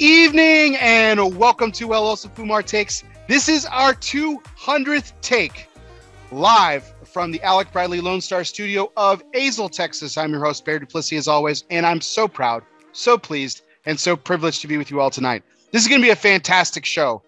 evening and welcome to ELOSOFUMARTAKES. This is our 200th take live from the Alec Bradley Lone Star studio of Azle, Texas. I'm your host, Barry Duplessis, as always, and I'm so proud, so pleased, and so privileged to be with you all tonight. This is going to be a fantastic show,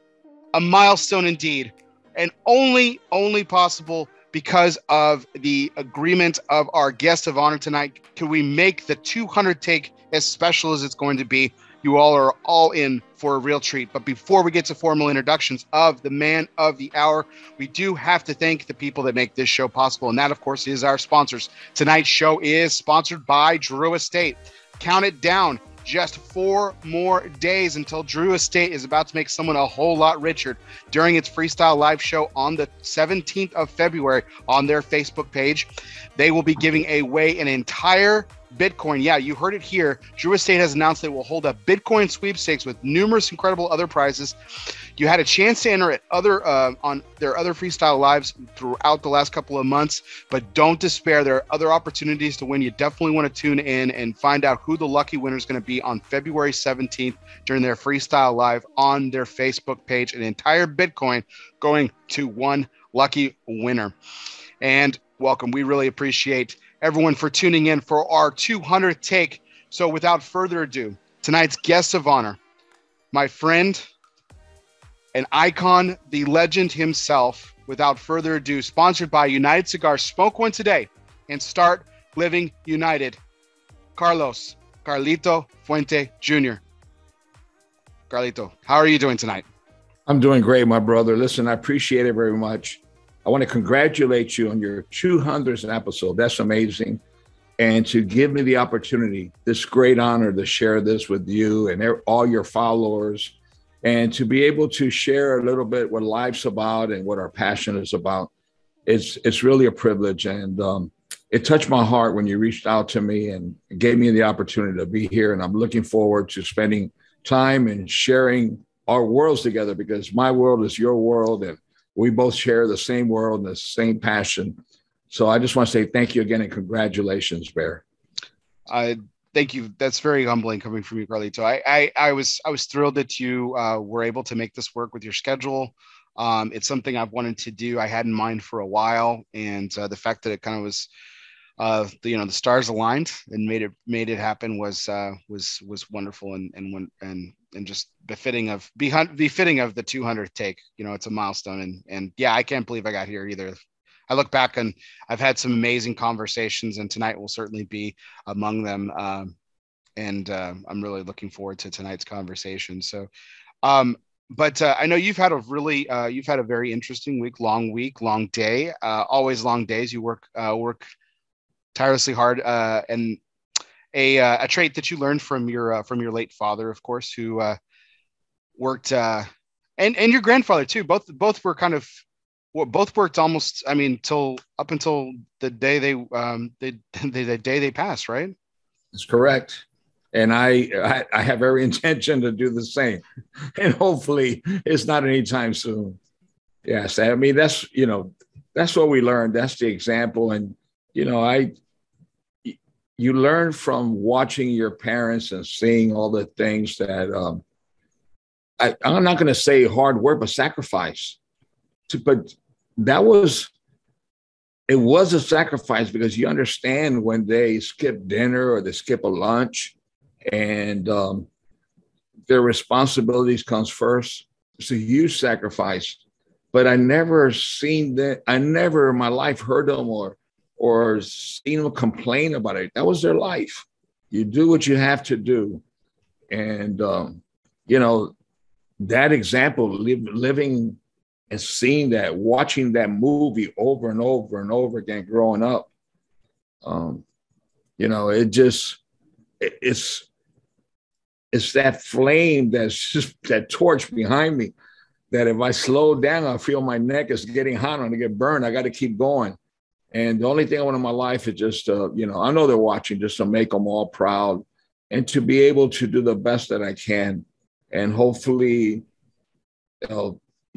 a milestone indeed, and only possible because of the agreement of our guest of honor tonight. Can we make the 200 take as special as it's going to be? You all are all in for a real treat. But before we get to formal introductions of the man of the hour, we do have to thank the people that make this show possible. And that, of course, is our sponsors. Tonight's show is sponsored by Drew Estate. Count it down. Just 4 more days until Drew Estate is about to make someone a whole lot richer during its freestyle live show on the 17th of February on their Facebook page. They will be giving away an entire Bitcoin. Yeah, you heard it here. Drew Estate has announced they will hold a Bitcoin sweepstakes with numerous incredible other prizes. You had a chance to enter at on their other freestyle lives throughout the last couple of months, but don't despair. There are other opportunities to win. You definitely want to tune in and find out who the lucky winner is going to be on February 17th during their freestyle live on their Facebook page. An entire Bitcoin going to one lucky winner. And welcome. We really appreciate everyone for tuning in for our 200th take. So without further ado, tonight's guest of honor, my friend, an icon, the legend himself. Without further ado, sponsored by United Cigars. Smoke one today and start living united. Carlito Fuente Jr. Carlito, how are you doing tonight? I'm doing great, my brother. Listen, I appreciate it very much. I want to congratulate you on your 200th episode. That's amazing. And to give me the opportunity, this great honor to share this with you and all your followers, and to be able to share a little bit what life's about and what our passion is about. It's really a privilege. And it touched my heart when you reached out to me and gave me the opportunity to be here. And I'm looking forward to spending time and sharing our worlds together, because my world is your world. And we both share the same world and the same passion. So I just want to say thank you again and congratulations, Bear. Thank you. That's very humbling coming from you, Carlito. I was thrilled that you were able to make this work with your schedule. It's something I've wanted to do. I had in mind for a while, and the fact that it kind of was, the stars aligned and made it happen was wonderful and just befitting of the 200th take. It's a milestone, and yeah, I can't believe I got here either. I look back and I've had some amazing conversations, and tonight will certainly be among them. And I'm really looking forward to tonight's conversation. So, but I know you've had a very interesting long day, always long days. You work tirelessly hard, and a trait that you learned from your late father, of course, who worked, and your grandfather too. Both were kind of. Well, both worked almost. Up until the day the day they passed, right? That's correct. And I have every intention to do the same, and hopefully it's not anytime soon. Yes, that's what we learned. That's the example, and you learn from watching your parents and seeing all the things that I'm not going to say hard work, but sacrifice. But it was a sacrifice, because you understand when they skip dinner or they skip a lunch, and their responsibilities comes first. It's a huge sacrifice, but I never seen that. I never in my life heard them or seen them complain about it. That was their life. You do what you have to do. And, that example, living and seeing that, watching that movie over and over and over again, growing up, it's that flame, that's just that torch behind me, that if I slow down, I feel my neck is getting hot and I get burned. I got to keep going. And the only thing I want in my life is just, I know they're watching, just to make them all proud and to be able to do the best that I can. And hopefully,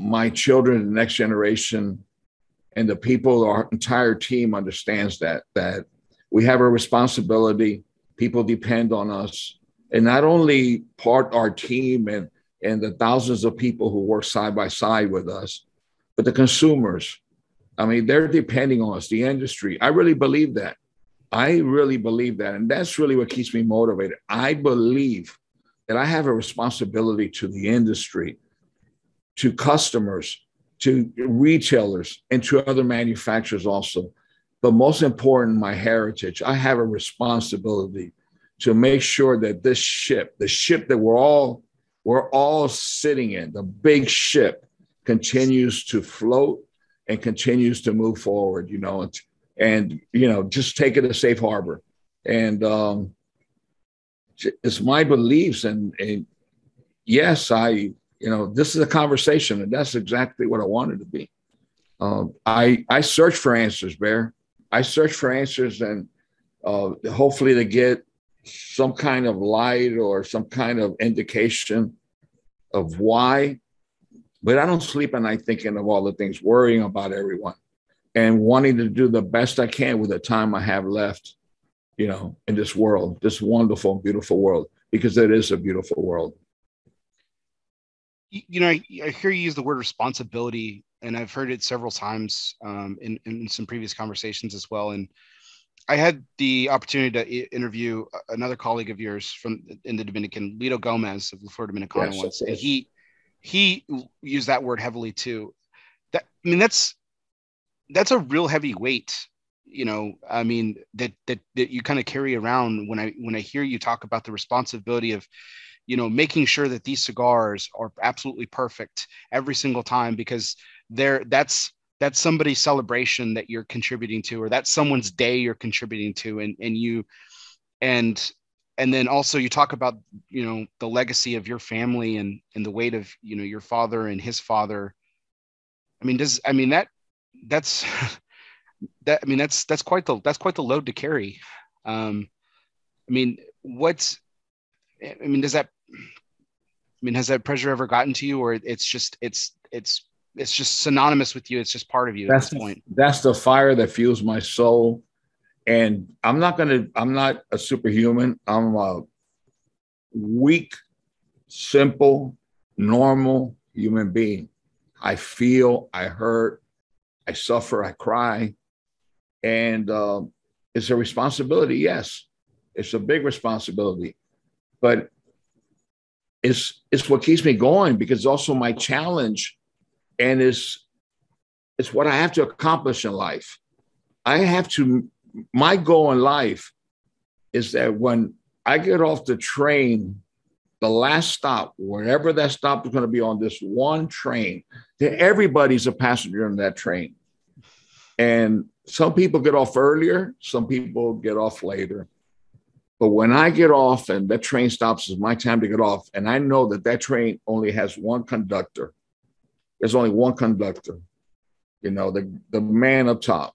my children, the next generation, and the people, our entire team understands that we have a responsibility. People depend on us. And not only part our team and the thousands of people who work side by side with us, but the consumers. I mean, they're depending on us, the industry. I really believe that. I really believe that. And that's really what keeps me motivated. I believe that I have a responsibility to the industry, to customers, to retailers, and to other manufacturers also. But most important, my heritage. I have a responsibility to make sure that this ship, the ship that we're all sitting in, the big ship, continues to float and continues to move forward, and just take it a safe harbor. And it's my beliefs. And yes, this is a conversation, and that's exactly what I wanted to be. I search for answers, Bear. I search for answers, and hopefully to get some kind of light or some kind of indication of why. But I don't sleep at night thinking of all the things, worrying about everyone, and wanting to do the best I can with the time I have left, in this world, this wonderful, beautiful world, because it is a beautiful world. I hear you use the word responsibility, and I've heard it several times in some previous conversations as well. And I had the opportunity to interview another colleague of yours in the Dominican, Lito Gomez of La Flor Dominicana once, and he used that word heavily too. That's a real heavy weight, that you kind of carry around when I hear you talk about the responsibility of, making sure that these cigars are absolutely perfect every single time, because that's somebody's celebration that you're contributing to, or that's someone's day you're contributing to. And then also you talk about, the legacy of your family and the weight of, your father and his father. That's quite the load to carry. Has that pressure ever gotten to you, or it's just synonymous with you? It's just part of you at this point. That's the fire that fuels my soul. And I'm not a superhuman. I'm a weak, simple, normal human being. I feel, I hurt, I suffer, I cry. And it's a responsibility. Yes, it's a big responsibility, but it's what keeps me going, because it's also my challenge, and it's what I have to accomplish in life. My goal in life is that when I get off the train, the last stop, wherever that stop is going to be on this one train, that everybody's a passenger on that train. And some people get off earlier, some people get off later. But when I get off and that train stops, it's my time to get off. And I know that train only has one conductor. There's only one conductor, the man up top.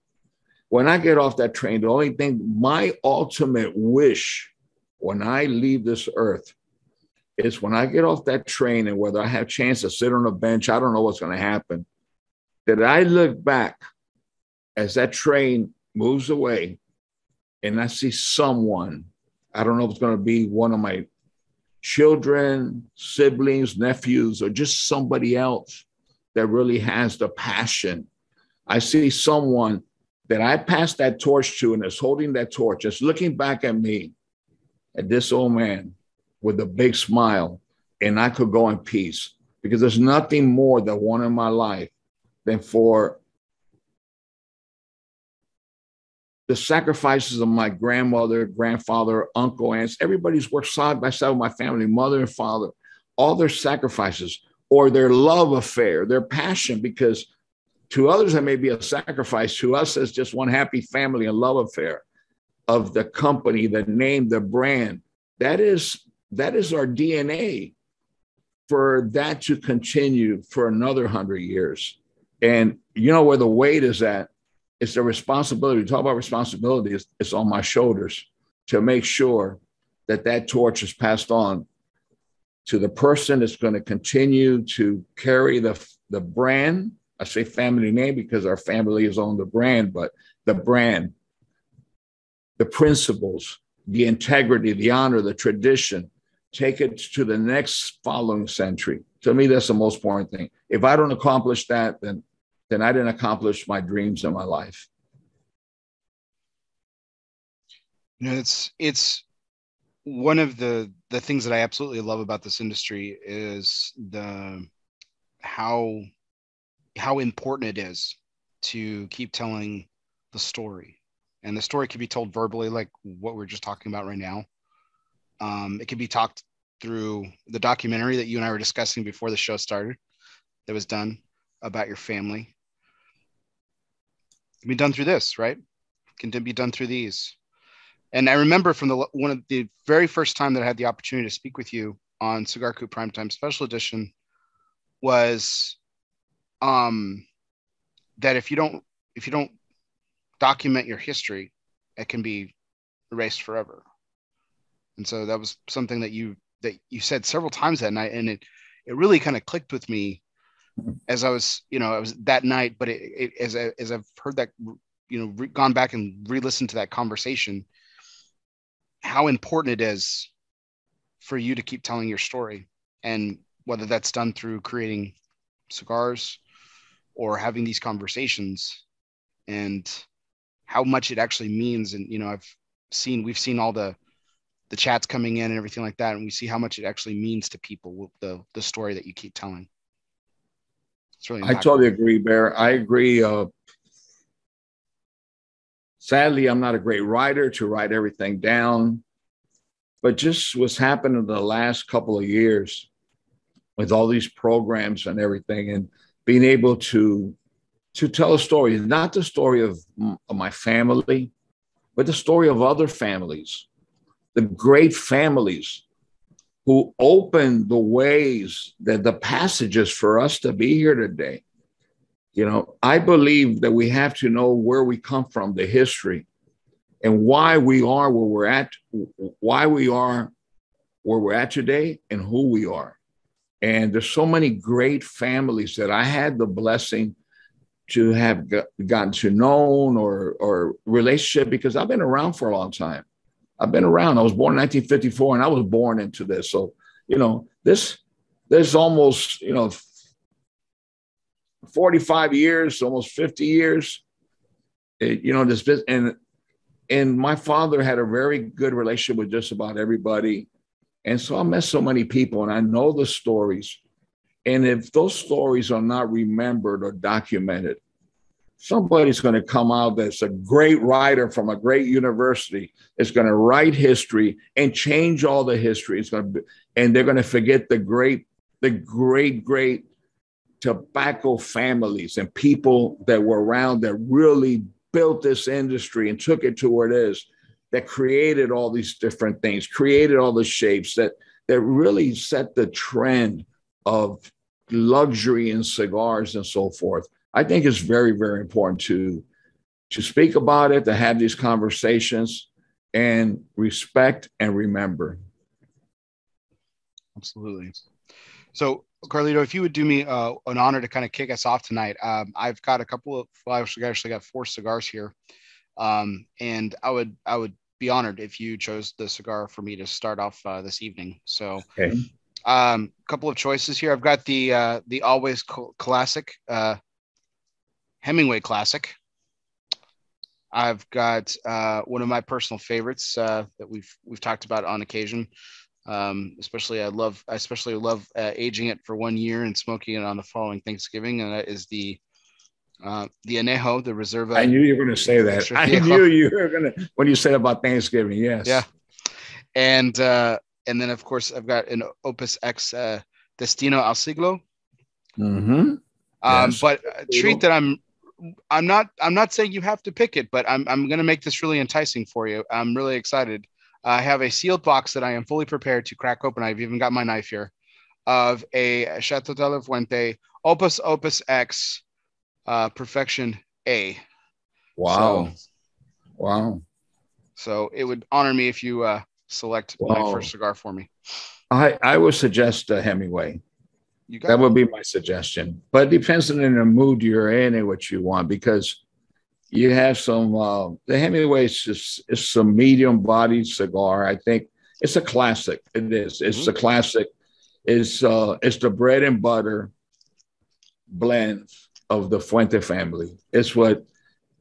When I get off that train, the only thing, my ultimate wish when I leave this earth is when I get off that train, and whether I have a chance to sit on a bench, I don't know what's going to happen, that I look back as that train moves away and I see someone, I don't know if it's going to be one of my children, siblings, nephews, or just somebody else that really has the passion. I see someone that I passed that torch to and is holding that torch, just looking back at me, at this old man with a big smile, and I could go in peace, because there's nothing more that I want in my life than for the sacrifices of my grandmother, grandfather, uncle, aunts, everybody's worked side by side with my family, mother and father, all their sacrifices, or their love affair, their passion, because to others, that may be a sacrifice. To us, it's just one happy family and love affair of the company, the name, the brand. That is our DNA, for that to continue for another 100 years. And where the weight is at? It's the responsibility. Talk about responsibility. It's on my shoulders to make sure that torch is passed on to the person that's going to continue to carry the brand. I say family name because our family is on the brand, but the brand, the principles, the integrity, the honor, the tradition, take it to the next following century. To me, that's the most important thing. If I don't accomplish that, then I didn't accomplish my dreams in my life. You know, it's one of the things that I absolutely love about this industry is how important it is to keep telling the story. And the story can be told verbally, like what we're just talking about right now. It can be talked through the documentary that you and I were discussing before the show started, that was done about your family. It can be done through this, right? It can be done through these. And I remember from one of the very first time that I had the opportunity to speak with you on Cigar Coop Primetime Special Edition was that if you don't document your history, it can be erased forever. And so that was something that you said several times that night, and it really kind of clicked with me as I was that night. But as I've heard that, gone back and re-listened to that conversation, how important it is for you to keep telling your story, and whether that's done through creating cigars or having these conversations, and how much it actually means. And we've seen all the chats coming in and everything like that, and we see how much it actually means to people, the story that you keep telling. It's really impactful. I totally agree, Bear. I agree. Sadly, I'm not a great writer to write everything down, but just what's happened in the last couple of years with all these programs and everything, and being able to tell a story, not the story of my family, but the story of other families, the great families who opened the ways, the passages for us to be here today. I believe that we have to know where we come from, the history, and why we are where we're at today, and who we are. And there's so many great families that I had the blessing to have gotten to know or relationship, because I've been around for a long time. I've been around. I was born in 1954, and I was born into this. So, there's almost, 45 years, almost 50 years, this business. And my father had a very good relationship with just about everybody. And so I met so many people, and I know the stories. And if those stories are not remembered or documented, somebody's going to come out that's a great writer from a great university. It's going to write history and change all the history. And they're going to forget the great tobacco families and people that were around that really built this industry and took it to where it is, that created all these different things, created all the shapes that really set the trend of luxury in cigars and so forth. I think it's very, very important to speak about it, to have these conversations, and respect and remember. Absolutely. So, Carlito, if you would do me an honor to kind of kick us off tonight. I've got I've actually got 4 cigars here. And I would be honored if you chose the cigar for me to start off this evening. So, okay. Couple of choices here. I've got the always classic, Hemingway Classic. I've got one of my personal favorites that we've talked about on occasion. Especially I love aging it for 1 year and smoking it on the following Thanksgiving, and that is the Añejo, the Reserva. I knew you were going to say that. I knew you were going to, when you said about Thanksgiving. Yes. Yeah. And then of course I've got an Opus X Destino al Siglo. Mm-hmm. Yes. But a treat that I'm not saying you have to pick it, but I'm going to make this really enticing for you. I'm really excited. I have a sealed box that I am fully prepared to crack open. I've even got my knife here, of a Chateau de la Fuente Opus X Perfection A. Wow. Wow. So it would honor me if you select my first cigar for me. I would suggest a Hemingway. That would be my suggestion. But it depends on the mood you're in and what you want, because you have some, the Hemingway is some medium bodied cigar. I think It's a classic. It is. It's a classic. It's the bread and butter blend of the Fuente family. It's what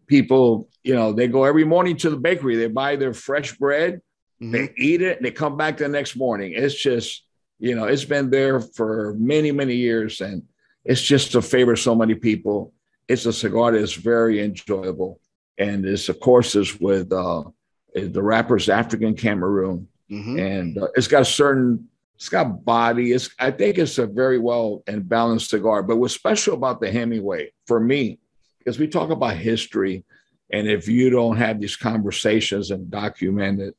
people, they go every morning to the bakery. They buy their fresh bread. They eat it. They come back the next morning. It's just, it's been there for many, many years. And it's just a favorite of so many people. It's a cigar that's very enjoyable. And this, of course, is with the wrapper's African Cameroon. And it's got body. I think it's a very well and balanced cigar. But what's special about the Hemingway for me, because we talk about history, and if you don't have these conversations and document it,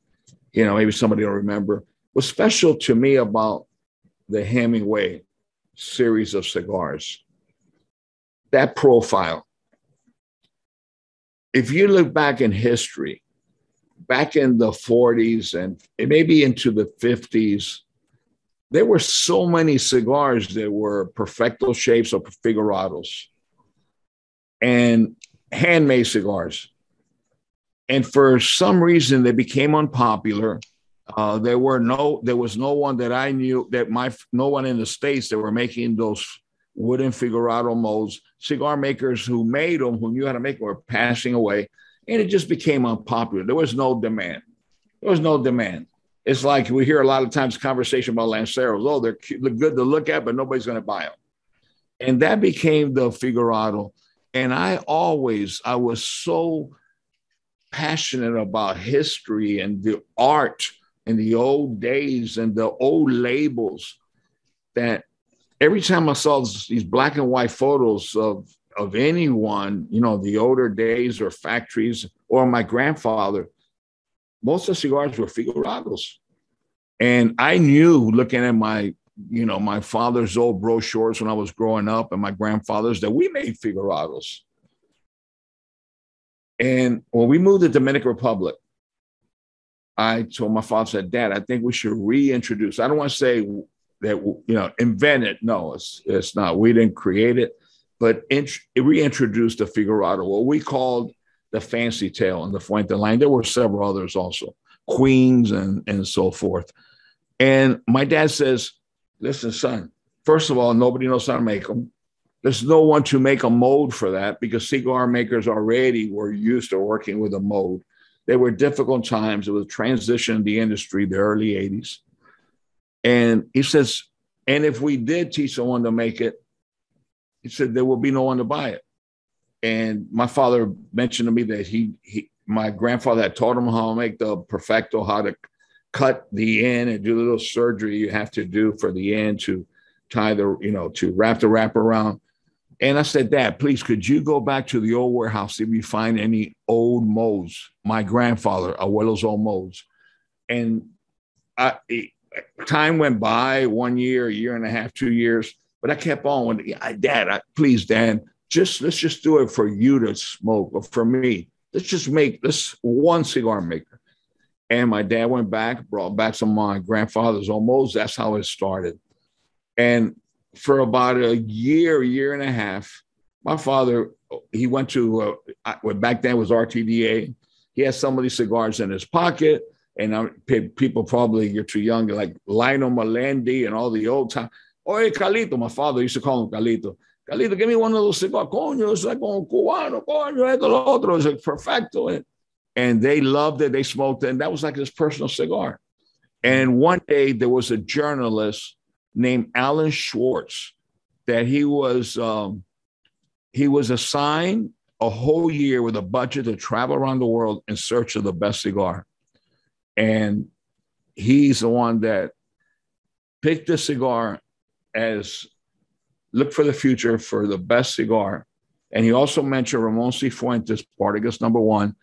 maybe somebody will remember. What's special to me about the Hemingway series of cigars, that profile. If you look back in history, back in the 40s and maybe into the 50s, there were so many cigars that were perfecto shapes or figurados and handmade cigars. And for some reason, they became unpopular. There was no one that I knew no one in the States that were making those wooden figurado molds. Cigar makers who made them, who knew how to make them, were passing away. And it just became unpopular. There was no demand. It's like we hear a lot of times conversation about Lanceros. Oh, they're good to look at, but nobody's going to buy them. And that became the figurado. And I was so passionate about history and the art and the old days and the old labels that every time I saw these black and white photos of anyone, the older days or factories or my grandfather, most of the cigars were figurados. And I knew looking at my father's old brochures when I was growing up and my grandfather's that we made figurados. And when we moved to Dominican Republic, I told my father, said, Dad, I think we should reintroduce. I don't want to say that, invent it. No, it's not. We didn't create it, but reintroduced the figurado, what we called the fancy tail in the Fuente line. There were several others also, Queens and so forth. And my dad says, listen, son, first of all, nobody knows how to make them. There's no one to make a mold for that because cigar makers already were used to working with a mold. They were difficult times. It was a transition in the industry, the early 80s. And he says, and if we did teach someone to make it, he said, there will be no one to buy it. And my father mentioned to me that my grandfather had taught him how to make the perfecto, how to cut the end and do the little surgery you have to do for the end to tie to wrap the wrapper around. And I said, Dad, please, could you go back to the old warehouse if you find any old molds? My grandfather, Abuelo's old molds. And time went by, 1 year, a year and a half, 2 years. But I kept on with, Dad, please, Dad, let's just do it for you to smoke or for me. Let's just make this one cigar maker. And my dad went back, brought back some of my grandfather's old molds. That's how it started. And for about a year and a half, my father, he went to, back then it was RTDA. He had some of these cigars in his pocket. And people probably, you're too young, like Lionel Melendi and all the old time. Oye, Carlito, my father used to call him Carlito. Carlito, give me one of those cigars. Coño, it's like un cubano, coño, esto, lo otro. It's like perfecto. And they loved it. They smoked it. And that was like his personal cigar. And one day there was a journalist named Alan Schwartz that he was assigned a whole year with a budget to travel around the world in search of the best cigar. And he's the one that picked the cigar as look for the future for the best cigar. And he also mentioned Ramon Cifuentes, Spartacus #1,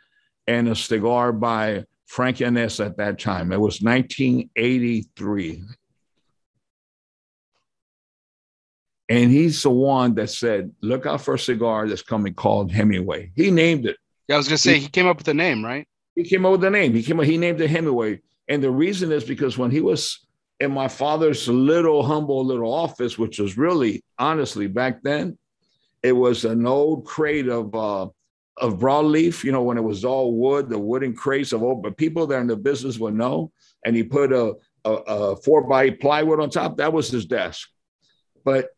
and a cigar by Frank Yanez at that time. It was 1983. And he's the one that said, look out for a cigar that's coming called Hemingway. He named it. Yeah, I was going to say, he came up with the name, right? He came up with the name. He named it Hemingway. And the reason is because when he was in my father's humble little office, which was really, honestly, back then, it was an old crate of broadleaf, when it was all wood, the wooden crates of old, but people that are in the business would know. and he put a 4x plywood on top. That was his desk. But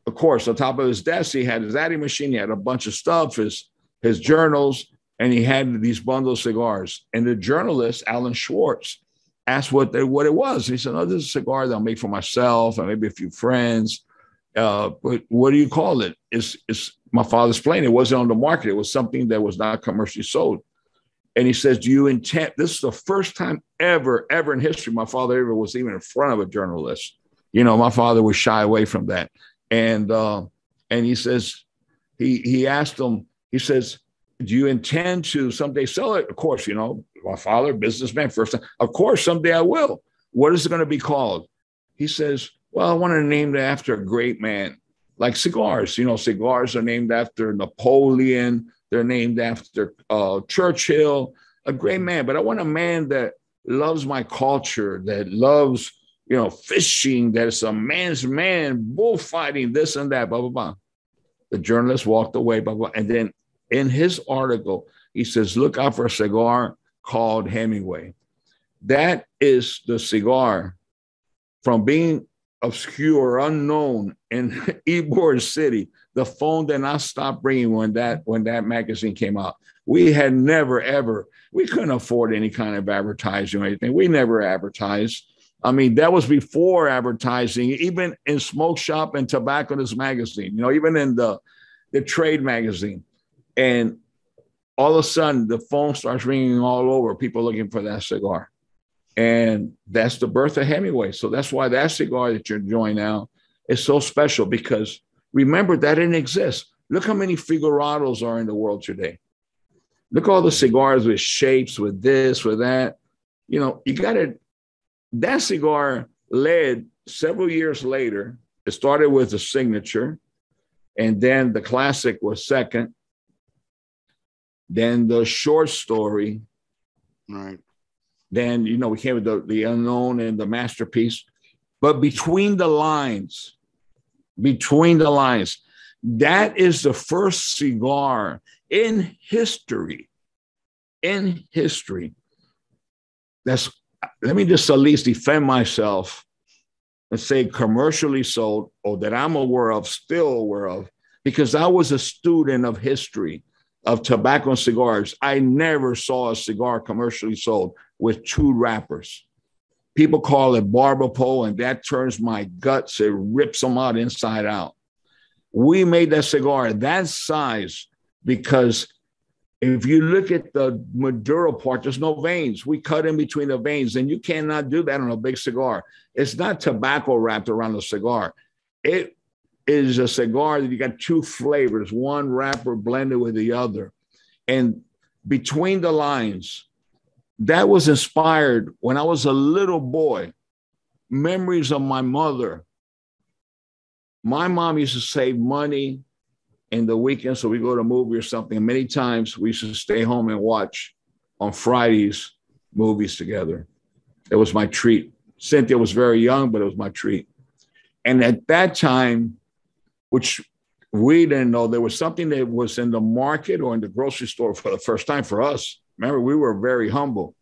of course, on top of his desk, he had his adding machine. He had a bunch of stuff, his journals, and he had these bundles of cigars. And the journalist, Alan Schwartz, asked what it was. He said, "Oh, this is a cigar that I'll make for myself and maybe a few friends. But what do you call it?" It's my father's plane. It wasn't on the market. It was something that was not commercially sold. And he says, "Do you intend?" This is the first time ever in history my father ever was even in front of a journalist. My father would shy away from that. And he says, he asked him, he says, "Do you intend to someday sell it?" Of course, my father, businessman, first time. Of course, someday I will. What is it going to be called? He says, "Well, I want to name it after a great man, like cigars. Cigars are named after Napoleon. They're named after Churchill, a great man. But I want a man that loves my culture, that loves, fishing, that is a man's man, bullfighting, this and that, blah, blah, blah." The journalist walked away, blah, blah. And then in his article, he says, "Look out for a cigar called Hemingway." That is the cigar from being obscure, unknown in Ybor City. The phone did not stop ringing when that magazine came out. We had never, ever, we couldn't afford any kind of advertising or anything. We never advertised. I mean, that was before advertising, even in Smoke Shop and Tobacconist magazine, even in the trade magazine. And all of a sudden, the phone starts ringing all over, people looking for that cigar. And that's the birth of Hemingway. So that's why that cigar that you're enjoying now is so special, because remember, that didn't exist. Look how many Figurados are in the world today. Look all the cigars with shapes, with this, with that. That cigar led several years later. It started with the signature, and then the classic was second. Then the short story. Right. Then, we came with the unknown and the masterpiece. But between the lines, that is the first cigar in history. Let me just at least defend myself and say commercially sold, or that I'm still aware of, because I was a student of history of tobacco and cigars. I never saw a cigar commercially sold with two wrappers. People call it barber pole, and that turns my guts. It rips them out inside out. We made that cigar that size because if you look at the Maduro part, there's no veins. We cut in between the veins, and you cannot do that on a big cigar. It's not tobacco wrapped around the cigar. It is a cigar that you got two flavors, one wrapper blended with the other. And between the lines, that was inspired when I was a little boy. Memories of my mother. My mom used to save money in the weekend, so we go to a movie or something. And many times we used to stay home and watch on Fridays movies together. It was my treat. Cynthia was very young, but it was my treat. And at that time, which we didn't know, there was something that was in the market or in the grocery store for the first time for us. Remember, we were very humble.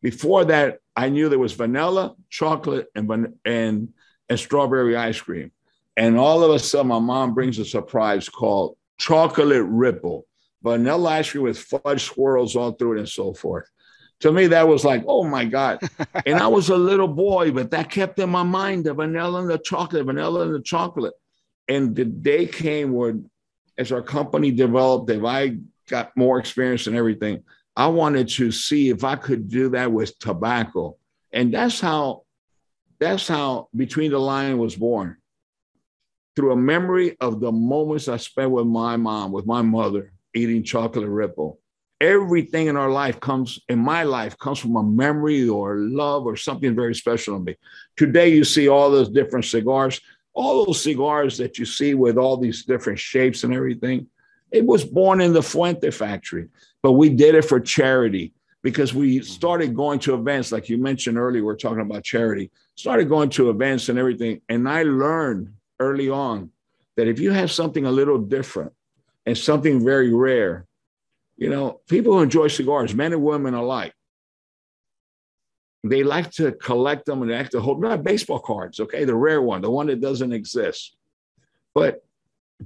Before that, I knew there was vanilla, chocolate, and strawberry ice cream. And all of a sudden, my mom brings a surprise called chocolate ripple, vanilla ice cream with fudge swirls all through it and so forth. To me, that was like, oh my God. And I was a little boy, but that kept in my mind, the vanilla and the chocolate. And the day came where, as our company developed, if I got more experience and everything, I wanted to see if I could do that with tobacco. And that's how Between the Line was born. Through a memory of the moments I spent with my mom, with my mother, eating chocolate ripple. Everything in my life comes from a memory or love or something very special to me. Today, you see all those different cigars, all those cigars that you see with all these different shapes and everything. It was born in the Fuente factory, but we did it for charity because we started going to events. Like you mentioned earlier, we're talking about charity, started going to events and everything. And I learned early on that if you have something a little different and something very rare, people who enjoy cigars, men and women alike, they like to collect them and they like to hold not baseball cards, okay? The rare one, the one that doesn't exist. But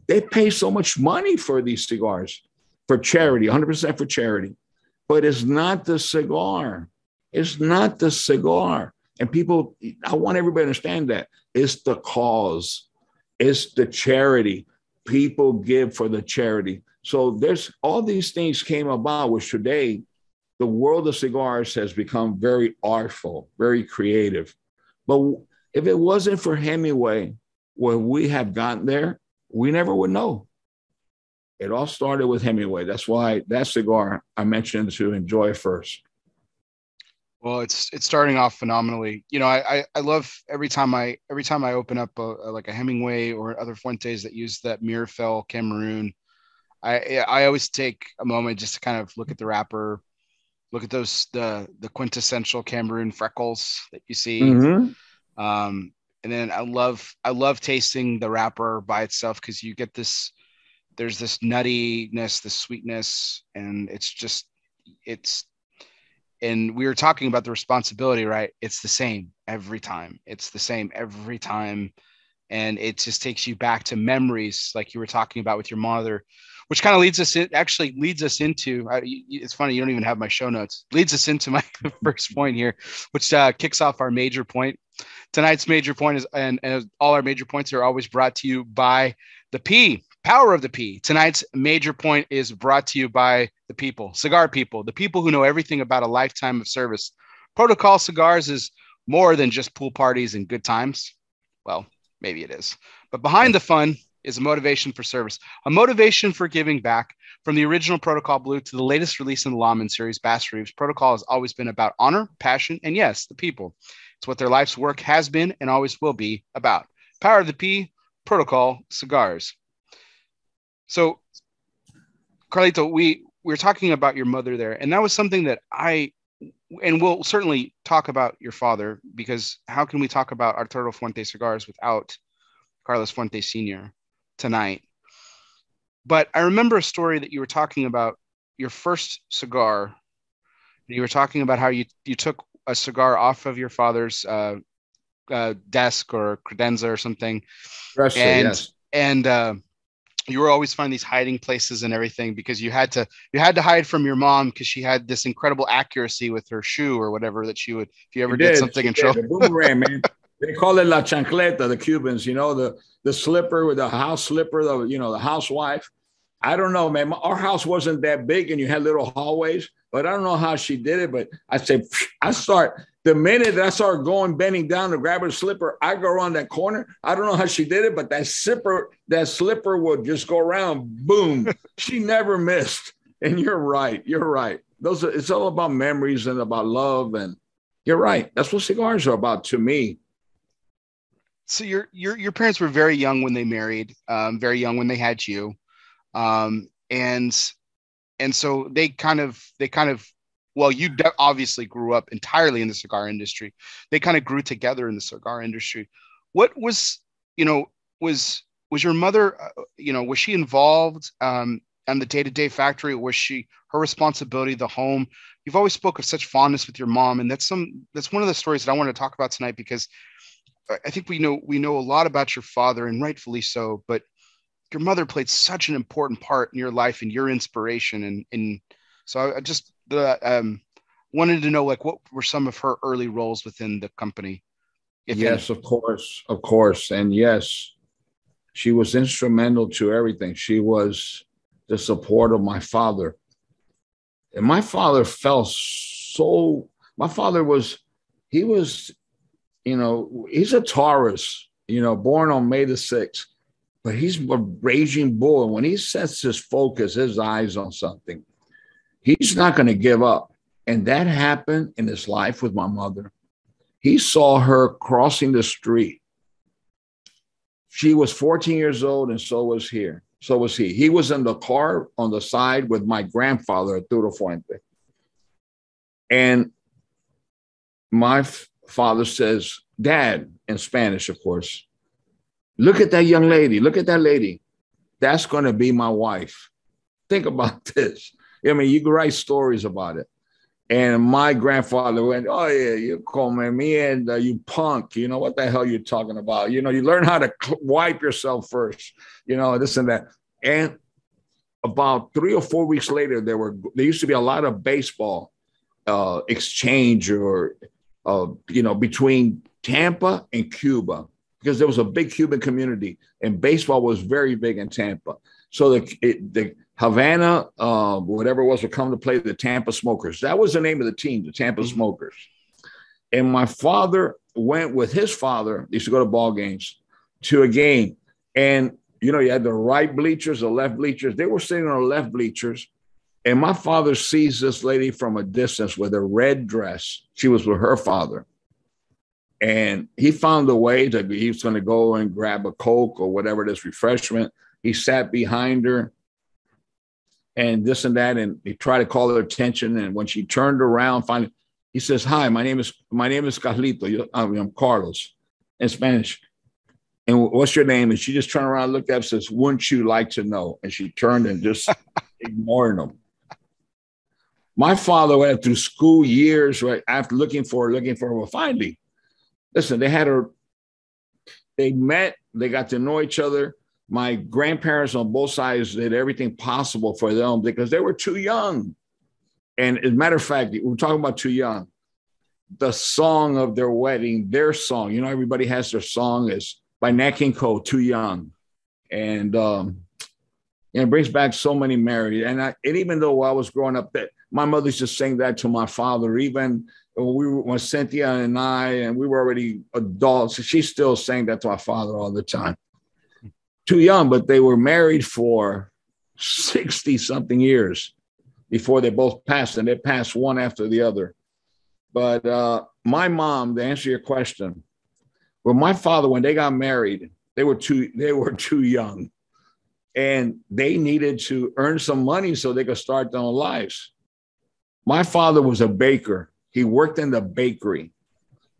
they pay so much money for these cigars for charity, 100% for charity. But it's not the cigar. It's not the cigar. And people, I want everybody to understand that. It's the cause. It's the charity. People give for the charity. So there's all these things came about, which today the world of cigars has become very artful, very creative. But if it wasn't for Hemingway, where we have gotten there, we never would know. It all started with Hemingway. That's why that cigar I mentioned to enjoy first. Well, it's starting off phenomenally. You know, I love every time I open up like a Hemingway or other Fuentes that use that Mirafell Cameroon. I always take a moment just to kind of look at the wrapper, look at those the quintessential Cameroon freckles that you see. Mm-hmm. And then I love tasting the wrapper by itself because you get this. There's this nuttiness, this sweetness, and and we were talking about the responsibility, right? It's the same every time. And it just takes you back to memories like you were talking about with your mother, which kind of leads us into, it's funny, you don't even have my show notes, leads us into my first point here, which kicks off our major point. Tonight's major point is, and all our major points are always brought to you by the P. Power of the P. Tonight's major point is brought to you by the people, cigar people, the people who know everything about a lifetime of service. Protocol Cigars is more than just pool parties and good times. Well, maybe it is. But behind the fun is a motivation for service, a motivation for giving back. From the original Protocol Blue to the latest release in the Lawman series, Bass Reeves, Protocol has always been about honor, passion, and yes, the people. It's what their life's work has been and always will be about. Power of the P, Protocol Cigars. So, Carlito, we were talking about your mother there, and that was something that and we'll certainly talk about your father, because how can we talk about Arturo Fuente Cigars without Carlos Fuente Sr. tonight? But I remember a story that you were talking about your first cigar. You were talking about how you took a cigar off of your father's desk or credenza or something. Yes. And you were always finding these hiding places and everything because you had to hide from your mom because she had this incredible accuracy with her shoe or whatever that she would, if you ever did something in trouble. The boomerang, man. They call it la chancleta, the Cubans, the slipper with the house slipper, the housewife. I don't know, man. Our house wasn't that big and you had little hallways, but I don't know how she did it. But the minute that I started bending down to grab her slipper, I go around that corner. I don't know how she did it, but that slipper would just go around, boom. She never missed. And you're right. It's all about memories and about love. And you're right. That's what cigars are about to me. So your parents were very young when they married, very young when they had you. And so they kind of, well, you obviously grew up entirely in the cigar industry. They kind of grew together in the cigar industry. What was your mother, was she involved, on the day-to-day factory? Was her responsibility, the home? You've always spoke of such fondness with your mom. And that's one of the stories that I want to talk about tonight, because I think we know a lot about your father, and rightfully so, but your mother played such an important part in your life and your inspiration. And so I just wanted to know, like, what were some of her early roles within the company? Yes, of course. And yes, she was instrumental to everything. She was the support of my father. And my father he's a Taurus, born on May the 6th. But he's a raging bull. And when he sets his eyes on something, he's not going to give up. And that happened in his life with my mother. He saw her crossing the street. She was 14 years old, and so was he. He was in the car on the side with my grandfather, Arturo Fuente. And my father says, "Dad," in Spanish, of course, "Look at that young lady. Look at that lady. That's going to be my wife." Think about this. I mean, you can write stories about it. And my grandfather went, "Oh yeah, you call me and you punk. You know what the hell you're talking about? You know, you learn how to wipe yourself first. You know, this and that." And about 3 or 4 weeks later, there used to be a lot of baseball exchange or between Tampa and Cuba, because there was a big Cuban community and baseball was very big in Tampa. So the Havana, whatever it was, would come to play the Tampa Smokers. That was the name of the team, the Tampa Smokers. And my father went with his father, he used to go to ball games, to a game. And, you had the right bleachers, the left bleachers. They were sitting on the left bleachers. And my father sees this lady from a distance with a red dress. She was with her father. And he found a way he was going to go and grab a Coke or whatever this refreshment. He sat behind her and this and that. And he tried to call her attention. And when she turned around, finally, he says, "Hi, my name is Carlito. I'm Carlos," in Spanish. "And what's your name?" And she just turned around, looked up, and says, "Wouldn't you like to know?" And she turned and just ignored him. My father went through school years, right, after looking for her. Well, finally, listen, they met, they got to know each other. My grandparents on both sides did everything possible for them because they were too young. And as a matter of fact, we're talking about too young. The song of their wedding, their song, everybody has their song, is by Nat King Cole, "Too Young." And it brings back so many memories. And even though I was growing up, my mother used to sing that to my father, even when Cynthia and I, and we were already adults, she still sang that to my father all the time. Too young, but they were married for 60-something years before they both passed, and they passed one after the other. But my mom, to answer your question, well, my father, when they got married, they were too young, and they needed to earn some money so they could start their own lives. My father was a baker. He worked in the bakery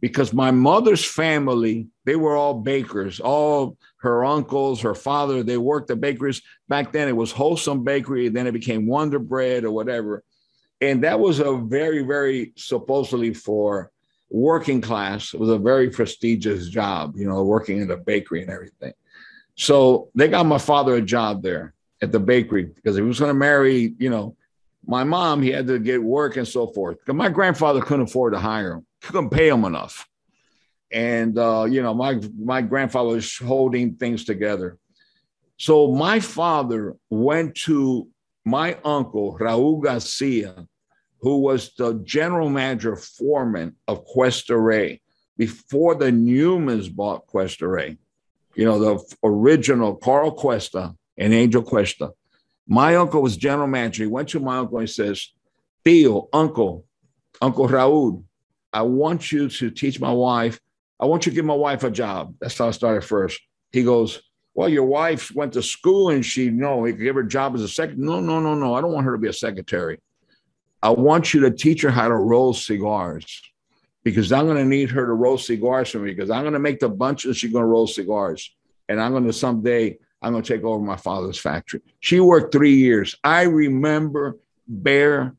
because my mother's family, they were all bakers. All her uncles, her father, they worked at bakeries. Back then it was Wholesome Bakery. Then it became Wonder Bread or whatever. And that was a very, very, supposedly for working class, it was a very prestigious job, working in the bakery and everything. So they got my father a job there at the bakery because he was going to marry, my mom, he had to get work and so forth. Because my grandfather couldn't afford to hire him. Couldn't pay him enough. And, my grandfather was holding things together. So my father went to my uncle, Raul Garcia, who was the general manager foreman of Cuesta Rey before the Newmans bought Cuesta Rey. The original Carl Cuesta and Angel Cuesta. My uncle was general manager. He went to my uncle and says, "Tío, Uncle Raul, I want you to teach my wife. I want you to give my wife a job." That's how I started first. He goes, "Well, your wife went to school and he could give her a job as a secretary." No. I don't want her to be a secretary. I want you to teach her how to roll cigars because I'm going to need her to roll cigars for me because I'm going to make the bunches. She's going to roll cigars. And I'm going to take over my father's factory. She worked 3 years. I remember Bear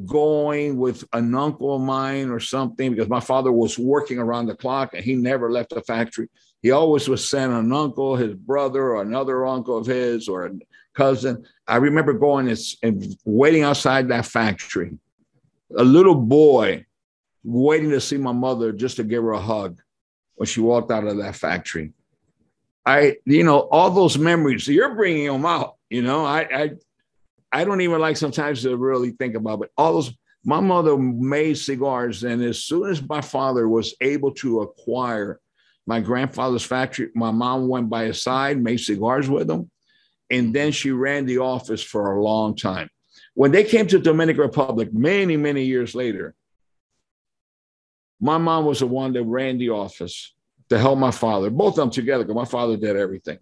going with an uncle of mine or something because my father was working around the clock and he never left the factory. He always was sent an uncle, his brother, or another uncle of his, or a cousin. I remember going and waiting outside that factory, a little boy waiting to see my mother just to give her a hug when she walked out of that factory. All those memories, you're bringing them out, I don't even like sometimes to really think about, but all those, my mother made cigars. And as soon as my father was able to acquire my grandfather's factory, my mom went by his side, made cigars with him. And then she ran the office for a long time. When they came to Dominican Republic, many, many years later, my mom was the one that ran the office to help my father, both of them together, because my father did everything.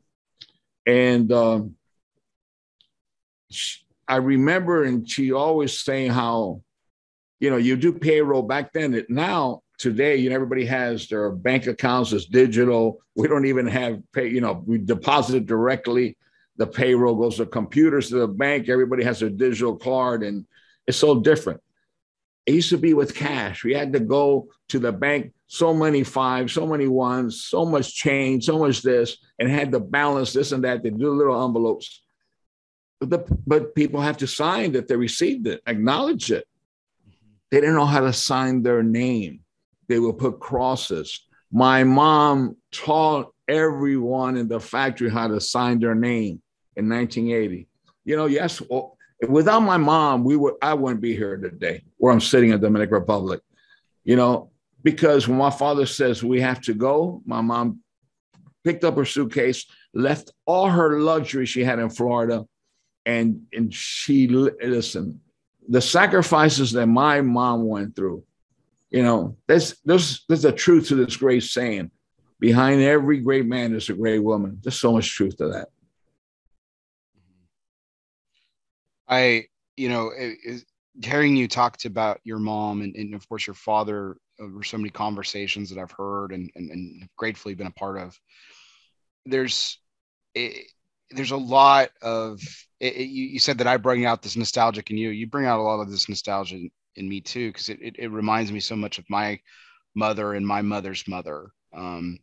And I remember, and she always saying how, you do payroll back then. Now, today, everybody has their bank accounts, it's digital. We don't even have pay, we deposit it directly. The payroll goes to computers to the bank. Everybody has their digital card, and it's so different. it used to be with cash. We had to go to the bank, so many fives, so many ones, so much change, so much this, and had to balance this and that. They do little envelopes. But people have to sign that they received it, acknowledge it. They didn't know how to sign their name. They would put crosses. My mom taught everyone in the factory how to sign their name in 1980. Yes, well, without my mom, I wouldn't be here today where I'm sitting in the Dominican Republic, because when my father says we have to go, my mom picked up her suitcase, left all her luxury she had in Florida, and she, listen, the sacrifices that my mom went through, there's a truth to this great saying. Behind every great man is a great woman. There's so much truth to that. Hearing you talked about your mom and of course your father over so many conversations that I've heard and have gratefully been a part of. There's a lot of you said that I bring out this nostalgic in you. You bring out a lot of this nostalgia in me too, because it reminds me so much of my mother and my mother's mother. I'm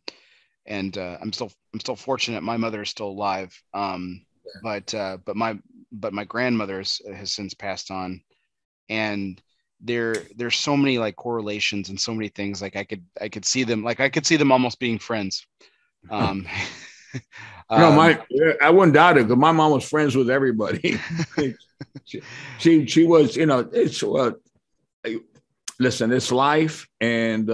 still fortunate my mother is still alive. But my grandmother has since passed on, and there's so many like correlations and so many things. Like I could see them almost being friends. I wouldn't doubt it, because my mom was friends with everybody. she was, listen, it's life, and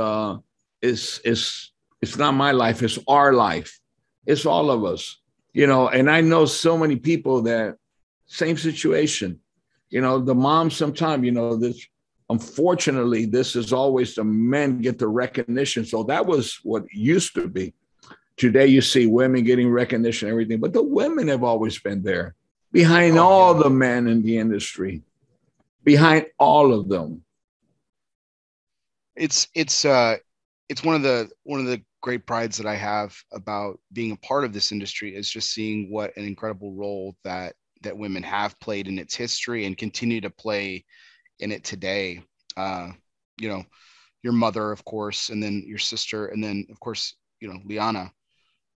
it's not my life, it's our life. It's all of us, and I know so many people that same situation, the mom sometimes, this, unfortunately, this is always the men get the recognition. So that was what used to be. Today, you see women getting recognition, everything, but the women have always been there behind all the men in the industry, behind all of them. It's one of the great prides that I have about being a part of this industry is just seeing what an incredible role that women have played in its history and continue to play in it today. Your mother, of course, and then your sister, and then of course, Liana.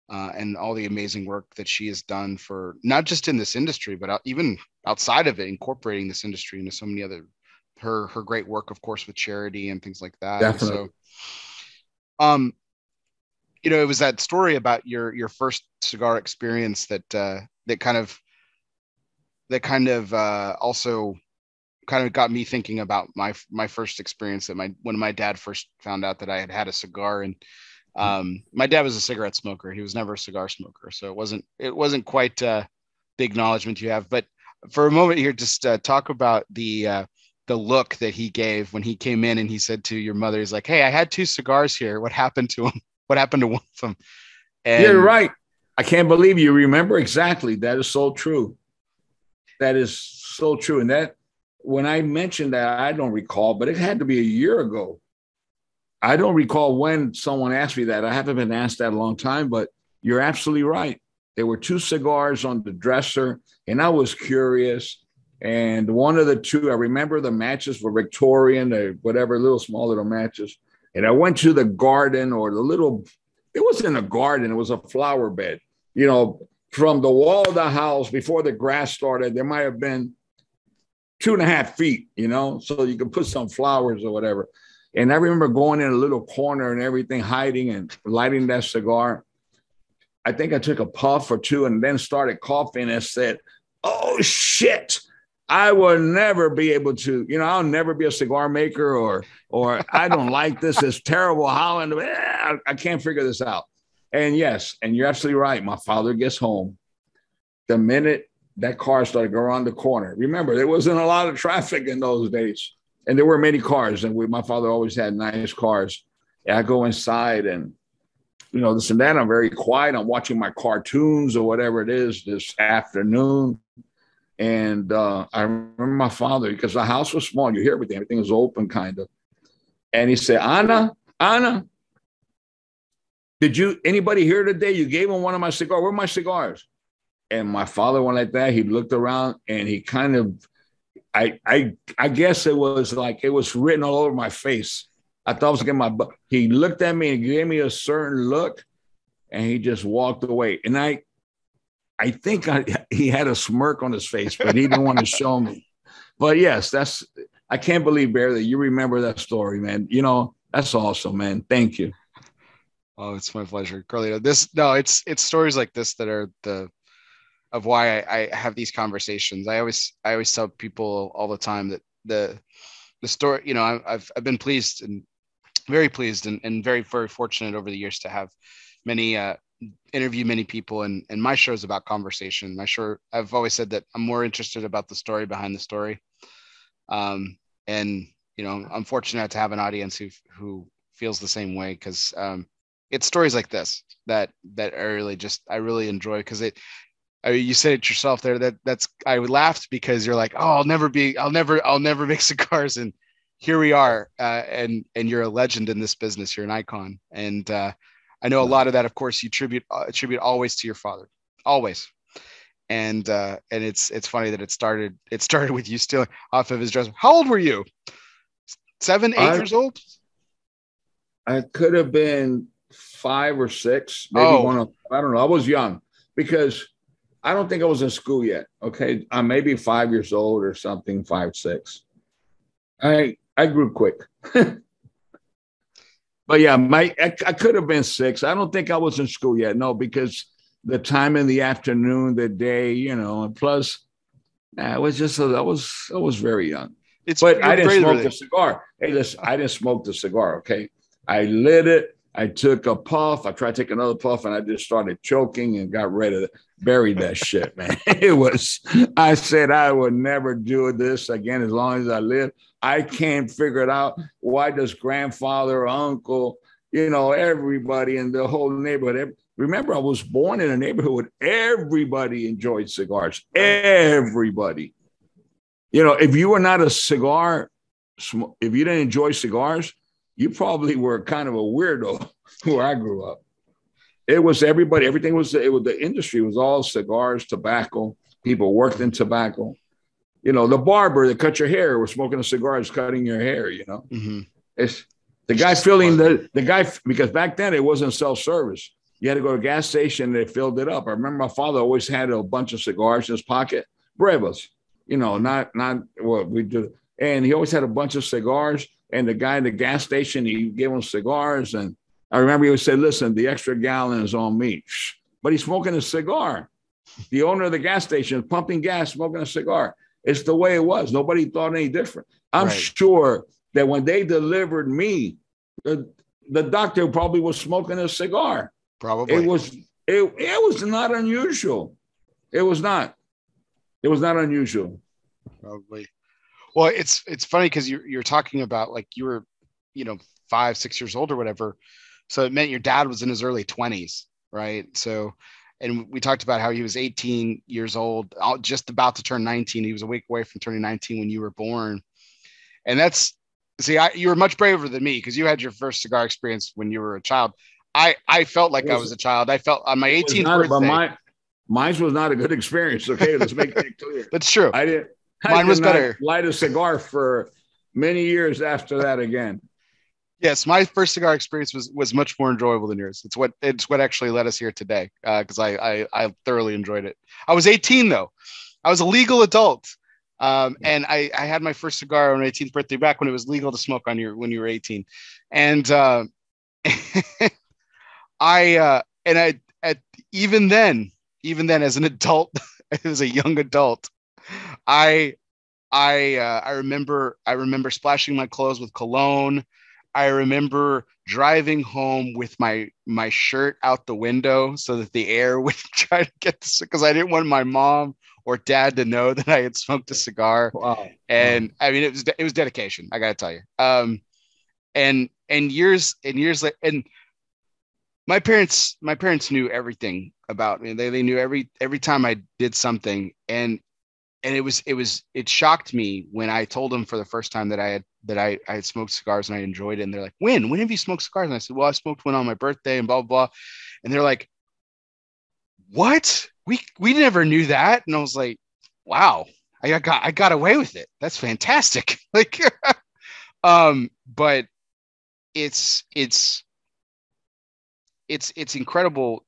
And all the amazing work that she has done for not just in this industry, but even outside of it, incorporating this industry into so many other, her great work, of course, with charity and things like that. Definitely. So, it was that story about your first cigar experience that kind of also kind of got me thinking about my first experience when my dad first found out that I had a cigar. And my dad was a cigarette smoker. He was never a cigar smoker. So it wasn't quite the acknowledgement you have, but for a moment here, just talk about the look that he gave when he came in and he said to your mother, he's like, "Hey, I had 2 cigars here. What happened to them? What happened to one of them?" And you're right. I can't believe you remember exactly. That is so true. That is so true. And that when I mentioned that, I don't recall, but it had to be a year ago. I don't recall when someone asked me that. I haven't been asked that a long time, but you're absolutely right. There were 2 cigars on the dresser, and I was curious. And one of the 2, I remember the matches were Victorian or whatever, little small little matches. And I went to the garden or it wasn't a garden, it was a flower bed. From the wall of the house before the grass started, there might have been 2.5 feet, so you could put some flowers or whatever. And I remember going in a little corner and everything, hiding and lighting that cigar. I think I took a puff or 2 and then started coughing and said, "Oh, shit. I will never be able to, I'll never be a cigar maker or I don't like this. It's terrible. Holland. I can't figure this out." And yes, and you're absolutely right. My father gets home. The minute that car started going around the corner, remember, there wasn't a lot of traffic in those days. And there were many cars, and my father always had nice cars. And I go inside and, this and that. I'm very quiet. I'm watching my cartoons or whatever it is this afternoon. And I remember my father, because the house was small. You hear everything. Everything was open, kind of. And he said, Anna, did anybody here today? You gave him one of my cigars. Where are my cigars? And my father went like that. He looked around and he kind of, I guess it was like it was written all over my face. I thought I was getting my butt. He looked at me and gave me a certain look, and he just walked away. And I think he had a smirk on his face, but he didn't want to show me. But yes, I can't believe, Bear, that you remember that story, man. You know, that's awesome, man. Thank you. Oh, it's my pleasure, Carlito. It's stories like this that are of why I have these conversations. I always tell people all the time that the story, you know, I've been pleased and very pleased and very, very fortunate over the years to have interview many people, and my show is about conversation. I've always said that I'm more interested about the story behind the story. And, you know, I'm fortunate to have an audience who feels the same way, because it's stories like this that I really enjoy, because you said it yourself there, I laughed because you're like, oh, I'll never make cigars. And here we are. And you're a legend in this business. You're an icon. And I know a lot of that, of course, you attribute always to your father, always. And it's funny that it started with you stealing off of his dress. How old were you? 7, 8 years old? I could have been 5 or 6, maybe I don't know. I was young, because I don't think I was in school yet. Okay. I'm maybe 5 years old or something, 5, 6. I grew quick. But yeah, I could have been 6. I don't think I was in school yet. No, because the time in the afternoon, the day, you know, and plus, it was just, I was very young. But I didn't smoke the cigar. Hey, listen, I didn't smoke the cigar. Okay. I lit it. I took a puff. I tried to take another puff, and I just started choking and got rid of it. Buried that shit, man. I said I would never do this again as long as I live. I can't figure it out. Why does grandfather, uncle, you know, everybody in the whole neighborhood. Remember, I was born in a neighborhood where everybody enjoyed cigars. Everybody. You know, if you were not a cigar, if you didn't enjoy cigars, you probably were kind of a weirdo where I grew up. It was everybody. Everything was the industry was all cigars, tobacco. People worked in tobacco. You know, the barber that cut your hair was smoking a cigar, is cutting your hair. You know, It's the guy filling the guy, because back then it wasn't self-service. You had to go to a gas station and they filled it up. I remember my father always had a bunch of cigars in his pocket, brevas. You know, not what we do. And he always had a bunch of cigars. And the guy at the gas station, he gave him cigars. And I remember he would say, listen, the extra gallon is on me. But he's smoking a cigar. The owner of the gas station is pumping gas, smoking a cigar. It's the way it was. Nobody thought any different. I'm sure that when they delivered me, the doctor probably was smoking a cigar. Probably. It was not unusual. It was not unusual. Probably. Well, it's funny because you're talking about, like, you were, you know, 5, 6 years old or whatever. So it meant your dad was in his early 20s, right? So, and we talked about how he was 18 years old, just about to turn 19. He was a week away from turning 19 when you were born. And you were much braver than me, because you had your first cigar experience when you were a child. I felt like I was a child. I felt on my 18th birthday. Mine was not a good experience. Okay, let's make that clear. That's true. Mine was better. Light a cigar for many years after that again. Yes, my first cigar experience was much more enjoyable than yours. It's what actually led us here today, because I thoroughly enjoyed it. I was 18 though. I was a legal adult, and I had my first cigar on my 18th birthday, back when it was legal to smoke when you were 18, and even then as an adult, as a young adult, I remember splashing my clothes with cologne. I remember driving home with my shirt out the window so that the air would try to get this, because I didn't want my mom or dad to know that I had smoked a cigar. Wow. And I mean, it was dedication, I got to tell you. And years later, and my parents knew everything about me. They knew every time I did something, and it shocked me when I told them for the first time that I had smoked cigars and I enjoyed it. And they're like, when have you smoked cigars? And I said, well, I smoked one on my birthday and blah, blah, blah. And they're like, what? We never knew that. And I was like, wow, I got away with it. That's fantastic. Like, but it's incredible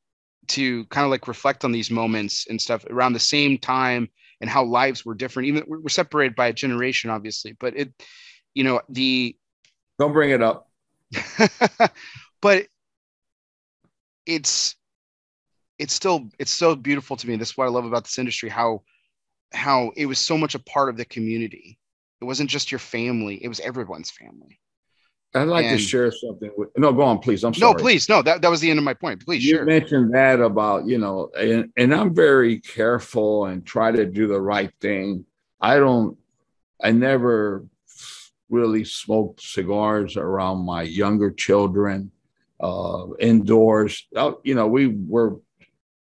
to kind of like reflect on these moments and stuff around the same time and how lives were different. Even we're separated by a generation, obviously, but don't bring it up. But it's so beautiful to me. That's what I love about this industry, how it was so much a part of the community. It wasn't just your family, it was everyone's family. I'd like to share something with, no, go on, please. I'm sorry. No, please. No, that was the end of my point. Please you share. mentioned that about, and I'm very careful and try to do the right thing. I never really smoked cigars around my younger children, indoors.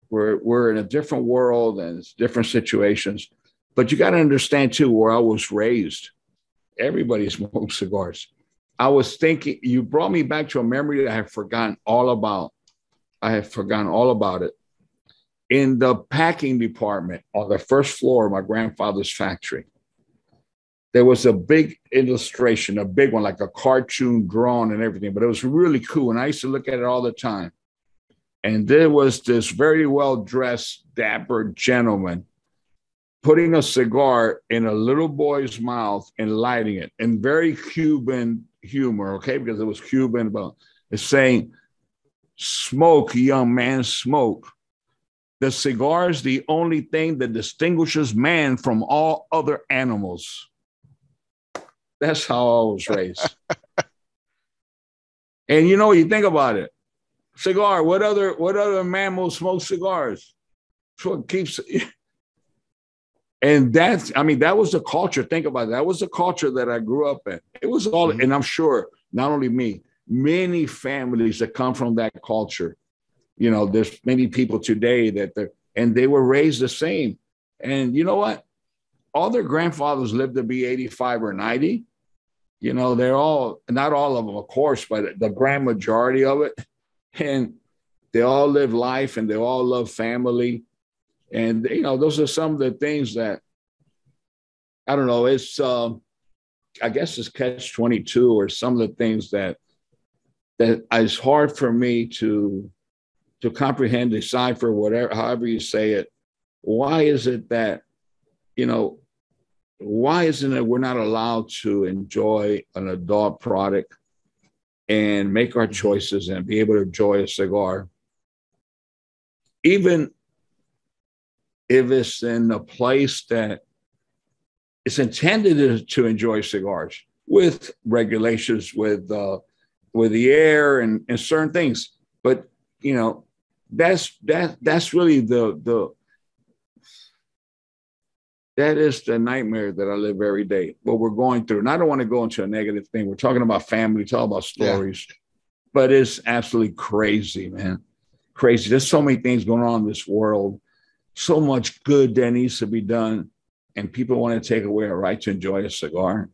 We're in a different world and it's different situations, but you got to understand too, where I was raised, everybody smoked cigars. I was thinking, you brought me back to a memory that I had forgotten all about. It. In the packing department on the first floor of my grandfather's factory, there was a big illustration, a big one, like a cartoon drawn and everything, but it was really cool. And I used to look at it all the time. And there was this very well-dressed, dapper gentleman putting a cigar in a little boy's mouth and lighting it in very Cuban humor, okay? Because it was Cuban, but it's saying, "Smoke, young man, smoke. The cigar is the only thing that distinguishes man from all other animals." That's how I was raised. And you think about it. Cigar, what other mammal smokes cigars? That's what keeps. And that was the culture. Think about it. That was the culture that I grew up in. It was all, and I'm sure not only me, many families that come from that culture. There's many people today and they were raised the same. And you know what? All their grandfathers lived to be 85 or 90. They're all, not all of them, of course, but the grand majority of it. And they all live life and they all love family. And, those are some of the things that, I don't know, it's, I guess it's catch-22 or some of the things that is hard for me to comprehend, decipher, whatever, however you say it. Why is it that, why isn't it we're not allowed to enjoy an adult product and make our choices and be able to enjoy a cigar, even if it's in a place that it's intended to enjoy cigars, with regulations, with the air and certain things. But that's really that is the nightmare that I live every day, what we're going through. And I don't want to go into a negative thing. We're talking about family, talking about stories, but it's absolutely crazy, man. Crazy. There's so many things going on in this world, so much good that needs to be done. And people want to take away our right to enjoy a cigar.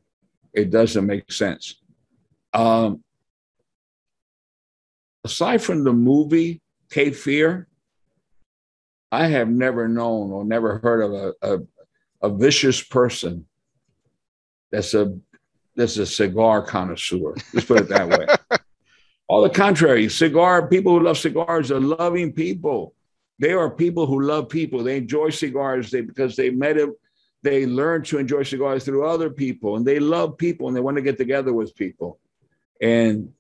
It doesn't make sense. Aside from the movie Cape Fear, I have never known or never heard of a vicious person that's a cigar connoisseur. Let's put it that way. All the contrary, people who love cigars are loving people. They are people who love people. They enjoy cigars because they met him. They learn to enjoy cigars through other people, and they love people, and they want to get together with people. And,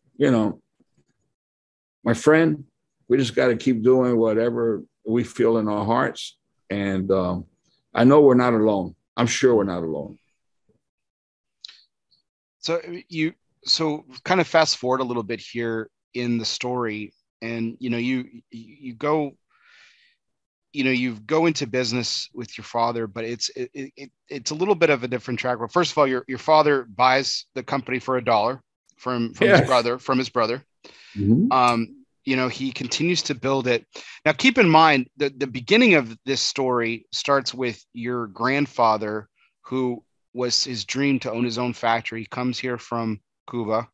my friend, we just got to keep doing whatever we feel in our hearts. And I know we're not alone. I'm sure we're not alone. So so kind of fast forward a little bit here in the story, and you go into business with your father, but it's a little bit of a different track. Well, first of all, your father buys the company for $1 from his brother. Mm-hmm. He continues to build it. Now, keep in mind that the beginning of this story starts with your grandfather, who was his dream to own his own factory. He comes here from Cuba,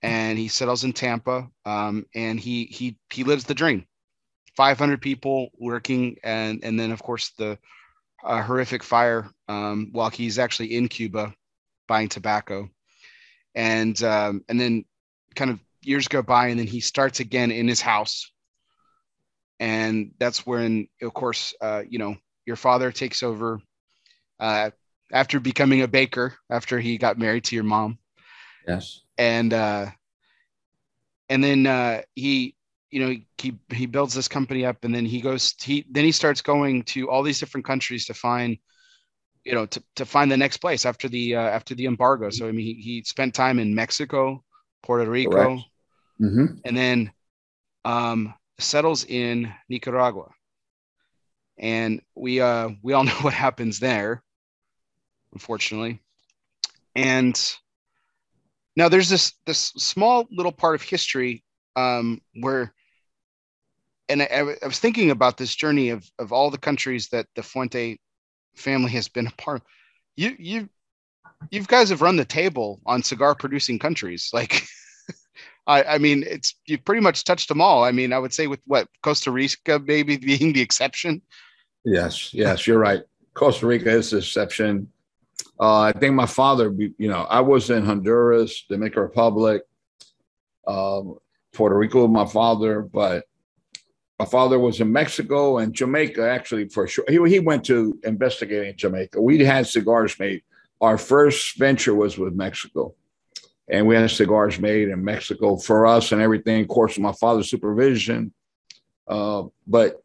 and he settles in Tampa, and he lives the dream. 500 people working, and then of course the a horrific fire while he's actually in Cuba buying tobacco. And then kind of years go by, and then he starts again in his house. And that's when, of course, your father takes over after becoming a baker, after he got married to your mom. Yes. And then he builds this company up, and then he starts going to all these different countries to find, to find the next place after the embargo. So, I mean, he spent time in Mexico, Puerto Rico, mm-hmm. and then settles in Nicaragua. And we all know what happens there, unfortunately. And now there's this small little part of history where, and I was thinking about this journey of all the countries that the Fuente family has been a part of. You guys have run the table on cigar producing countries. Like, I mean, you've pretty much touched them all. I mean, I would say with Costa Rica maybe being the exception. Yes, you're right. Costa Rica is the exception. I think my father, I was in Honduras, Dominican Republic, Puerto Rico with my father, but my father was in Mexico and Jamaica, actually, for sure. He went to investigate in Jamaica. We had cigars made. Our first venture was with Mexico. And we had cigars made in Mexico for us and everything, of course, with my father's supervision. But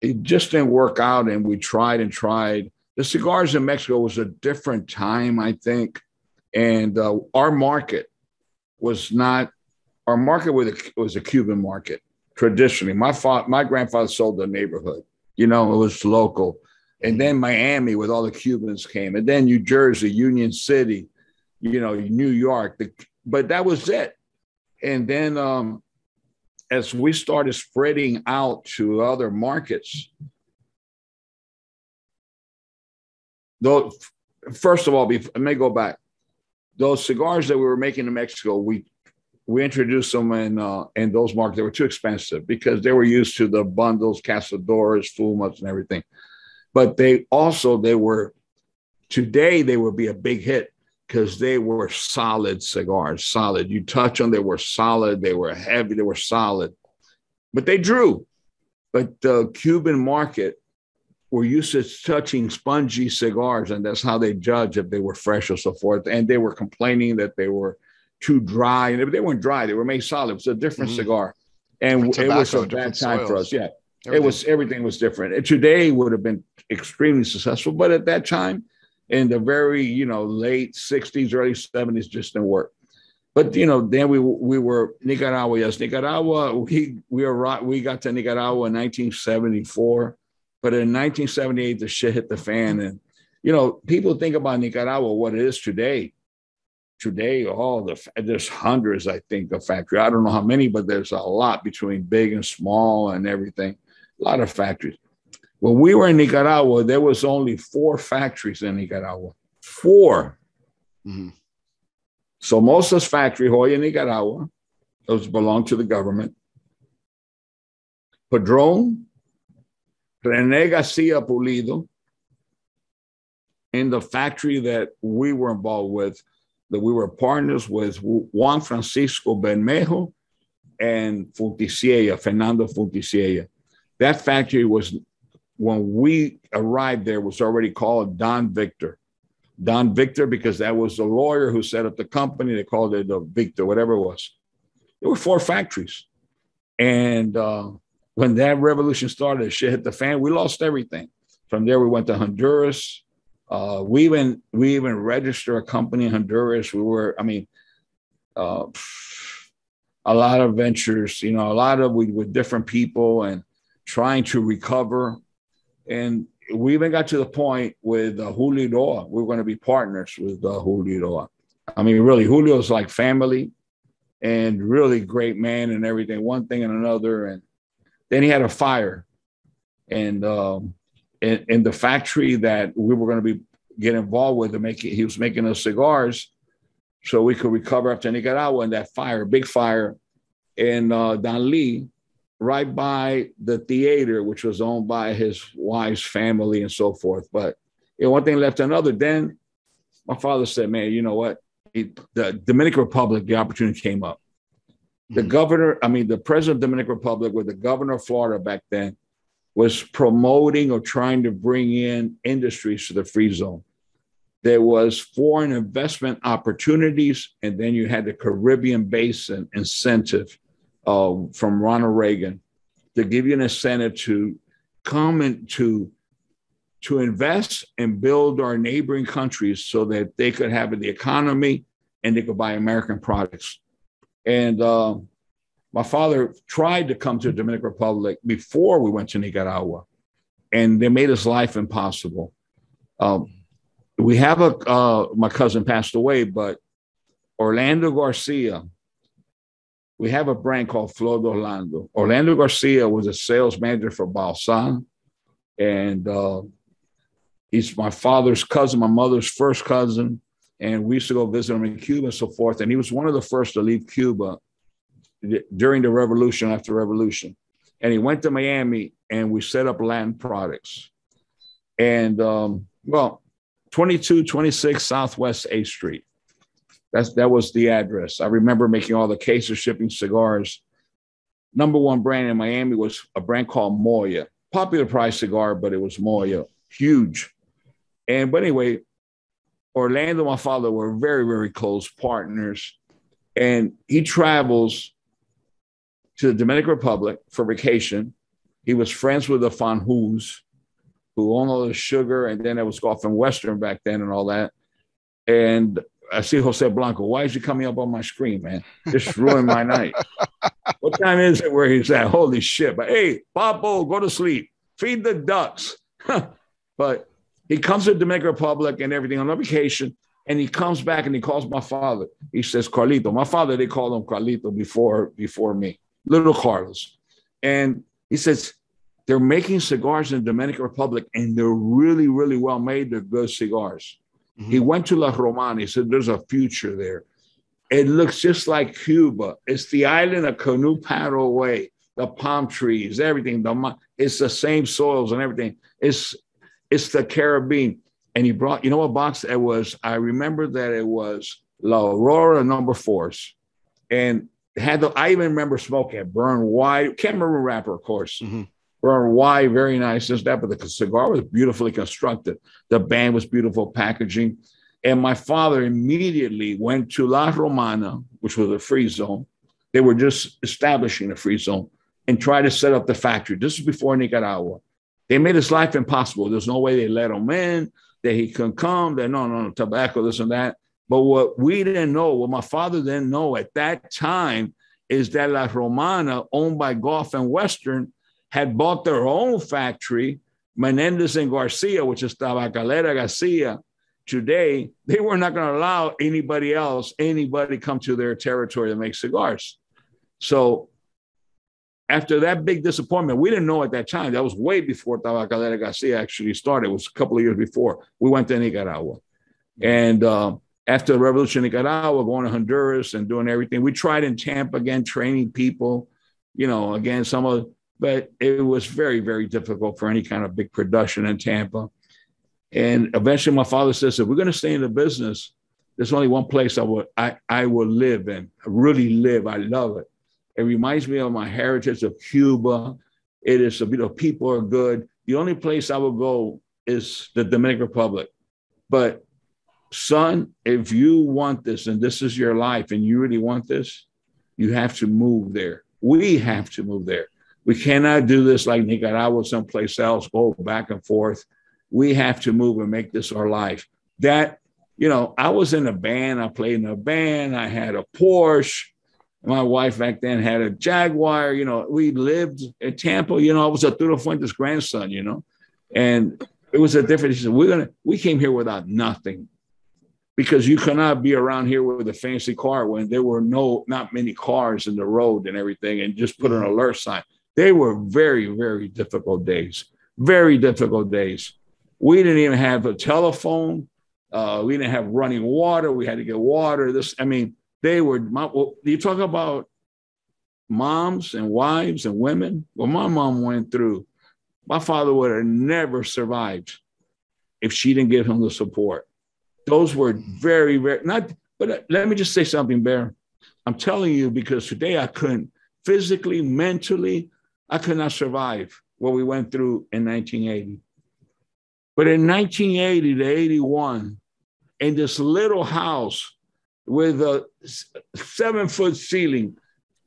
it just didn't work out, and we tried and tried. The cigars in Mexico was a different time, I think. And our market was a Cuban market. Traditionally, my grandfather sold the neighborhood, it was local. And then Miami with all the Cubans came, and then New Jersey, Union City, New York, but that was it. And then as we started spreading out to other markets, though, first of all, let me go back. Those cigars that we were making in Mexico, we introduced them in those markets. They were too expensive because they were used to the bundles, cazadores, fumas, and everything. But today they would be a big hit because they were solid cigars, solid. You touch them, they were solid, they were heavy, they were solid. But they drew. But the Cuban market were used to touching spongy cigars, and that's how they judge if they were fresh or so forth. And they were complaining that they were too dry, and they weren't dry; they were made solid. It was a different cigar, and it was a bad time for us. Yeah, everything was different. And today would have been extremely successful, but at that time, in the very late '60s, early '70s, just didn't work. But then we were Nicaragua. Yes, Nicaragua. We got to Nicaragua in 1974, but in 1978 the shit hit the fan, and people think about Nicaragua what it is today. Today, there's hundreds, I think, of factories. I don't know how many, but there's a lot between big and small and everything. A lot of factories. When we were in Nicaragua, there was only 4 factories in Nicaragua. 4. Mm-hmm. So most of this factory, Hoya, Nicaragua, those belonged to the government. Padron, René Garcia Pulido, in the factory that we were involved with, that we were partners with Juan Francisco Bermejo and Fernando Funticiella. That factory was, when we arrived there, was already called Don Victor. Don Victor, because that was the lawyer who set up the company. They called it the Victor, whatever it was. There were 4 factories. And when that revolution started, shit hit the fan, we lost everything. From there, we went to Honduras. We even registered a company in Honduras. We were, a lot of ventures, with different people and trying to recover. And we even got to the point with Julio Doa. We were going to be partners with Julio Doa. Really, Julio's like family and really great man and everything, one thing and another. And then he had a fire. And in the factory that we were going to get involved with, he was making us cigars so we could recover after Nicaragua, and that fire, big fire. And Don Lee, right by the theater, which was owned by his wife's family and so forth. But one thing left to another. Then my father said, man, you know what? The Dominican Republic, the opportunity came up. The the president of the Dominican Republic, with the governor of Florida back then, was promoting or trying to bring in industries to the free zone. There was foreign investment opportunities, and then you had the Caribbean Basin incentive from Ronald Reagan to give you an incentive to come and to invest and build our neighboring countries so that they could have the economy and they could buy American products. And my father tried to come to the Dominican Republic before we went to Nicaragua, and they made his life impossible. We have my cousin passed away, but Orlando Garcia, we have a brand called Flor de Orlando. Orlando Garcia was a sales manager for Balsan, and he's my father's cousin, my mother's first cousin, and we used to go visit him in Cuba and so forth. And he was one of the first to leave Cuba during the revolution, after revolution. And he went to Miami, and we set up Land Products. And, 2226 Southwest 8th Street. That was the address. I remember making all the cases, shipping cigars. Number one brand in Miami was a brand called Moya. Popular price cigar, but it was Moya. Huge. But anyway, Orlando, my father, were very, very close partners. And he travels to the Dominican Republic for vacation. He was friends with the Fanjus, who owned all the sugar, and then it was Gulf and Western back then and all that. And I see Jose Blanco. Why is he coming up on my screen, man? Just ruined my night. What time is it where he's at? Holy shit. But hey, Papo, go to sleep. Feed the ducks. But he comes to the Dominican Republic and everything on a vacation, and he comes back and he calls my father. He says, Carlito. My father, they called him Carlito before me, little Carlos. And he says, they're making cigars in the Dominican Republic, and they're really, really well made. They're good cigars. Mm-hmm. He went to La Romana. He said, there's a future there. It looks just like Cuba. It's the island a canoe paddle away, the palm trees, everything. It's the same soils and everything. It's the Caribbean. And he brought, you know what box it was? I remember that it was La Aurora number 4s. And I even remember smoking it, Burn White. Can't remember wrapper, of course. Mm-hmm. Burn White, very nice, this, that, but the cigar was beautifully constructed. The band was beautiful packaging. And my father immediately went to La Romana, which was a free zone. They were just establishing a free zone, and tried to set up the factory. This is before Nicaragua. They made his life impossible. There's no way they let him in, that he couldn't come, that no, tobacco, this and that. But what we didn't know, what my father didn't know at that time, is that La Romana, owned by Gulf and Western, had bought their own factory, Menendez and Garcia, which is Tabacalera Garcia. Today, they were not going to allow anybody come to their territory to make cigars. So after that big disappointment, we didn't know at that time. That was way before Tabacalera Garcia actually started. It was a couple of years before. We went to Nicaragua. And after the revolution in Nicaragua, going to Honduras and doing everything, we tried in Tampa again, training people, again, but it was very, very difficult for any kind of big production in Tampa. And eventually my father says, if we're going to stay in the business, there's only one place I will live in. I really live. I love it. It reminds me of my heritage of Cuba. It is, people are good. The only place I will go is the Dominican Republic. But son, if you want this and this is your life and you really want this, you have to move there. We have to move there. We cannot do this like Nicaragua, someplace else, go back and forth. We have to move and make this our life. That, I was in a band. I played in a band. I had a Porsche. My wife back then had a Jaguar. We lived in Tampa. I was Arturo Fuente's grandson, and it was a different. He said, we came here without nothing, because you cannot be around here with a fancy car when there were not many cars in the road and everything, and just put an alert sign. They were very, very difficult days. Very difficult days. We didn't even have a telephone. We didn't have running water. We had to get water. You talk about moms and wives and women, what my mom went through, my father would have never survived if she didn't give him the support. Those were very, very, not, but let me just say something, Bear. I'm telling you, because today I couldn't physically, mentally, I could not survive what we went through in 1980. But in 1980 to 81, in this little house with a 7-foot ceiling,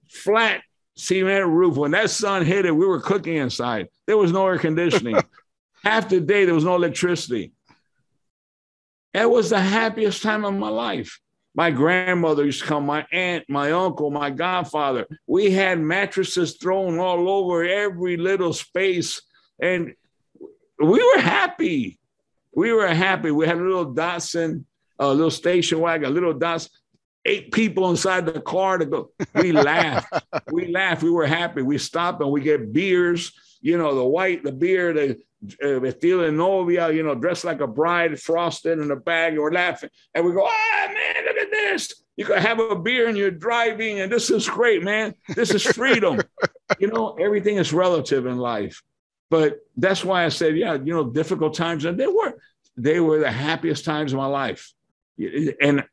flat cement roof, when that sun hit it, we were cooking inside. There was no air conditioning. Half the day, there was no electricity. It was the happiest time of my life. My grandmother used to come, my aunt, my uncle, my godfather. We had mattresses thrown all over every little space, and we were happy. We were happy. We had a little Datsun, a little station wagon, a little Datsun, 8 people inside the car to go. We laughed. We laughed. We were happy. We stopped and we get beers, you know, the beer, the vestida de novia, you know, dressed like a bride, frosted in a bag. We're laughing. And we go, ah, man, look at this. You can have a beer and you're driving, and this is great, man. This is freedom. You know, everything is relative in life. But that's why I said, yeah, you know, difficult times. And they were the happiest times of my life. And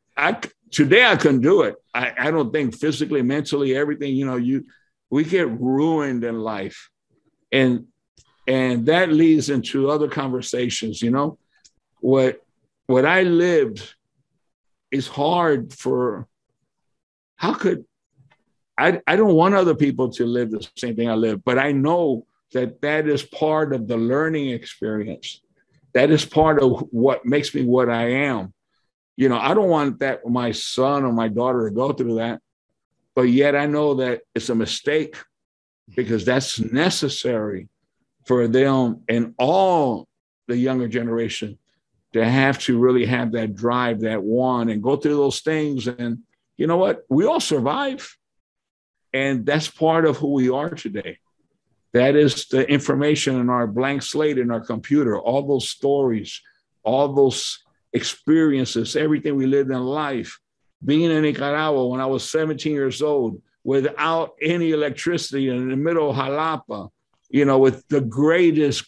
today I couldn't do it. I don't think physically, mentally, everything, you know, we get ruined in life. And that leads into other conversations, you know. What I lived is hard for, I don't want other people to live the same thing I live, but I know that is part of the learning experience. That is part of what makes me what I am. You know, I don't want that my son or my daughter to go through that, but yet I know that it's a mistake because that's necessary for them and all the younger generation to have to really have that drive, that want, and go through those things. And you know what? We all survive. And that's part of who we are today. That is the information in our blank slate in our computer, all those stories, all those experiences, everything we lived in life. Being in Nicaragua when I was 17 years old, without any electricity in the middle of Jalapa, you know, with the greatest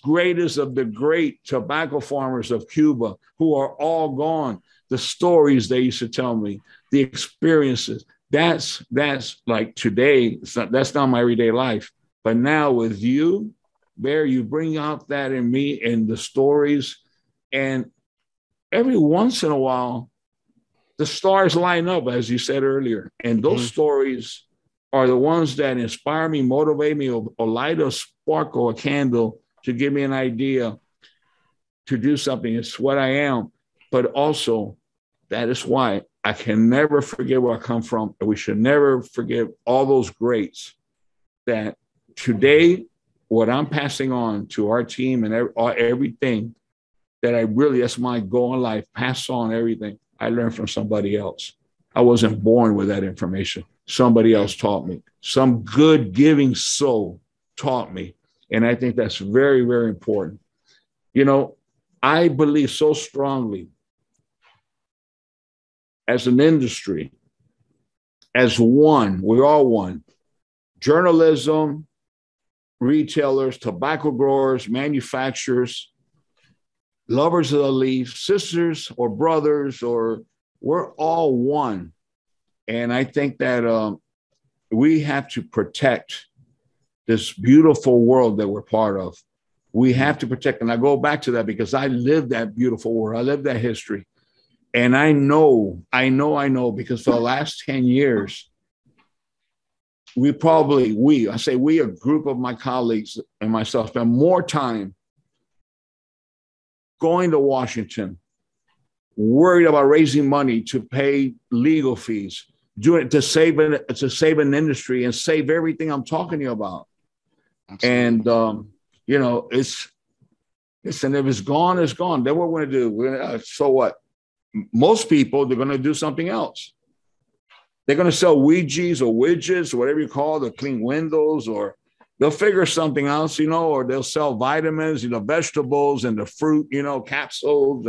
of the great tobacco farmers of Cuba, who are all gone. The stories they used to tell me, the experiences, that's like today, that's not my everyday life. But now with you, Bear, you bring out that in me and the stories. And every once in a while, the stars line up, as you said earlier. And those stories are the ones that inspire me, motivate me, or light a spark or a candle to give me an idea to do something. It's what I am. But also, that is why I can never forget where I come from. And we should never forget all those greats that today, what I'm passing on to our team and everything that that's my goal in life, pass on everything I learned from somebody else. I wasn't born with that information. Somebody else taught me. Some good giving soul taught me. And I think that's very, very important. You know, I believe so strongly as an industry, as one, we're all one. Journalism, retailers, tobacco growers, manufacturers, lovers of the leaf, sisters or brothers, or we're all one. And I think that we have to protect this beautiful world that we're part of. We have to protect. And I go back to that because I lived that beautiful world. I lived that history. And I know, because for the last 10 years, we, a group of my colleagues and myself, spent more time going to Washington, worried about raising money to pay legal fees, doing it to save an industry and save everything I'm talking to you about. Absolutely. And you know, listen, if it's gone, it's gone. Then what we're gonna do? So what? Most people, they're gonna do something else. They're gonna sell Ouijas or widgets or whatever you call it, to clean windows, or they'll figure something else, you know, or they'll sell vitamins, you know, vegetables and the fruit, you know, capsules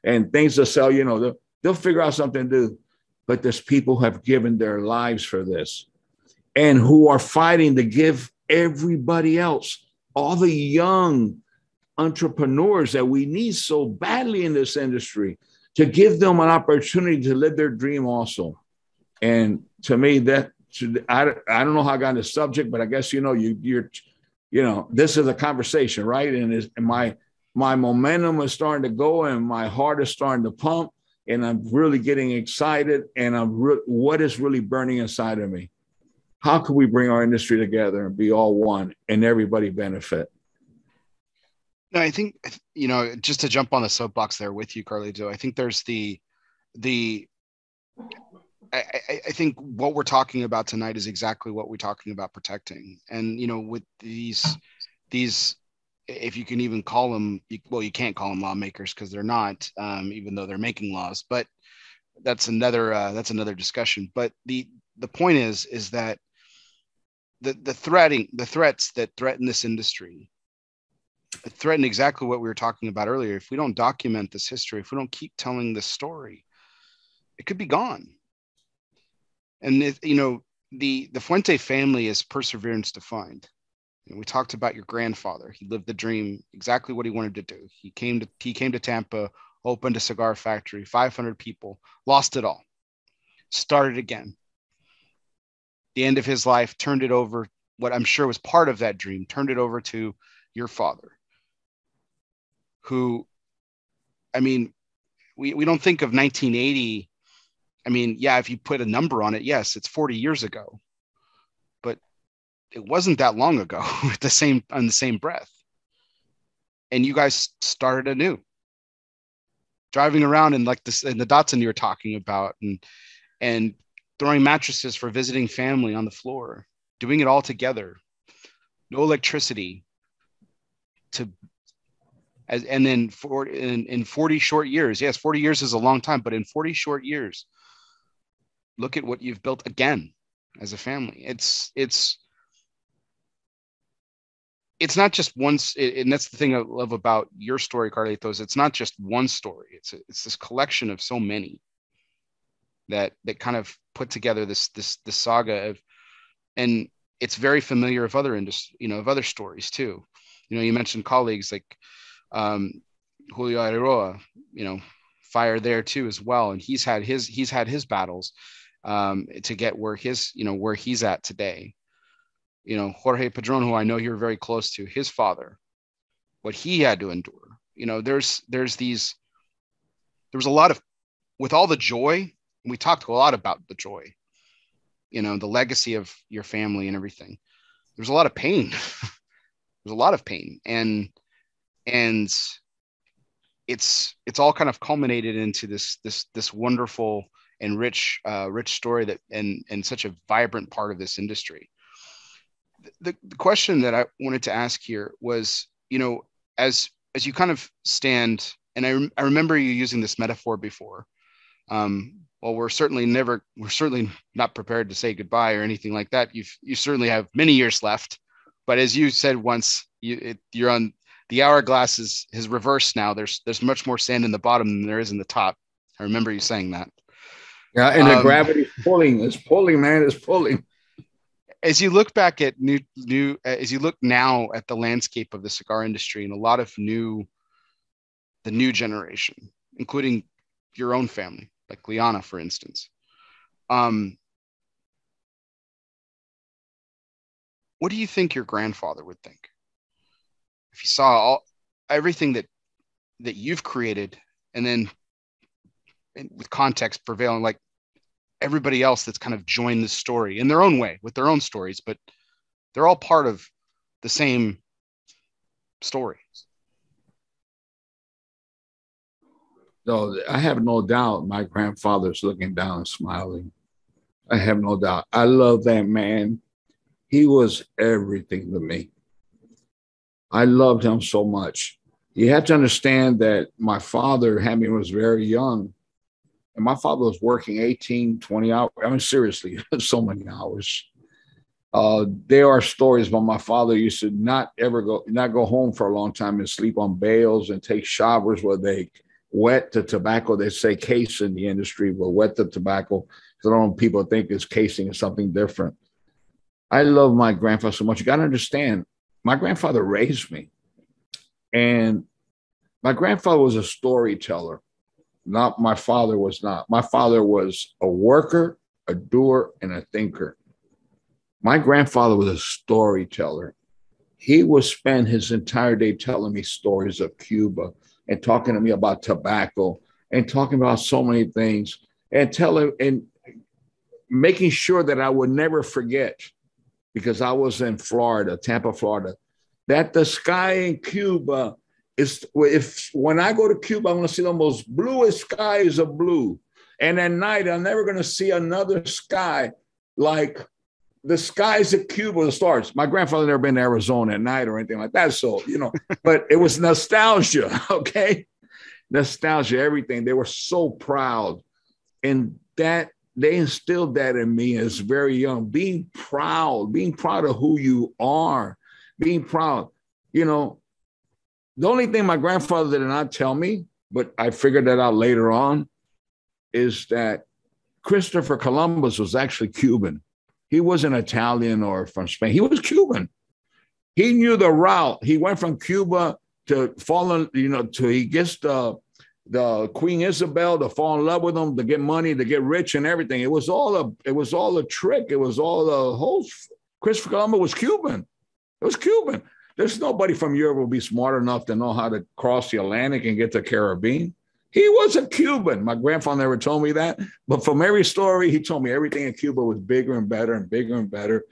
and things to sell, you know, they'll figure out something to do. But there's people who have given their lives for this. and who are fighting to give everybody else, all the young entrepreneurs that we need so badly in this industry, to give them an opportunity to live their dream also. And to me, that I don't know how I got on the subject, but I guess, this is a conversation, right? And my momentum is starting to go, and my heart is starting to pump, and I'm really getting excited. And what is really burning inside of me? How can we bring our industry together and be all one and everybody benefit? No, I think, just to jump on the soapbox there with you, Carlito, I think there's I think what we're talking about tonight is exactly what we're talking about protecting. And, with these, if you can even call them, you can't call them lawmakers because they're not, even though they're making laws, but that's another discussion. But the point is that the threats that threaten this industry threaten exactly what we were talking about earlier. If we don't document this history, if we don't keep telling this story, it could be gone. And the Fuente family is perseverance defined. We talked about your grandfather. He lived the dream, exactly what he wanted to do. He came to Tampa, opened a cigar factory, 500 people, lost it all, started again. The end of his life, turned it over, what I'm sure was part of that dream, turned it over to your father, who, we don't think of 1980. If you put a number on it, yes, it's 40 years ago, but it wasn't that long ago on the same breath. And you guys started anew, driving around in the Datsun you were talking about, and throwing mattresses for visiting family on the floor, doing it all together, no electricity, and then in 40 short years, yes, 40 years is a long time, but in 40 short years, look at what you've built again as a family. It's not just one, and that's the thing I love about your story, Carlitos. It's not just one story. It's this collection of so many that kind of put together this saga of, and it's very familiar of other of other stories too. You mentioned colleagues like Julio Aroa, fire there too as well, and he's had his battles to get where he's at today. Jorge Padron, who I know you're very close to, his father, what he had to endure. There was a lot of, with all the joy, and we talked a lot about the joy, the legacy of your family and everything. There's a lot of pain. There's a lot of pain, and it's all kind of culminated into this wonderful and rich story that and such a vibrant part of this industry. The question that I wanted to ask here was, as you kind of stand, and I remember you using this metaphor before. Well, we're certainly not prepared to say goodbye or anything like that. You certainly have many years left, but as you said once, you're on the hourglass is reversed now. There's much more sand in the bottom than there is in the top. I remember you saying that. Yeah, and the gravity's pulling. It's pulling, man. It's pulling. As you look back at as you look now at the landscape of the cigar industry and a lot of the new generation, including your own family, like Liana, for instance, what do you think your grandfather would think if he saw everything that you've created, and then with context prevailing, like everybody else that's kind of joined this story in their own way with their own stories, but they're all part of the same story? No, I have no doubt my grandfather's looking down and smiling. I have no doubt. I love that man. He was everything to me. I loved him so much. You have to understand that my father had me when I was very young. And my father was working 18, 20 hours. Seriously, so many hours. There are stories about my father used to not go home for a long time and sleep on bales and take showers where they wet the tobacco. They say case in the industry will wet the tobacco. So I don't want people to think it's casing is something different. I love my grandfather so much. You got to understand, my grandfather raised me. And my grandfather was a storyteller. Not my father was not. My father was a worker, a doer, and a thinker. My grandfather was a storyteller. He would spend his entire day telling me stories of Cuba and talking to me about tobacco and talking about so many things and telling and making sure that I would never forget, because I was in Florida, Tampa, Florida, that the sky in Cuba is, when I go to Cuba, I'm going to see the most bluest skies of blue. And at night, I'm never going to see another sky like the skies of Cuba, the stars. My grandfather never been to Arizona at night or anything like that. So, but it was nostalgia, okay? Nostalgia, everything. They were so proud. And that they instilled that in me as very young, being proud of who you are, being proud. The only thing my grandfather did not tell me, but I figured that out later on, is that Christopher Columbus was actually Cuban. He wasn't Italian or from Spain. He was Cuban. He knew the route. He went from Cuba to he gets the Queen Isabel to fall in love with him, to get money, to get rich and everything. It was all a trick. It was all a whole. Christopher Columbus was Cuban. It was Cuban. There's nobody from Europe who will be smart enough to know how to cross the Atlantic and get to the Caribbean. He was a Cuban. My grandfather never told me that, but from every story, he told me everything in Cuba was bigger and better and bigger and better.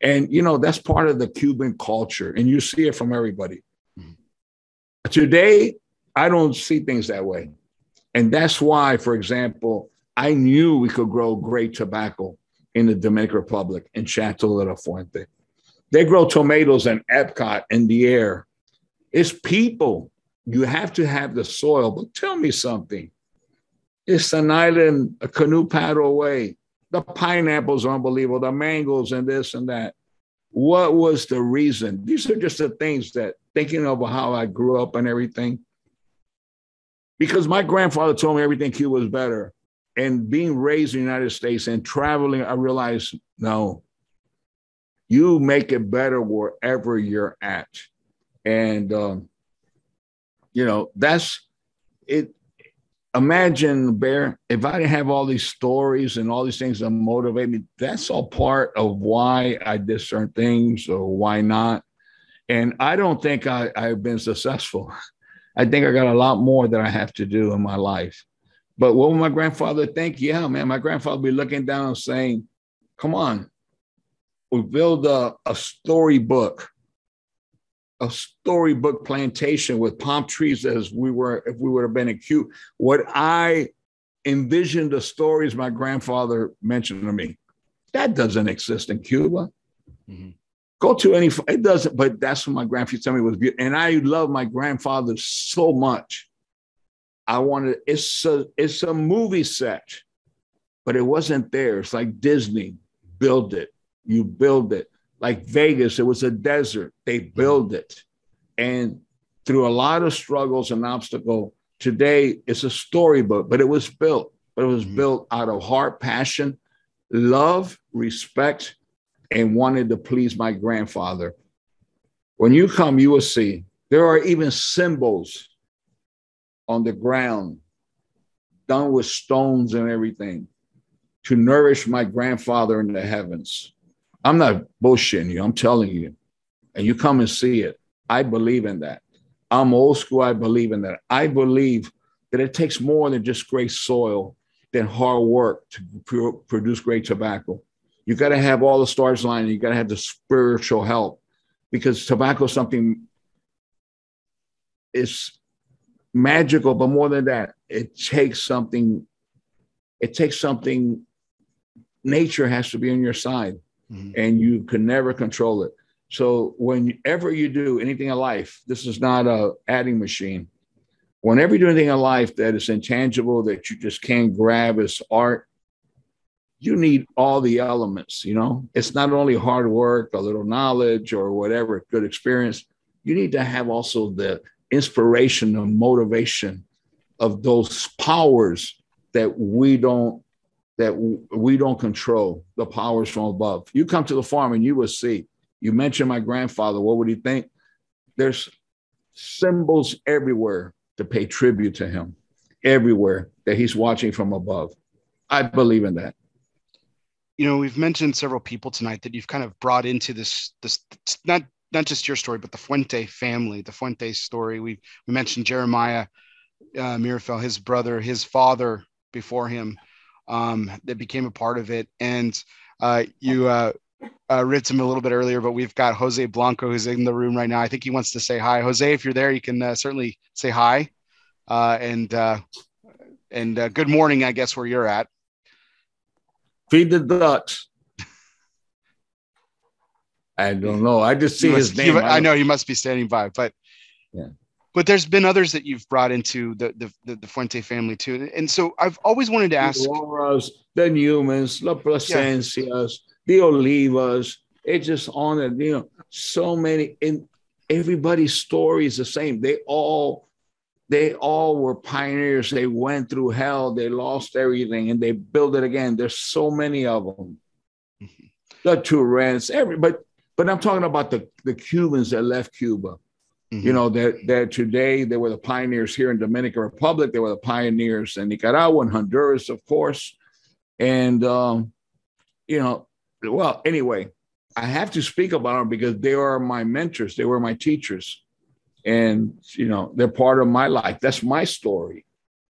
And, that's part of the Cuban culture, and you see it from everybody. Mm-hmm. Today, I don't see things that way. And that's why, for example, I knew we could grow great tobacco in the Dominican Republic, in Carlito Fuente. They grow tomatoes in Epcot, in the air. It's people. You have to have the soil. But tell me something. It's an island, a canoe paddle away. The pineapples are unbelievable, the mangoes and this and that. What was the reason? These are just the things that, thinking of how I grew up and everything. Because my grandfather told me everything Cuba was better. And being raised in the United States and traveling, I realized, no, you make it better wherever you're at. And, that's it. Imagine, Bear, if I didn't have all these stories and all these things that motivate me, that's all part of why I did certain things or why not. And I don't think I've been successful. I think I got a lot more that I have to do in my life. But what would my grandfather think? Yeah, man, my grandfather would be looking down and saying, come on, we build a storybook plantation with palm trees if we would have been in Cuba. What I envisioned, the stories my grandfather mentioned to me, that doesn't exist in Cuba. Mm-hmm. Go to it doesn't, but that's what my grandfather told me was beautiful. And I love my grandfather so much. It's a movie set, but it wasn't there. It's like Disney, build it. You build it. Like Vegas, it was a desert. They build it. And through a lot of struggles and obstacles, today it's a storybook, but it was built. But it was built out of heart, passion, love, respect, and wanted to please my grandfather. When you come, you will see there are even symbols on the ground done with stones and everything to nourish my grandfather in the heavens. I'm not bullshitting you. I'm telling you. And you come and see it. I believe in that. I'm old school. I believe in that. I believe that it takes more than just great soil, than hard work to produce great tobacco. You got to have all the stars lining. You got to have the spiritual help, because tobacco is something, it's magical, but more than that, it takes something. Nature has to be on your side, and you can never control it. So whenever you do anything in life, this is not a adding machine. Whenever you do anything in life that is intangible, that you just can't grab as art, you need all the elements, It's not only hard work, a little knowledge, or whatever, good experience. You need to have also the inspiration and motivation of those powers that we don't that we don't control the powers from above. You come to the farm and you will see. You mentioned my grandfather. What would he think? There's symbols everywhere to pay tribute to him, everywhere that he's watching from above. I believe in that. You know, we've mentioned several people tonight that you've kind of brought into this not just your story, but the Fuente family, the Fuente story. We mentioned Jeremiah Mirafel, his brother, his father before him, that became a part of it. And you ripped him a little bit earlier, but we've got Jose Blanco who's in the room right now. I think he wants to say hi. Jose, if you're there, you can certainly say hi. And good morning, I guess, where you're at. Feed the ducks. I don't know. I just see his name. I know he must be standing by, but yeah. But there's been others that you've brought into the Fuente family too. And so I've always wanted to ask. The Auroras, the Newmans, La Plasencias, the Olivas. It's just on it, you know, so many. And everybody's story is the same. They all were pioneers. They went through hell. They lost everything and they built it again. There's so many of them. Mm-hmm. The Turens, but I'm talking about the Cubans that left Cuba. Mm-hmm. You know, that today they were the pioneers here in Dominican Republic. They were the pioneers in Nicaragua and Honduras, of course. And, you know, well, anyway, I have to speak about them because they are my mentors. They were my teachers. And, you know, they're part of my life. That's my story.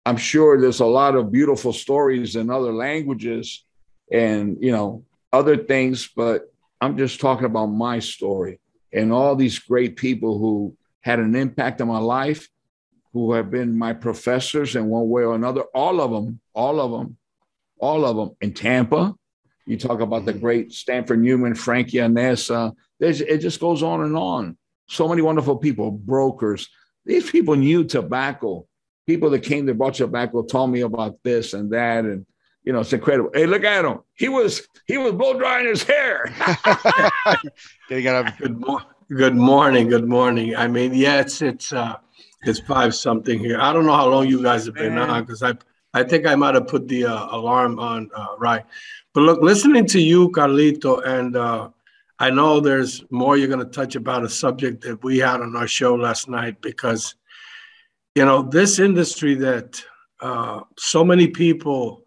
I'm sure there's a lot of beautiful stories in other languages and, you know, other things, but I'm just talking about my story and all these great people who had an impact on my life, who have been my professors in one way or another. All of them in Tampa. You talk about the great Stanford Newman, Frankie Anessa. It just goes on and on. So many wonderful people, brokers. These people knew tobacco. People that came that brought tobacco told me about this and that. And, you know, it's incredible. Hey, look at him. He was blow drying his hair. Good morning. I mean, yeah, it's 5-something here. I don't know how long you guys have been on because I think I might have put the alarm on right. But look, listening to you, Carlito, and I know there's more you're going to touch about a subject that we had on our show last night because, you know, this industry that so many people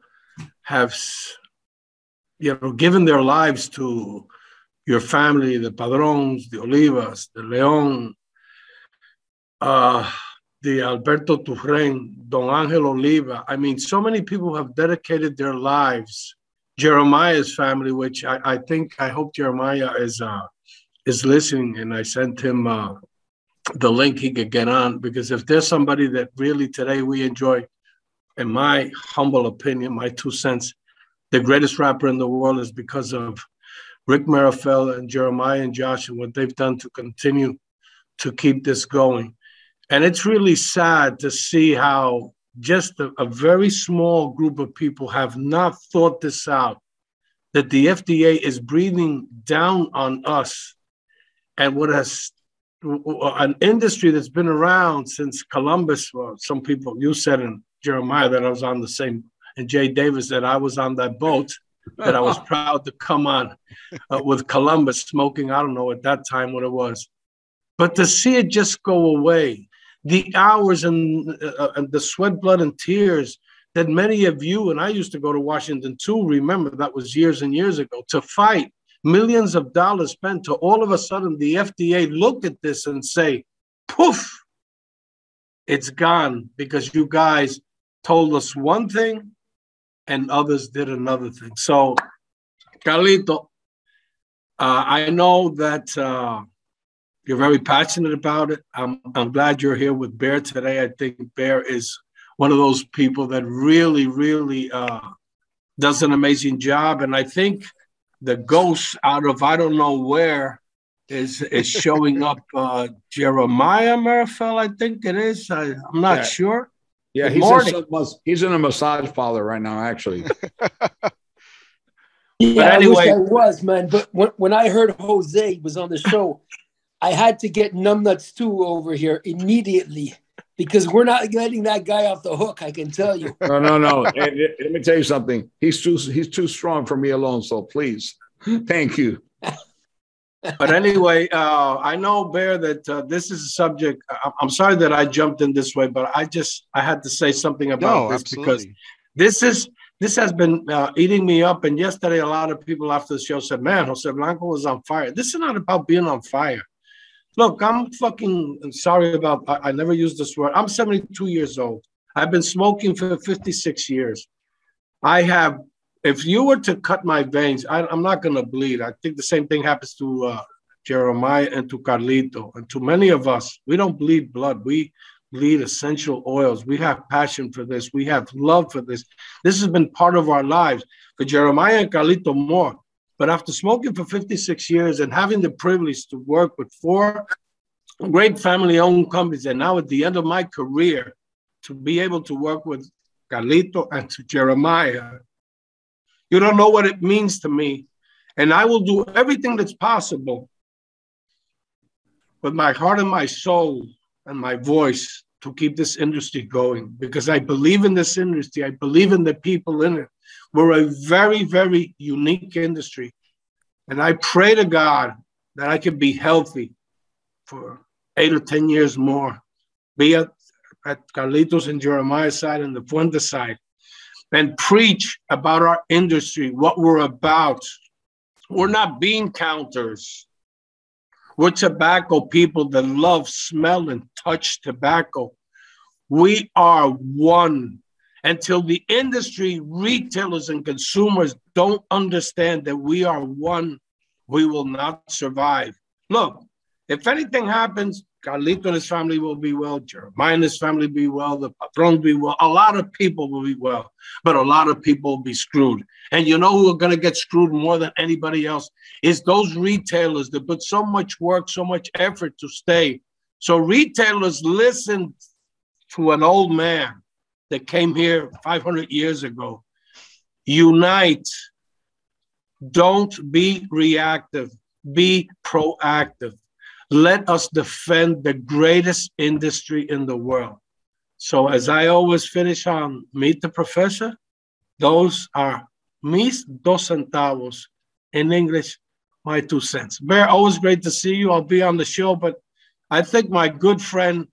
have, you know, given their lives to your family, the Padrones, the Olivas, the Leon, the Alberto Turren, Don Angel Oliva. I mean, so many people have dedicated their lives. Jeremiah's family, which I hope Jeremiah is listening, and I sent him the link he could get on, because if there's somebody that really today we enjoy, in my humble opinion, my 2 cents, the greatest rapper in the world is because of Rick Marifel and Jeremiah and Josh and what they've done to continue to keep this going. And it's really sad to see how just a very small group of people have not thought this out, that the FDA is breathing down on us and what has an industry that's been around since Columbus. Well, some people, you said in Jeremiah that I was on the same, and Jay Davis that I was on that boat, that I was proud to come on with Columbus smoking. I don't know at that time what it was. But to see it just go away, the hours and the sweat, blood, and tears that many of you, and I used to go to Washington too, remember that was years and years ago, to fight, millions of dollars spent, to all of a sudden the FDA look at this and say, poof, it's gone because you guys told us one thing and others did another thing. So, Carlito, I know that you're very passionate about it. I'm glad you're here with Bear today. I think Bear is one of those people that really, really does an amazing job. And I think the ghost out of I don't know where is showing up. Jeremiah Marifel, I think it is. I'm not sure. Yeah, he's in a massage parlor right now, actually. Yeah, but anyway, I wish I was, man. But when I heard Jose was on the show, I had to get numbnuts too over here immediately. because we're not letting that guy off the hook. I can tell you. No. Let me tell you something. He's too strong for me alone. So please, thank you. But anyway, I know, Bear, that this is a subject. I'm sorry that I jumped in this way, but I had to say something about this absolutely. because this has been eating me up. And yesterday, a lot of people after the show said, "Man, Jose Blanco was on fire." This is not about being on fire. Look, I'm fucking sorry about. I never used this word. I'm 72 years old. I've been smoking for 56 years. I have. If you were to cut my veins, I'm not going to bleed. I think the same thing happens to Jeremiah and to Carlito and to many of us. We don't bleed blood. We bleed essential oils. We have passion for this. We have love for this. This has been part of our lives. For Jeremiah and Carlito more. But after smoking for 56 years and having the privilege to work with 4 great family-owned companies, and now at the end of my career, to be able to work with Carlito and to Jeremiah, you don't know what it means to me. And I will do everything that's possible with my heart and my soul and my voice to keep this industry going, because I believe in this industry. I believe in the people in it. We're a very, very unique industry. And I pray to God that I can be healthy for 8 or 10 years more, be at Carlitos and Jeremiah's side and the Fuente side, and preach about our industry, what we're about. We're not bean counters. We're tobacco people that love, smell, and touch tobacco. We are one. Until the industry, retailers, and consumers don't understand that we are one, we will not survive. Look, if anything happens, Carlito and his family will be well, Jeremiah and his family will be well, the patron will be well, a lot of people will be well, but a lot of people will be screwed. And you know who are going to get screwed more than anybody else is those retailers that put so much work, so much effort to stay. So retailers, listen to an old man that came here 500 years ago. Unite. Don't be reactive. Be proactive. Let us defend the greatest industry in the world. So as I always finish on Meet the Professor, those are mis dos centavos. In English, my 2 cents. Bear, always great to see you. I'll be on the show, but I think my good friend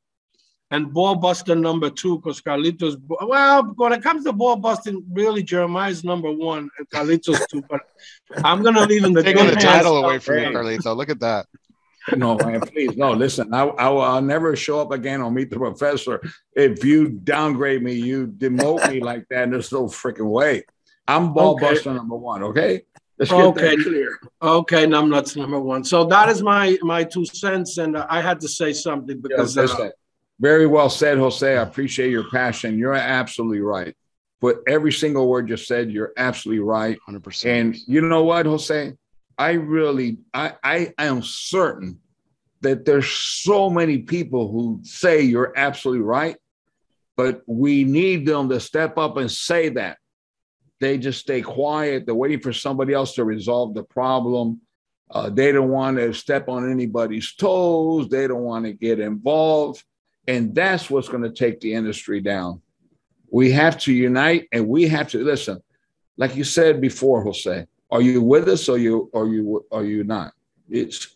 and ball buster number 2, because Carlitos, well, when it comes to ball busting, really Jeremiah's number 1 and Carlitos 2, but I'm going to leave in the taking the title away from you, Carlito. Look at that. No, man, please. No, listen, I'll never show up again on Meet the Professor. If you downgrade me, you demote me like that, there's no freaking way. I'm ball buster number 1, okay? Let's get that clear. Okay, numbnuts number 1. So that is my 2 cents, and I had to say something because... very well said, Jose. I appreciate your passion. You're absolutely right. But every single word you said, you're absolutely right. 100%. And you know what, Jose? I am certain that there's so many people who say you're absolutely right, but we need them to step up and say that. They just stay quiet. They're waiting for somebody else to resolve the problem. They don't want to step on anybody's toes. They don't want to get involved. And that's what's going to take the industry down. We have to unite, and we have to listen. Like you said before, Jose, are you with us or are you not? It's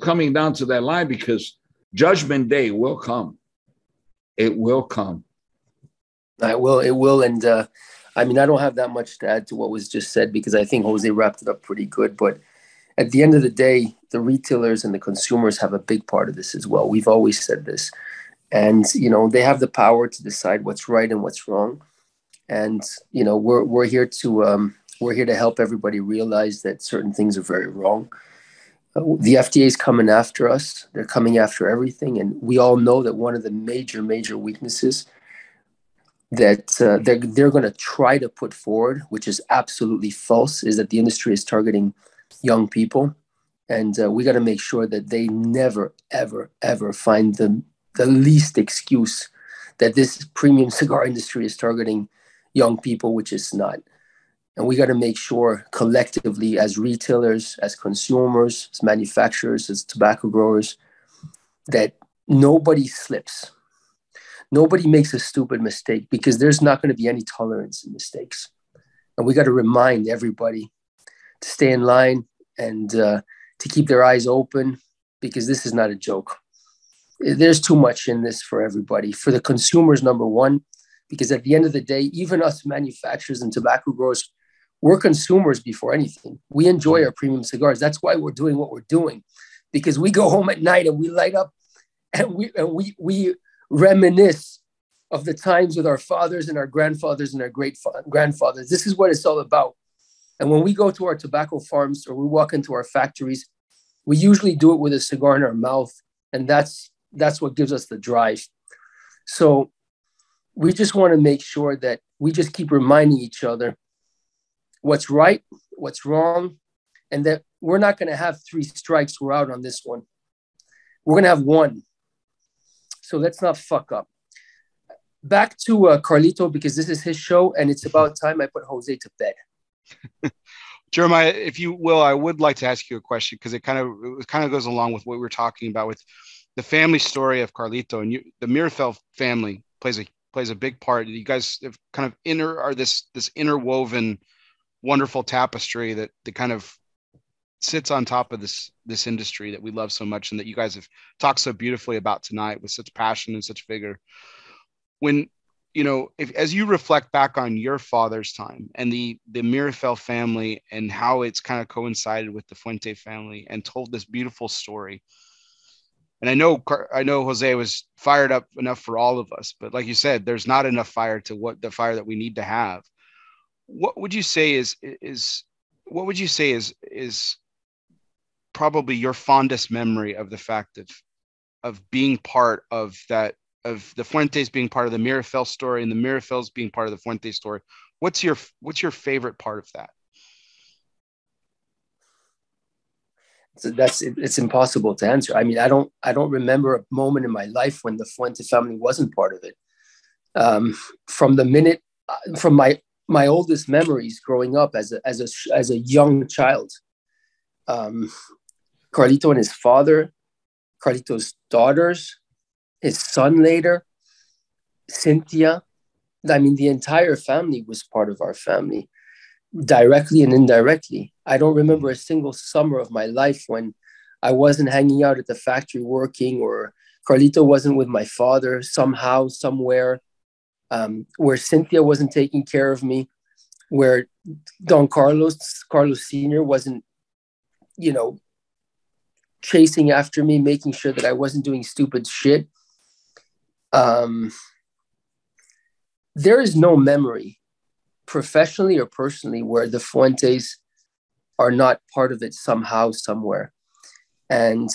coming down to that line, because Judgment Day will come. It will come. It will. And I mean, I don't have that much to add to what was just said, because I think Jose wrapped it up pretty good. But at the end of the day, the retailers and the consumers have a big part of this as well. We've always said this. And, you know, they have the power to decide what's right and what's wrong. And, you know, we're here to help everybody realize that certain things are very wrong. The FDA is coming after us. They're coming after everything. And we all know that one of the major weaknesses that they're going to try to put forward, which is absolutely false, is that the industry is targeting young people. And we got to make sure that they never, ever, ever find the least excuse that this premium cigar industry is targeting young people, which is not. And we got to make sure collectively, as retailers, as consumers, as manufacturers, as tobacco growers, that nobody slips. Nobody makes a stupid mistake because there's not going to be any tolerance in mistakes. And we got to remind everybody to stay in line and to keep their eyes open, because this is not a joke. There's too much in this for everybody. For the consumers, number one, because at the end of the day, even us manufacturers and tobacco growers, we're consumers before anything. We enjoy our premium cigars. That's why we're doing what we're doing, because we go home at night and we light up and we reminisce of the times with our fathers and our grandfathers and our grandfathers. This is what it's all about. And when we go to our tobacco farms or we walk into our factories, we usually do it with a cigar in our mouth. And that's what gives us the drive. So we just want to make sure that we just keep reminding each other what's right, what's wrong, and that we're not going to have 3 strikes, we're out on this one. We're going to have 1. So let's not fuck up. Back to Carlito, because this is his show, and it's about time I put Jose to bed. Jeremiah, if you will, I would like to ask you a question, because it kind of goes along with what we were talking about with the family story of Carlito, and the Mirafel family plays a big part. You guys have kind of this interwoven, wonderful tapestry that kind of sits on top of this industry that we love so much, and that you guys have talked so beautifully about tonight with such passion and such vigor. When, as you reflect back on your father's time and the Mirafel family and how it's kind of coincided with the Fuente family and told this beautiful story. And I know Jose was fired up enough for all of us, but like you said, there's not enough fire to what the fire that we need to have. What would you say is probably your fondest memory of the fact of being part of that, of the Fuentes being part of the Mirafel story and the Mirafels being part of the Fuente story? What's your favorite part of that? So it's impossible to answer. I mean, I don't remember a moment in my life when the Fuente family wasn't part of it. From my oldest memories growing up as a young child, Carlito and his father, Carlito's daughters, his son later, Cynthia. I mean, the entire family was part of our family, directly and indirectly. I don't remember a single summer of my life when I wasn't hanging out at the factory working, or Carlito wasn't with my father somehow, somewhere, where Cynthia wasn't taking care of me, where Don Carlos Sr. wasn't, chasing after me, making sure that I wasn't doing stupid shit. There is no memory, professionally or personally, where the Fuentes are not part of it somehow, somewhere. And,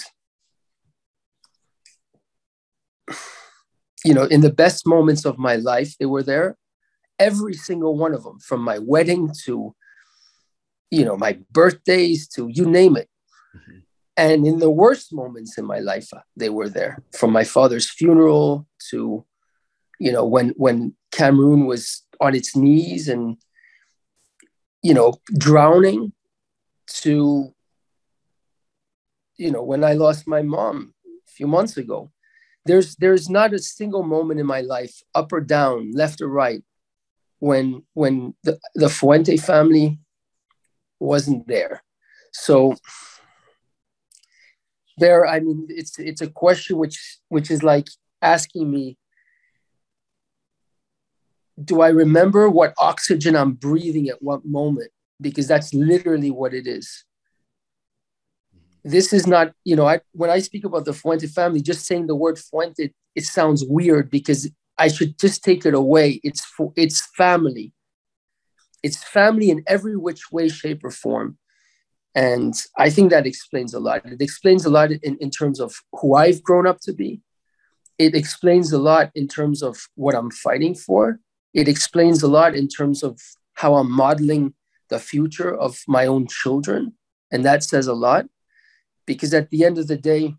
in the best moments of my life, they were there. Every single one of them, from my wedding to, my birthdays to you name it. Mm-hmm. And in the worst moments in my life, they were there. From my father's funeral to, when Cameroon was on its knees and, drowning, to, when I lost my mom a few months ago. There's not a single moment in my life, up or down, left or right, when the Fuente family wasn't there. So it's a question which is like asking me, do I remember what oxygen I'm breathing at what moment? Because that's literally what it is. This is not, when I speak about the Fuente family, just saying the word Fuente, it sounds weird because I should just take it away. It's family. It's family in every which way, shape, or form. And I think that explains a lot. It explains a lot in terms of who I've grown up to be. It explains a lot in terms of what I'm fighting for. It explains a lot in terms of how I'm modeling the future of my own children. And that says a lot, because at the end of the day,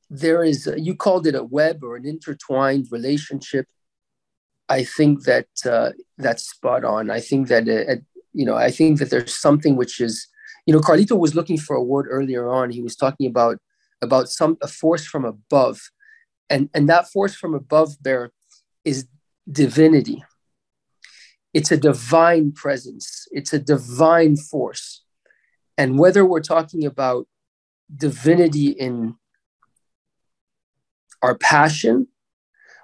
there is, you called it a web or an intertwined relationship. I think that that's spot on. I think that, I think that there's something which is, Carlito was looking for a word earlier on. He was talking about a force from above. And that force from above there is divinity. It's a divine presence. It's a divine force. And whether we're talking about divinity in our passion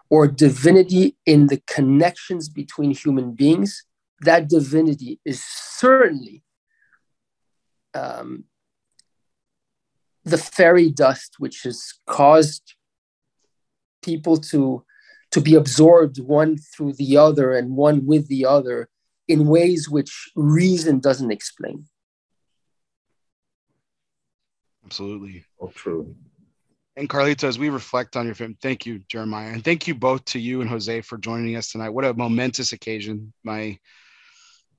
or divinity in the connections between human beings, that divinity is certainly the fairy dust which has caused people to be absorbed one through the other and one with the other in ways which reason doesn't explain. Absolutely. Oh, true. And Carlito, as we reflect on your film, thank you, Jeremiah. And thank you both to you and Jose for joining us tonight. What a momentous occasion. My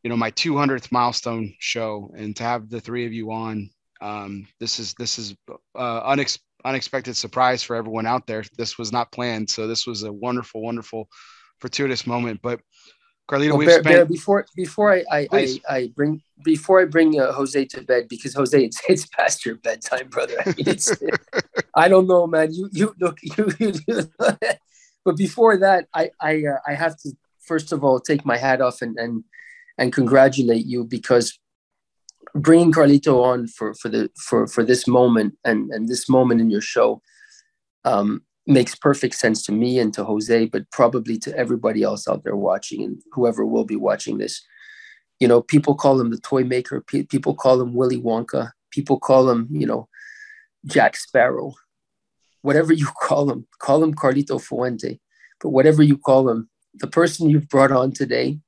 200th milestone show, and to have the three of you on, this is unexpected surprise for everyone out there. This was not planned. So this was a wonderful, wonderful fortuitous moment. But Carlito, Bear, before I bring Jose to bed, because Jose, it's past your bedtime, brother. I mean, I don't know, man. You look. But before that, I have to first of all take my hat off and congratulate you, because bringing Carlito on for this moment and this moment in your show makes perfect sense to me and to Jose, but probably to everybody else out there watching and whoever will be watching this. You know, people call him the toy maker. People call him Willy Wonka. People call him, Jack Sparrow. Whatever you call him Carlito Fuente. But whatever you call him, the person you've brought on today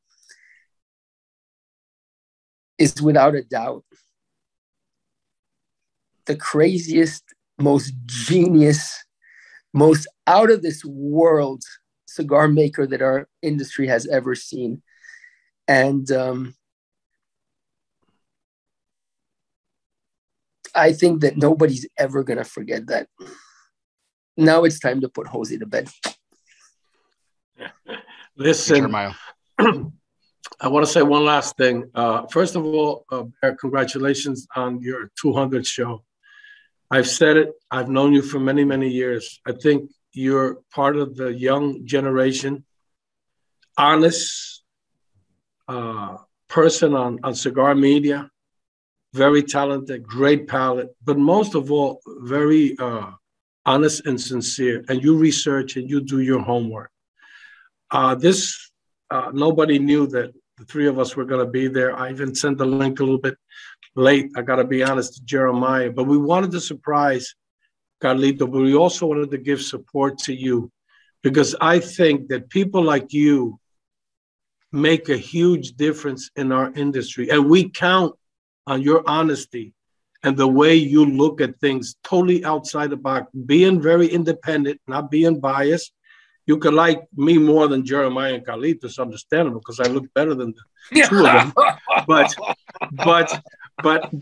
is without a doubt the craziest, most genius, most out of this world cigar maker that our industry has ever seen. And I think that nobody's ever going to forget that. Now it's time to put Jose to bed. Listen, I want to say one last thing. First of all, congratulations on your 200th show. I've said it. I've known you for many, many years. I think you're part of the young generation, honest person on Cigar Media, very talented, great palate, but most of all, very honest and sincere. And you research and you do your homework. Nobody knew that the three of us were going to be there. I even sent the link a little bit late, I got to be honest, to Jeremiah. But we wanted to surprise Carlito, but we also wanted to give support to you, because I think that people like you make a huge difference in our industry. And we count on your honesty and the way you look at things totally outside the box, being very independent, not being biased. You could like me more than Jeremiah and Carlito. It's understandable because I look better than the two of them.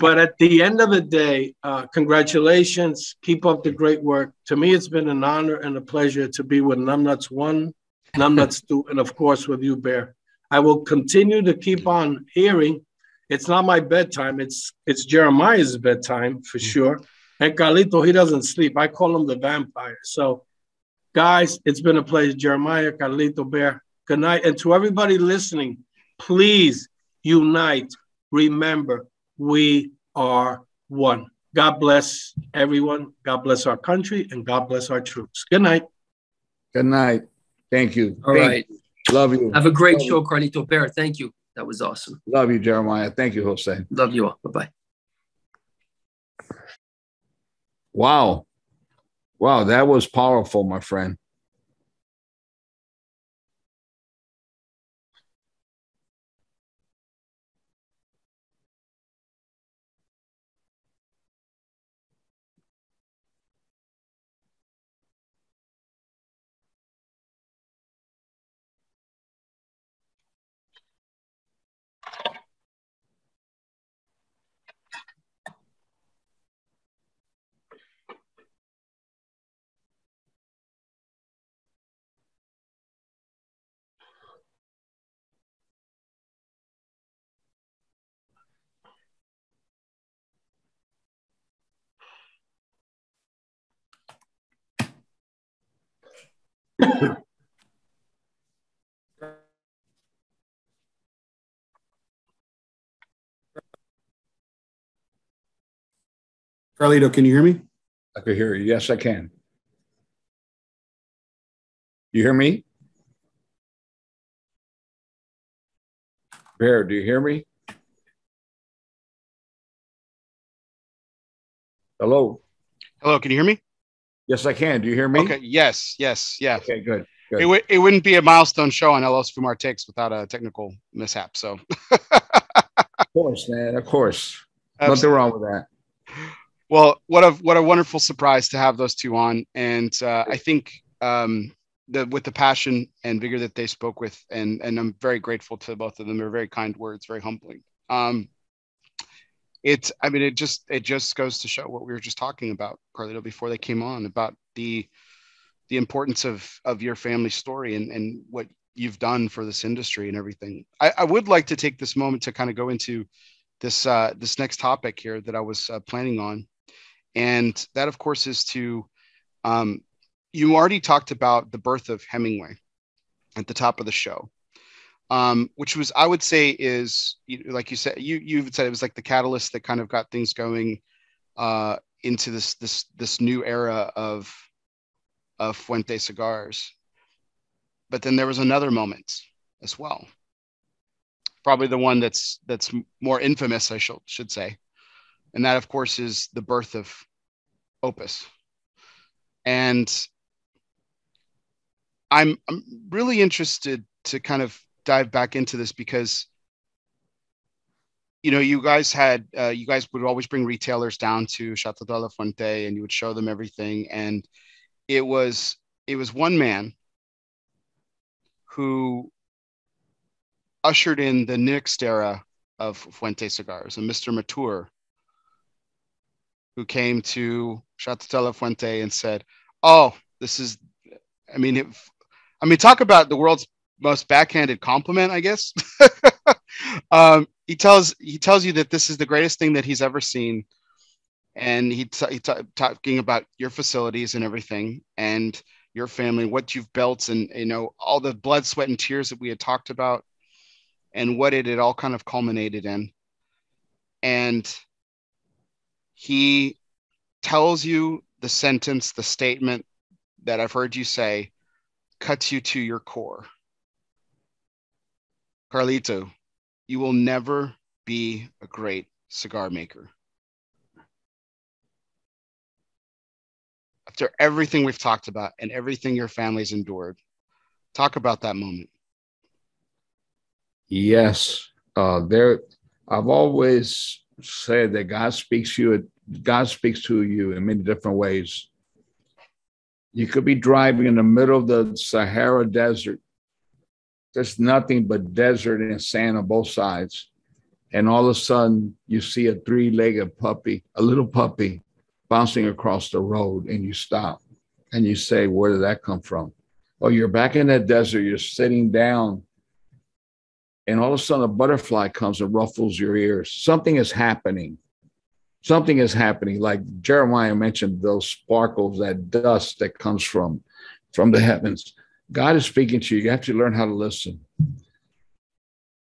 But at the end of the day, congratulations. Keep up the great work. To me, it's been an honor and a pleasure to be with Numbnuts 1, Numbnuts 2, and of course with you, Bear. I will continue to keep on hearing. It's not my bedtime. It's Jeremiah's bedtime for sure. And Carlito, he doesn't sleep. I call him the vampire. So, guys, it's been a pleasure. Jeremiah, Carlito, Bear, good night. And to everybody listening, please unite. Remember, we are one. God bless everyone. God bless our country, and God bless our troops. Good night. Good night. Thank you. All right. Love you. Have a great show, Carlito. Bear, thank you. That was awesome. Love you, Jeremiah. Thank you, Jose. Love you all. Bye-bye. Wow. Wow, that was powerful, my friend. Carlito, can you hear me? I can hear you. Yes, I can. You hear me? Bear, do you hear me? Hello? Hello, can you hear me? Yes, I can. Do you hear me? Okay. Yes. Yeah. Okay, good. It wouldn't be a milestone show on ELOSOFUMARTAKES without a technical mishap. So, Of course, man. Of course. Nothing wrong with that. Well, what a wonderful surprise to have those two on, and I think with the passion and vigor that they spoke with, and I'm very grateful to both of them. They're very kind words, very humbling. It just goes to show what we were just talking about, Carlito, before they came on, about the importance of your family story and what you've done for this industry and everything. I would like to take this moment to kind of go into this next topic here that I was planning on. And that, of course, is to, you already talked about the birth of Hemingway at the top of the show, which was, I would say, is, like you said, you said it was like the catalyst that kind of got things going into this new era of Fuente Cigars. But then there was another moment as well, probably the one that's more infamous, I should say. And that, of course, is the birth of Opus. And I'm really interested to kind of dive back into this because, you guys would always bring retailers down to Chateau de la Fuente and you would show them everything. And it was one man who ushered in the next era of Fuente Cigars, and Mr. Mature, who came to Chateau de la Fuente and said, "Oh, this is," talk about the world's most backhanded compliment, I guess. He tells you that this is the greatest thing that he's ever seen, and he talking about your facilities and everything, and your family, what you've built, and all the blood, sweat, and tears that we had talked about, and what it had all kind of culminated in. And he tells you the sentence, the statement that I've heard you say, cuts you to your core. Carlito, you will never be a great cigar maker. After everything we've talked about and everything your family's endured, talk about that moment. Yes. I've always said that God speaks to you in many different ways. You could be driving in the middle of the Sahara Desert. There's nothing but desert and sand on both sides. And all of a sudden, you see a three-legged puppy, a little puppy, bouncing across the road, and you stop. And you say, where did that come from? Oh, you're back in that desert. You're sitting down. And all of a sudden, a butterfly comes and ruffles your ears. Something is happening. Something is happening. Like Jeremiah mentioned, those sparkles, that dust that comes from the heavens. God is speaking to you. You have to learn how to listen.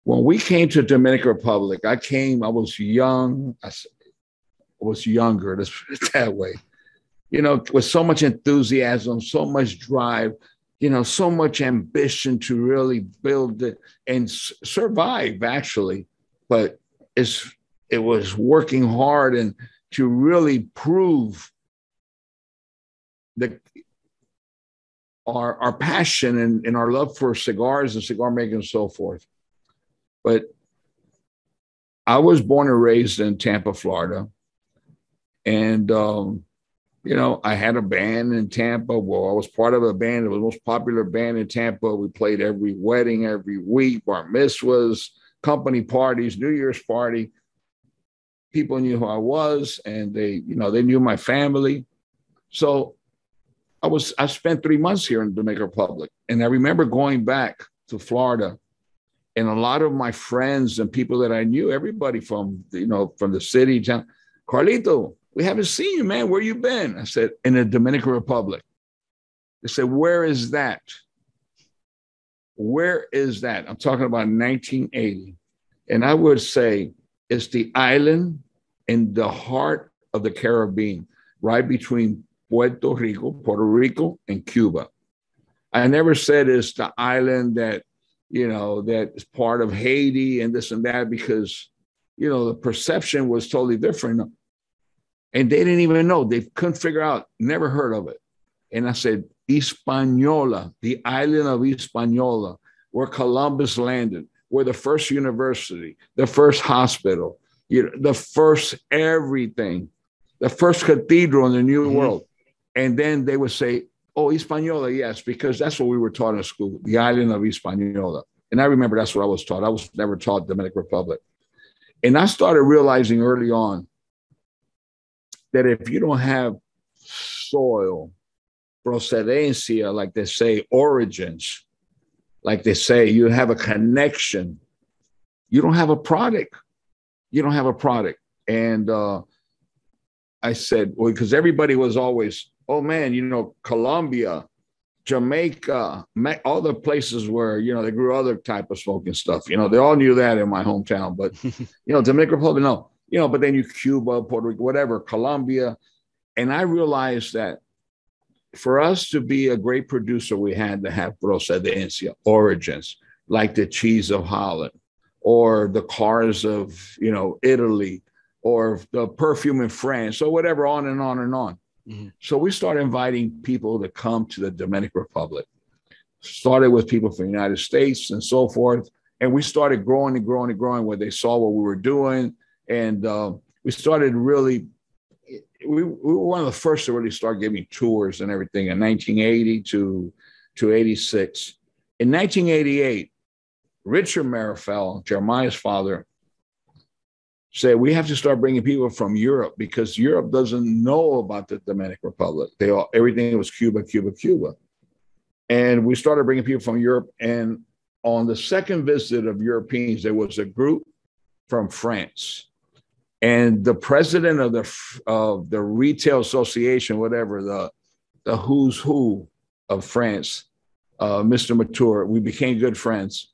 When we came to Dominican Republic, I was young. I was younger, let's put it that way. With so much enthusiasm, so much drive, so much ambition to really build it and survive, actually. But it was working hard and to really prove our passion and our love for cigars and cigar making and so forth. But I was born and raised in Tampa, Florida. And, I had a band in Tampa. Well, I was part of a band. It was the most popular band in Tampa. We played every wedding, every week, bar mitzvahs, company parties, New Year's party. People knew who I was, and they knew my family. So I spent 3 months here in the Dominican Republic. And I remember going back to Florida, and a lot of my friends and people that I knew, everybody from the city, Carlito, we haven't seen you, man. Where you been? I said, in the Dominican Republic. They said, where is that? Where is that? I'm talking about 1980. And I would say it's the island in the heart of the Caribbean, right between Puerto Rico, and Cuba. I never said it's the island that, that is part of Haiti and this and that, because, the perception was totally different. And they didn't even know. They couldn't figure out, never heard of it. And I said, Hispaniola, the island of Hispaniola, where Columbus landed, where the first university, the first hospital, the first everything, the first cathedral in the New World. And then they would say, oh, Hispaniola, yes, because that's what we were taught in school, the island of Hispaniola. And I remember that's what I was taught. I was never taught Dominican Republic. And I started realizing early on that if you don't have soil, procedencia, like they say, origins, like they say, you have a connection, you don't have a product. You don't have a product. And I said, well, because everybody was always, oh man, Colombia, Jamaica, all the places where, they grew other type of smoking stuff. They all knew that in my hometown, but, Dominican Republic, no, but then Cuba, Puerto Rico, whatever, Colombia. And I realized that for us to be a great producer, we had to have procedencia, origins, like the cheese of Holland, or the cars of, Italy, or the perfume in France, or whatever, on and on and on. Mm-hmm. So we started inviting people to come to the Dominican Republic. Started with people from the United States and so forth. And we started growing and growing and growing, where they saw what we were doing. And we started really, we were one of the first to really start giving tours and everything in 1980 to 86. In 1988, Richard Marifel, Jeremiah's father, said, we have to start bringing people from Europe, because Europe doesn't know about the Dominican Republic. Everything was Cuba, Cuba, Cuba. And we started bringing people from Europe. And on the second visit of Europeans, there was a group from France. And the president of the retail association, whatever, the who's who of France, Mr. Mature, we became good friends,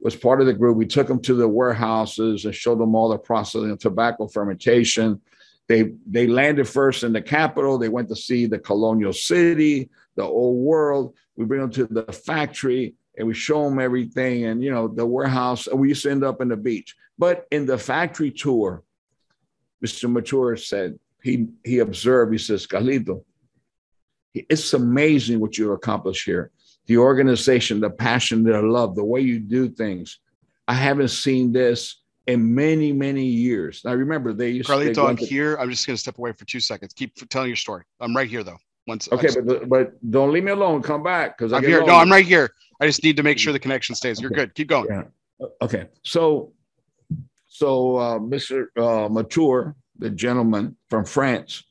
was part of the group. We took them to the warehouses and showed them all the processing of tobacco fermentation. They landed first in the capital. They went to see the colonial city, the old world. We bring them to the factory and we show them everything. And, the warehouse, and we used to end up in the beach. But in the factory tour, Mr. Mature said, he observed, he says, Carlito, it's amazing what you accomplish here. The organization, the passion, the love, the way you do things. I haven't seen this in many, many years. Now, remember, they used Carlito, to... I'm here. I'm just going to step away for 2 seconds. Keep telling your story. I'm right here, though. Okay, but don't leave me alone. Come back, because I'm here. No, I'm right here. I just need to make sure the connection stays. You're good. Keep going. Yeah. Okay. So Mr. Mature, the gentleman from France,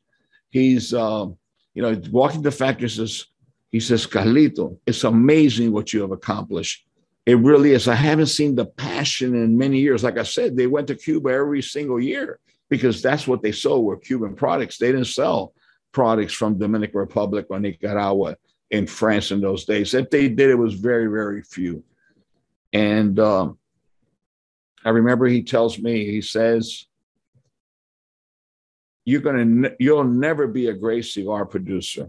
he's walking the factory, he says, Carlito, it's amazing what you have accomplished. It really is. I haven't seen the passion in many years. Like I said, they went to Cuba every single year because that's what they sold were Cuban products. They didn't sell products from Dominican Republic or Nicaragua in France in those days. If they did, it was very, very few. And I remember he tells me, he says, you'll never be a great cigar producer.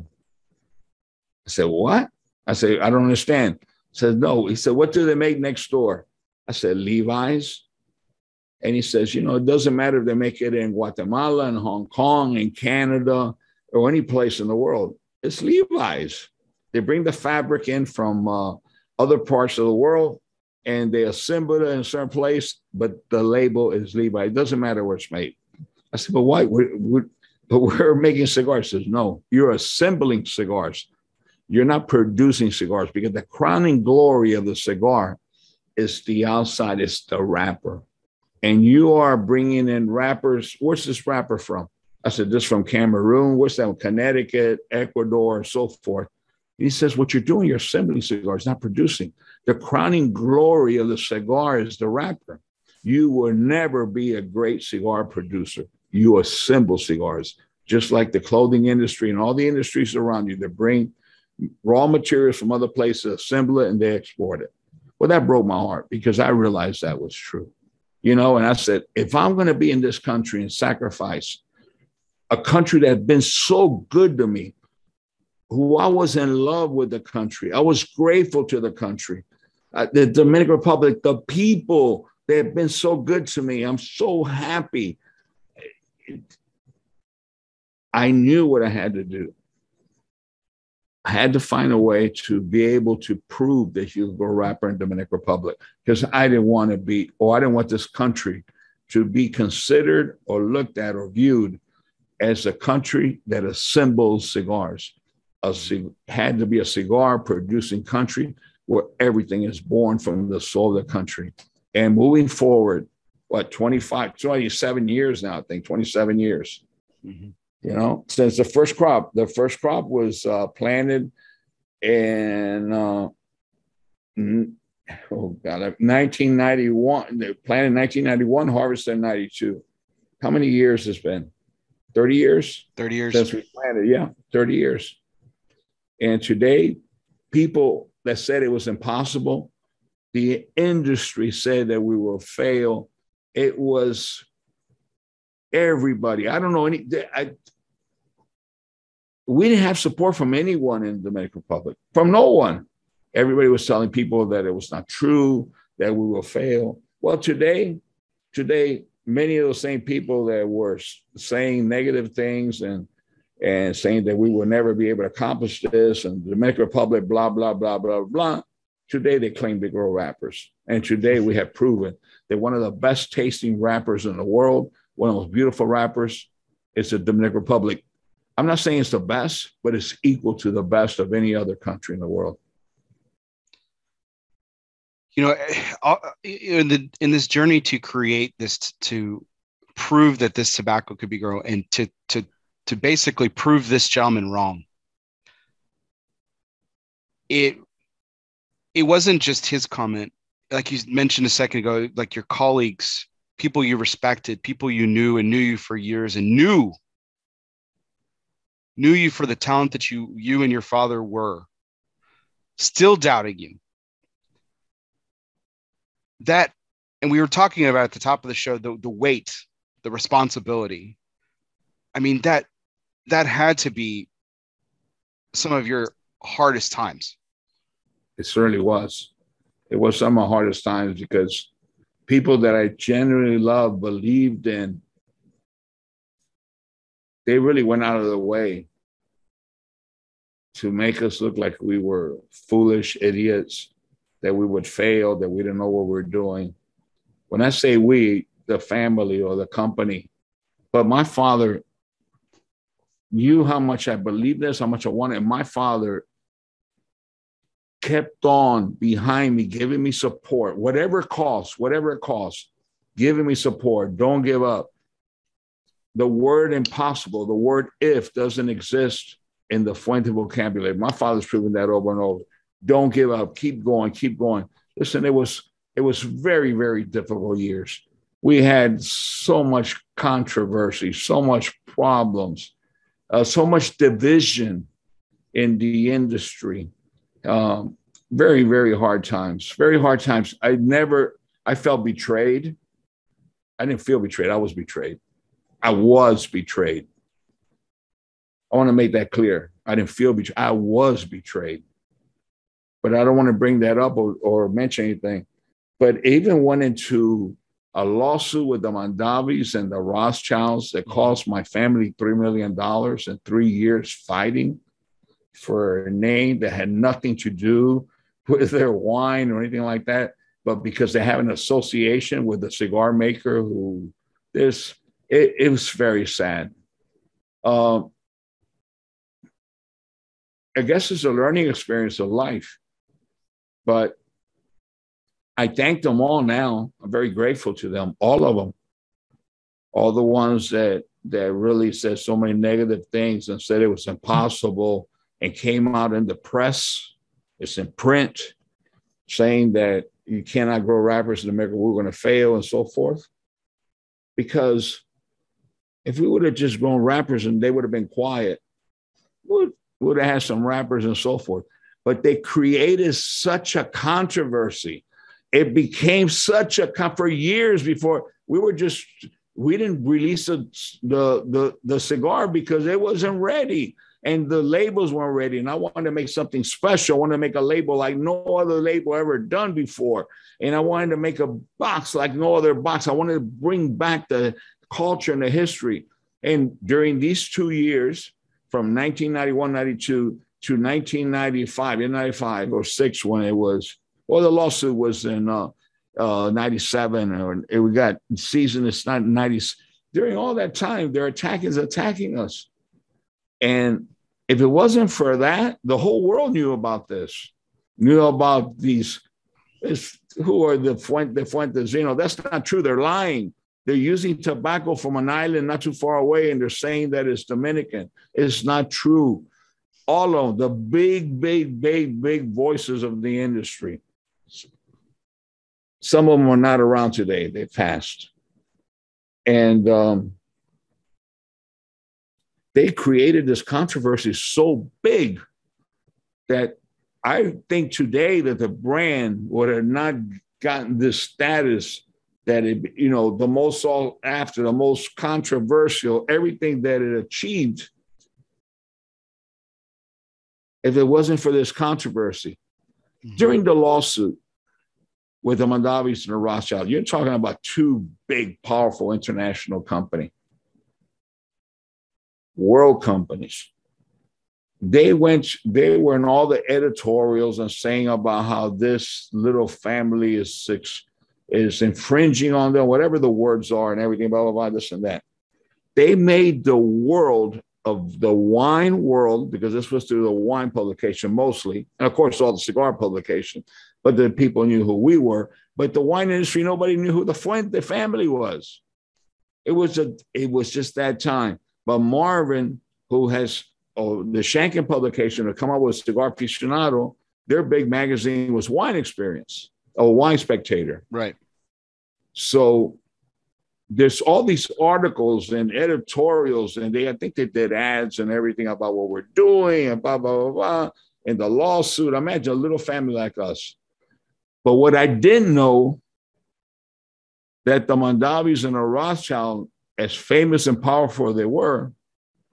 I said, what? I said, I don't understand. He said, no. He said, what do they make next door? I said, Levi's. And he says, it doesn't matter if they make it in Guatemala, in Hong Kong, in Canada, or any place in the world. It's Levi's. They bring the fabric in from other parts of the world, and they assemble it in a certain place, but the label is Levi. It doesn't matter where it's made. I said, but why? But we're making cigars. He says, no, you're assembling cigars. You're not producing cigars, because the crowning glory of the cigar is the outside, it's the wrapper. And you are bringing in wrappers. Where's this wrapper from? I said, this from Cameroon. Where's that? Connecticut, Ecuador, and so forth. And he says, what you're doing, you're assembling cigars, not producing. The crowning glory of the cigar is the wrapper. You will never be a great cigar producer. You assemble cigars, just like the clothing industry and all the industries around you that bring raw materials from other places, assemble it, and they export it. Well, that broke my heart because I realized that was true. And I said, if I'm going to be in this country and sacrifice a country that had been so good to me, who I was in love with the country, I was grateful to the country, the Dominican Republic, the people, they have been so good to me. I'm so happy. I knew what I had to do. I had to find a way to be able to prove that you were a rapper in the Dominican Republic, because I didn't want this country to be considered or looked at or viewed as a country that assembles cigars. Had to be a cigar producing country where everything is born from the soul of the country. And moving forward, 27 years now, I think, 27 years. Mm-hmm. Since the first crop was planted in 1991. They planted in 1991, harvested in 92. How many years has been? 30 years? 30 years. Since we planted, yeah, 30 years. And today, people that said it was impossible, the industry said that we will fail. It was everybody. I don't know we didn't have support from anyone in the Dominican Republic, from no one. Everybody was telling people that it was not true, that we will fail. Well, today, many of those same people that were saying negative things and saying that we will never be able to accomplish this, and the Dominican Republic, blah, blah, blah, blah, blah. Today, they claim to grow rappers. And today, we have proven that one of the best tasting rappers in the world, one of the most beautiful rappers, is the Dominican Republic. I'm not saying it's the best, but it's equal to the best of any other country in the world. In this journey to create this, to prove that this tobacco could be grown, and to basically prove this gentleman wrong, it wasn't just his comment. Like you mentioned a second ago, like your colleagues, people you respected, people you knew and knew you for years and knew you for the talent that you and your father were, still doubting you. That, and we were talking about at the top of the show, the weight, the responsibility. I mean, that had to be some of your hardest times. It certainly was. It was some of my hardest times because people that I genuinely loved, believed in, they really went out of their way to make us look like we were foolish idiots, that we would fail, that we didn't know what we were doing. When I say we, the family or the company, but my father knew how much I believed this, how much I wanted. And my father kept on behind me, giving me support, whatever it costs, giving me support. Don't give up. The word impossible, the word if doesn't exist in the Fuente vocabulary. My father's proven that over and over. Don't give up. Keep going. Keep going. Listen, it was very, very difficult years. We had so much controversy, so much problems, so much division in the industry. Very, very hard times. Very hard times. I felt betrayed. I didn't feel betrayed. I was betrayed. I was betrayed. I want to make that clear. I didn't feel betrayed. I was betrayed. But I don't want to bring that up or mention anything. But even went into a lawsuit with the Mondavis and the Rothschilds that cost my family $3 million in 3 years fighting for a name that had nothing to do with their wine or anything like that. But because they have an association with the cigar maker it was very sad. I guess it's a learning experience of life. But I thank them all now. I'm very grateful to them, all of them. All the ones that really said so many negative things and said it was impossible and came out in the press, it's in print, saying that you cannot grow rappers in America, we're going to fail and so forth. Because if we would have just grown rappers and they would have been quiet, would have had some rappers and so forth. But they created such a controversy. It became such a for years before we didn't release the cigar because it wasn't ready and the labels weren't ready. And I wanted to make something special. I wanted to make a label like no other label ever done before. And I wanted to make a box like no other box. I wanted to bring back the culture and the history. And during these 2 years, from 1991, 92 to 1995, in 95 or 6 when it was, well, the lawsuit was in 97, or we got season, it's not 90s. During all that time, they're attacking us. And if it wasn't for that, the whole world knew about this, knew about these, who are the Fuentes, that's not true. They're lying. They're using tobacco from an island not too far away, and they're saying that it's Dominican. It's not true. All of the big voices of the industry. Some of them are not around today. They passed. And they created this controversy so big that I think today that the brand would have not gotten this status that it, the most sought after, the most controversial, everything that it achieved, if it wasn't for this controversy. Mm-hmm. During the lawsuit with the Mondavis and the Rothschild, you're talking about two big, powerful international companies, world companies. They were in all the editorials and saying about how this little family is infringing on them, whatever the words are and everything, blah, blah, blah, this and that. They made the world of the wine world, because this was through the wine publication mostly, and of course all the cigar publication, but the people knew who we were. But the wine industry, nobody knew who the Fuente family was. It was just that time. But Marvin, who has the Shanken publication to come out with Cigar Aficionado, their big magazine was Wine Experience, or Wine Spectator. Right. So there's all these articles and editorials, and I think they did ads and everything about what we're doing and blah, blah, blah, blah. And the lawsuit, imagine a little family like us. But what I didn't know, that the Mondavis and the Rothschild, as famous and powerful they were,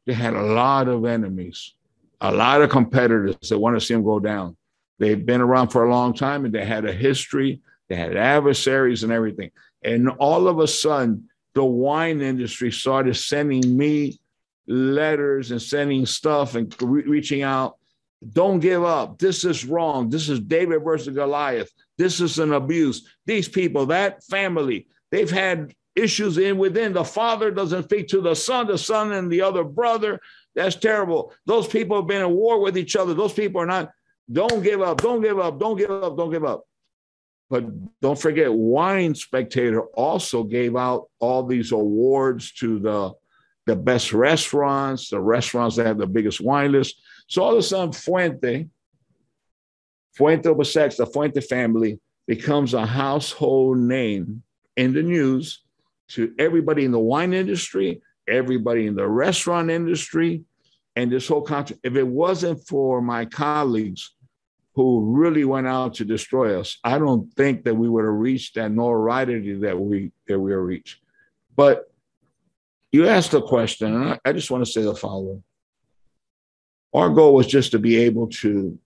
they had a lot of enemies, a lot of competitors that want to see them go down. They've been around for a long time, and they had a history. They had adversaries and everything. And all of a sudden, the wine industry started sending me letters and sending stuff and reaching out. Don't give up. This is wrong. This is David versus Goliath. This is an abuse. These people, that family, they've had issues within. The father doesn't speak to the son and the other brother. That's terrible. Those people have been in war with each other. Those people are not. Don't give up. Don't give up. Don't give up. Don't give up. But don't forget, Wine Spectator also gave out all these awards to the best restaurants, the restaurants that have the biggest wine list. So all of a sudden, Fuente Basex, the Fuente family, becomes a household name in the news to everybody in the wine industry, everybody in the restaurant industry, and this whole country. If it wasn't for my colleagues who really went out to destroy us, I don't think that we would have reached that notoriety that we reached. But you asked a question, and I just want to say the following. Our goal was just to be able to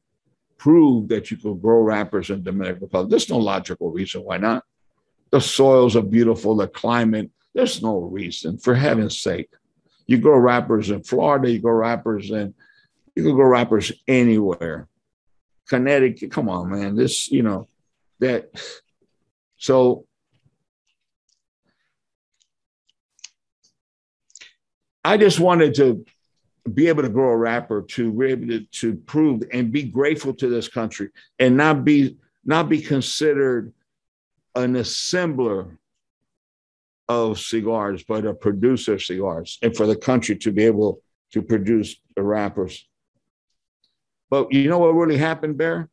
prove that you could grow wrappers in Dominican Republic. There's no logical reason why not. The soils are beautiful, the climate, there's no reason, for heaven's sake. You grow wrappers in Florida, you can grow wrappers anywhere. Connecticut, come on, man. So I just wanted to be able to grow a wrapper, to be able to prove and be grateful to this country, and not be considered an assembler of cigars, but a producer of cigars, and for the country to be able to produce the wrappers. But you know what really happened, Bear?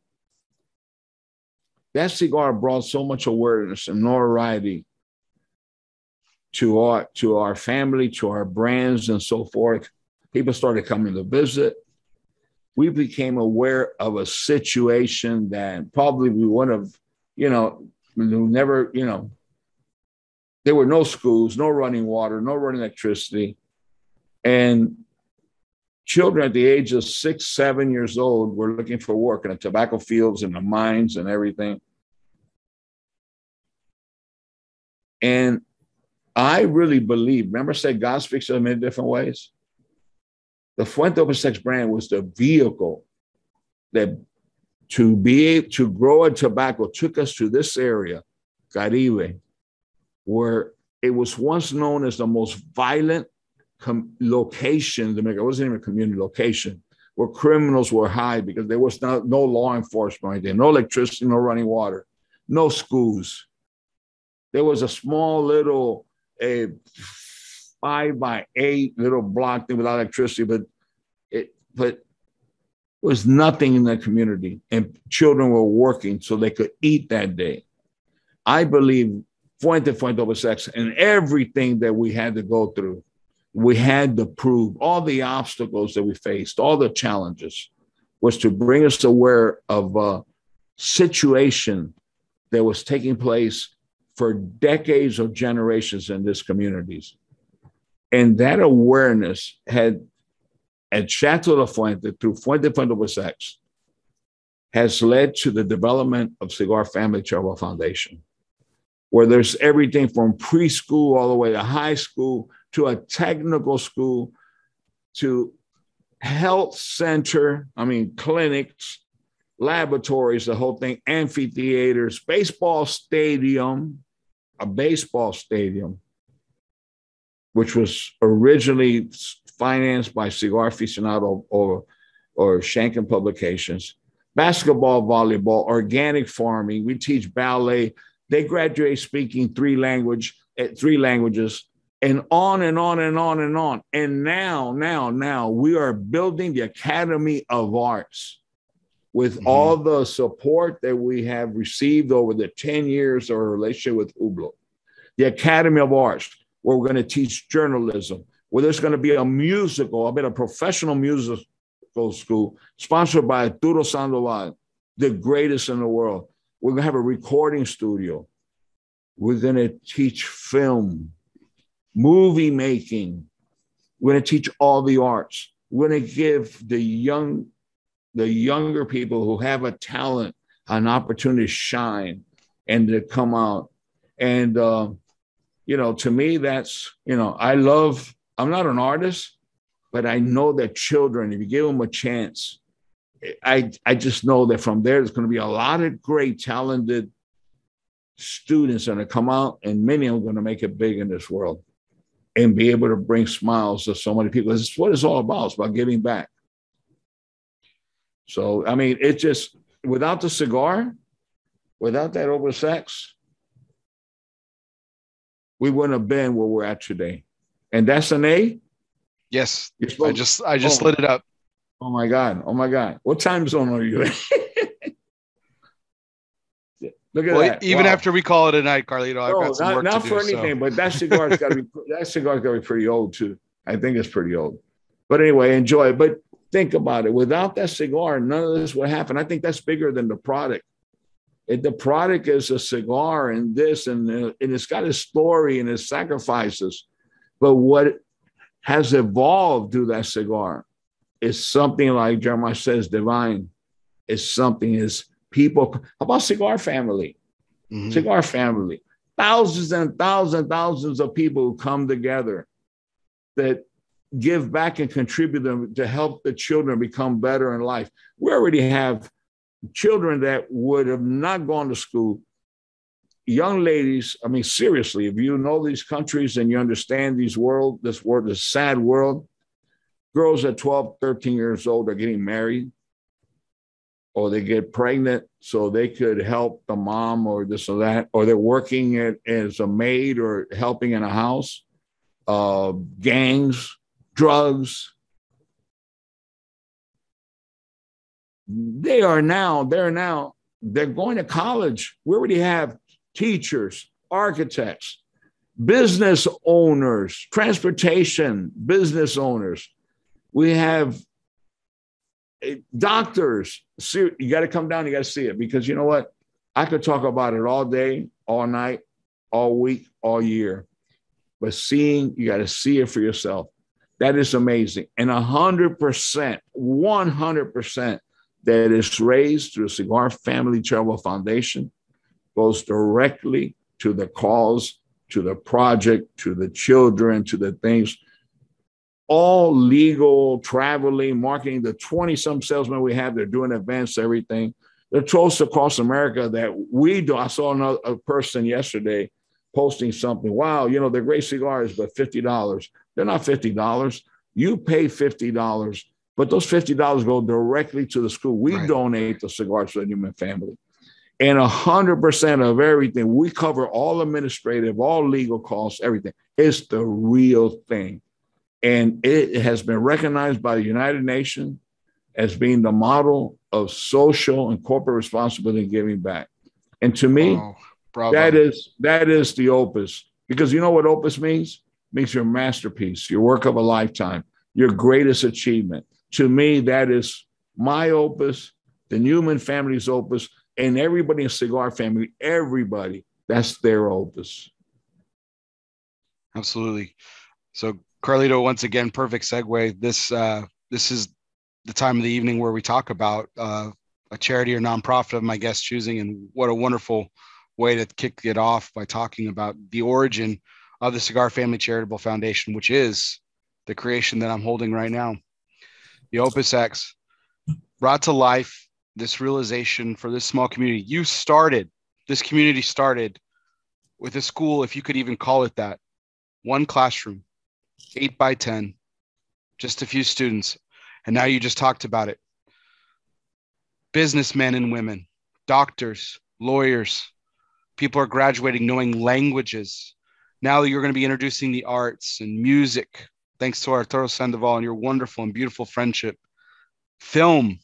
That cigar brought so much awareness and notoriety to our family, to our brands, and so forth. People started coming to visit. we became aware of a situation that probably we wouldn't have, never, there were no schools, no running water, no running electricity. And children at the age of 6, 7 years old were looking for work in the tobacco fields and the mines and everything. And I really believe, remember I said God speaks to them in different ways? The Fuente Oversex brand was the vehicle that to be able to grow a tobacco took us to this area, Caribe, where it was once known as the most violent location in Jamaica. It wasn't even a community location where criminals were high because there was no law enforcement right there, no electricity, no running water, no schools. There was a small little 5x8 little block thing without electricity, but it was nothing in that community, and children were working so they could eat that day. I believe Fuente Oversex and everything that we had to go through, we had to prove all the obstacles that we faced, all the challenges, was to bring us aware of a situation that was taking place for decades or generations in these communities. And that awareness had, at Chateau La Fuente, through Fuente Oversex, has led to the development of Cigar Family Charitable Foundation, where there's everything from preschool all the way to high school, to a technical school, to health center, clinics, laboratories, the whole thing, amphitheaters, a baseball stadium, which was originally financed by Cigar Aficionado or Shanken Publications, basketball, volleyball, organic farming. We teach ballet. They graduate speaking 3 languages, and on and on and on and on. And now we are building the Academy of Arts with all the support that we have received over the 10 years of our relationship with Humbly. The Academy of Arts, where we're going to teach journalism, where there's going to be a professional musical school sponsored by Arturo Sandoval, the greatest in the world. We're going to have a recording studio. We're going to teach film, movie making. We're going to teach all the arts. We're going to give the younger people who have a talent an opportunity to shine and to come out. And, to me, that's, I'm not an artist, but I know that children, if you give them a chance, I just know that from there, there's going to be a lot of great, talented students that are going to come out, and many of them are going to make it big in this world and be able to bring smiles to so many people. This is what it's all about. It's about giving back. So, it's just, without the cigar, without that Oversex, we wouldn't have been where we're at today. And that's an A? Yes. I just lit it up. Oh my God. What time zone are you in? Look at that. Even after we call it a night, Carlito, I've got some work to do. Not for anything, but that cigar's got to be pretty old too. I think it's pretty old. But anyway, enjoy it. But think about it. Without that cigar, none of this would happen. I think that's bigger than the product. The product is a cigar and this, and it's got a story and its sacrifices. But what has evolved through that cigar is something, like Jeremiah says, divine. Is people. How about Cigar Family? Mm-hmm. Cigar Family. Thousands and thousands of people who come together that give back and contribute them to help the children become better in life. We already have children that would have not gone to school. Young ladies, seriously, if you know these countries and you understand this sad world, girls at 12, 13 years old are getting married, or they get pregnant so they could help the mom or this or that, or they're working as a maid or helping in a house. Gangs, drugs. They're going to college. We already have teachers, architects, business owners, transportation business owners. We have doctors, you got to come down. You got to see it, because you know what? I could talk about it all day, all night, all week, all year. But you got to see it for yourself. That is amazing. And 100% that is raised through the Cigar Family Charitable Foundation goes directly to the cause, to the project, to the children, to the things. All legal, traveling, marketing, the 20-some salesmen we have, they're doing events, everything. They're toast across America that we do. I saw a person yesterday posting something. Wow, they're great cigars, but $50. They're not $50. You pay $50, but those $50 go directly to the school. We donate the cigars to the human family. And 100% of everything, we cover all administrative, all legal costs, everything. It's the real thing. And it has been recognized by the United Nations as being the model of social and corporate responsibility and giving back. And to me, that is the opus. Because you know what opus means? It means your masterpiece, your work of a lifetime, your greatest achievement. To me, that is my opus, the Newman family's opus, and everybody in Cigar Family, everybody, that's their opus. Absolutely. So Carlito, once again, perfect segue. This is the time of the evening where we talk about a charity or nonprofit of my guest choosing, and what a wonderful way to kick it off by talking about the origin of the Cigar Family Charitable Foundation, which is the creation that I'm holding right now. The Opus X brought to life this realization for this small community. This community started with a school, if you could even call it that, one classroom, 8 by 10, just a few students. And now you just talked about it. Businessmen and women, doctors, lawyers, people are graduating knowing languages. Now you're going to be introducing the arts and music, thanks to Arturo Sandoval and your wonderful and beautiful friendship. Film.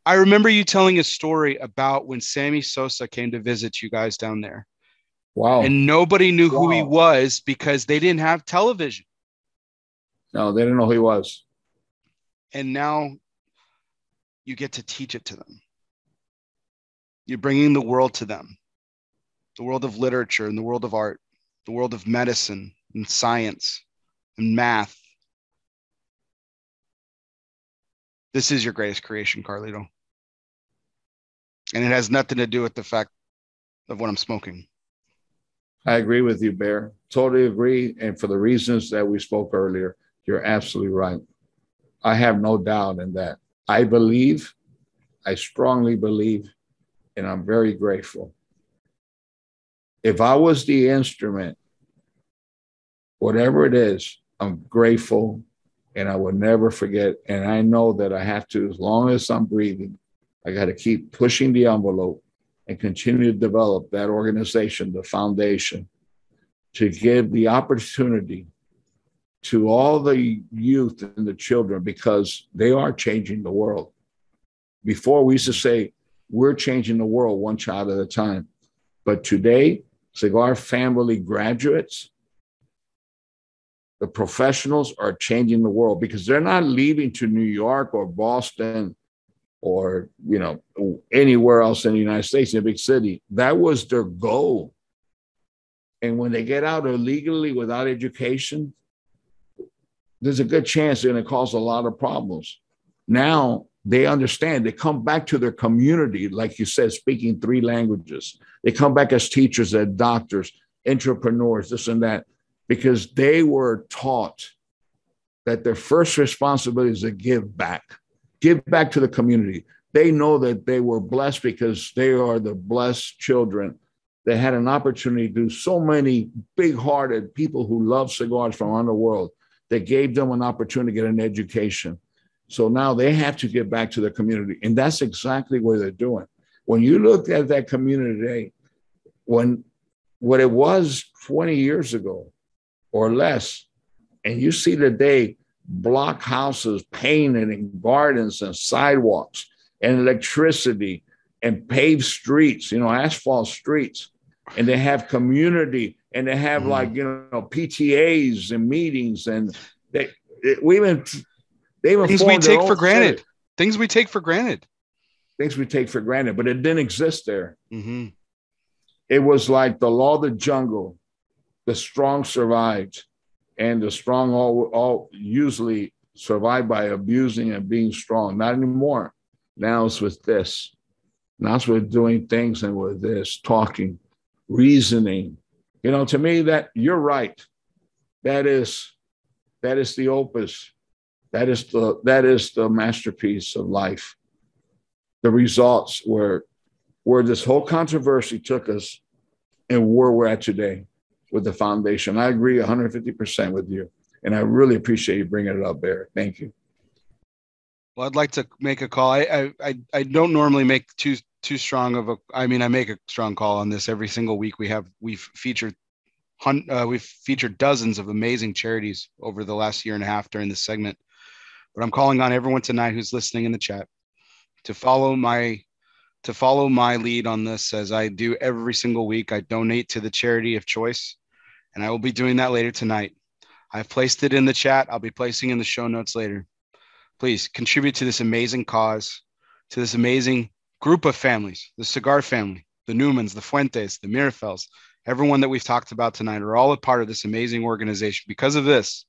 I remember you telling a story about when Sammy Sosa came to visit you guys down there. Wow. And nobody knew who he was because they didn't have television. No, they didn't know who he was. And now you get to teach it to them. You're bringing the world to them, the world of literature and the world of art, the world of medicine and science and math. This is your greatest creation, Carlito. And it has nothing to do with the fact of what I'm smoking. I agree with you, Bear. Totally agree. And for the reasons that we spoke earlier, you're absolutely right. I have no doubt in that. I strongly believe, and I'm very grateful. If I was the instrument, whatever it is, I'm grateful, and I will never forget. And I know that I have to, as long as I'm breathing, I got to keep pushing the envelope and continue to develop that organization, the foundation, to give the opportunity to all the youth and the children, because they are changing the world. Before, we used to say, we're changing the world one child at a time. But today, Cigar Family graduates, the professionals are changing the world, because they're not leaving to New York or Boston or, anywhere else in the United States, in a big city. That was their goal. And when they get out illegally without education, there's a good chance they're going to cause a lot of problems. Now they understand. They come back to their community, like you said, speaking 3 languages. They come back as teachers, as doctors, entrepreneurs, this and that, because they were taught that their first responsibility is to give back to the community. They know that they were blessed because they are the blessed children that had an opportunity to do so many big-hearted people who love cigars from around the world, that gave them an opportunity to get an education. So now they have to get back to the community. And that's exactly what they're doing. When you look at that community today, what it was 20 years ago or less, and you see today block houses painted and gardens and sidewalks and electricity and paved streets, asphalt streets, and they have community, and they have PTAs and meetings, and They even things we formed their take for own granted. set. Things we take for granted. Things we take for granted, but it didn't exist there. Mm-hmm. It was like the law of the jungle. The strong survived, and the strong all usually survive by abusing and being strong. Not anymore. Now it's with this. Now it's with doing things and with this, talking, reasoning. You know, to me, that you're right. That is the opus. That is the masterpiece of life. The results where this whole controversy took us and where we're at today with the foundation. I agree 150% with you. And I really appreciate you bringing it up, Barry. Thank you. Well, I'd like to make a call. I don't normally make too strong of a, I mean, I make a strong call on this every single week. We've featured dozens of amazing charities over the last year and a half during this segment. But I'm calling on everyone tonight who's listening in the chat to follow my lead on this, as I do every single week. I donate to the charity of choice, and I will be doing that later tonight. I've placed it in the chat. I'll be placing in the show notes later. Please contribute to this amazing cause, to this amazing group of families, the Cigar family, the Newmans, the Fuentes, the Mirafels, everyone that we've talked about tonight are all a part of this amazing organization. Because of this,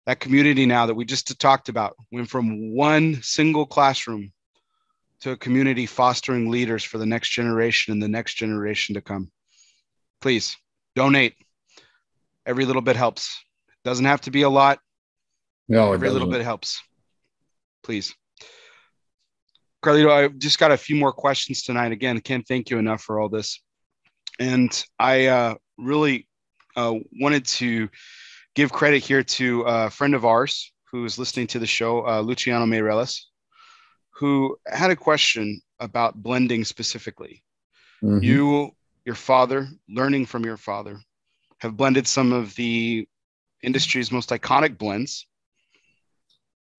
that community now that we just talked about went from one single classroom to a community fostering leaders for the next generation and the next generation to come. Please donate. Every little bit helps. It doesn't have to be a lot. No, every little bit helps. Please. Carlito, I just got a few more questions tonight. Again, I can't thank you enough for all this. And I really wanted to give credit here to a friend of ours who is listening to the show, Luciano Meireles, who had a question about blending specifically. Mm-hmm. You, your father, learning from your father, have blended some of the industry's most iconic blends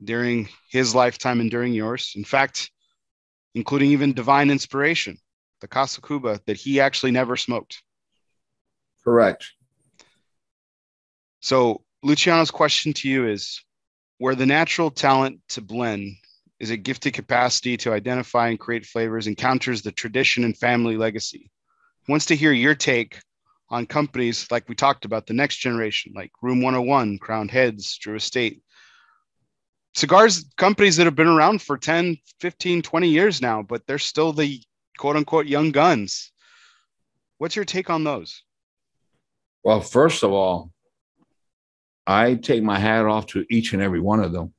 during his lifetime and during yours. In fact, including even Divine Inspiration, the Casa Cuba that he actually never smoked. Correct. So Luciano's question to you is, where the natural talent to blend is a gifted capacity to identify and create flavors encounters the tradition and family legacy. He wants to hear your take on companies like we talked about, the next generation, like Room 101, Crowned Heads, Drew Estate. Cigars, companies that have been around for 10, 15, 20 years now, but they're still the quote unquote young guns. What's your take on those? Well, first of all, I take my hat off to each and every one of them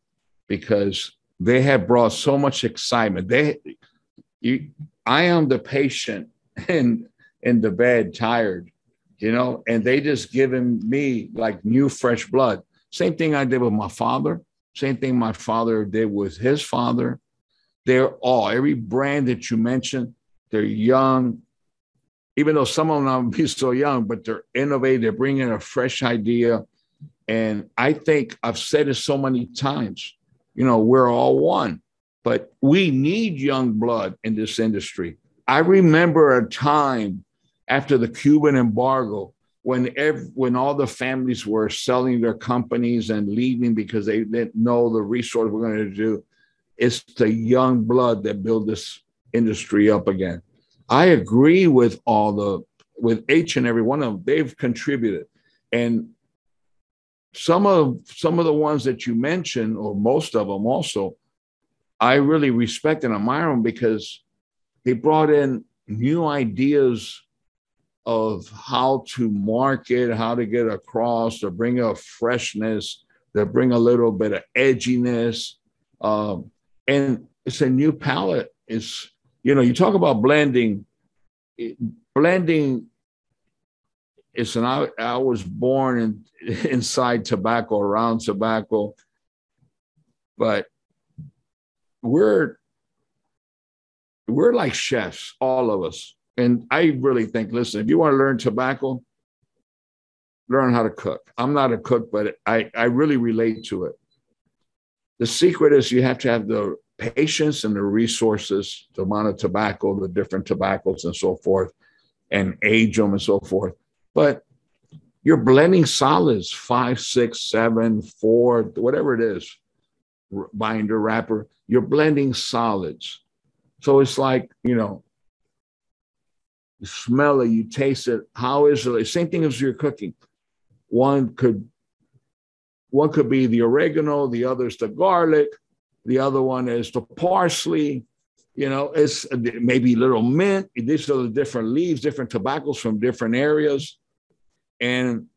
because they have brought so much excitement. I am the patient in the bed, tired, you know, and they just given me like new, fresh blood. Same thing I did with my father. Same thing my father did with his father. They're all, every brand that you mentioned, they're young, even though some of them not be so young, but they're innovative. They're bringing a fresh idea. And I think I've said it so many times, you know, we're all one, but we need young blood in this industry. I remember a time after the Cuban embargo when all the families were selling their companies and leaving because they didn't know the resource we're going to do. It's the young blood that built this industry up again. I agree with with each and every one of them. They've contributed. And some of the ones that you mentioned, or most of them also, I really respect and admire them because they brought in new ideas of how to market, how to get across, to bring a freshness, to bring a little bit of edginess. And it's a new palette. It's, you know, you talk about blending. Blending is I was born inside tobacco, around tobacco, but we're like chefs, all of us. And I really think, listen, if you want to learn tobacco, learn how to cook. I'm not a cook, but I really relate to it. The secret is you have to have the patience and the resources, the amount of tobacco, the different tobaccos and so forth, and age them and so forth. But you're blending solids, 5, 6, 7, 4, whatever it is. binder wrapper. You're blending solids. So it's like, you know, you smell it, you taste it. How is it? Same thing as you're cooking. One could be the oregano, the other is the garlic, the other one is the parsley. You know, it's maybe little mint. These are the different leaves, different tobaccos from different areas. And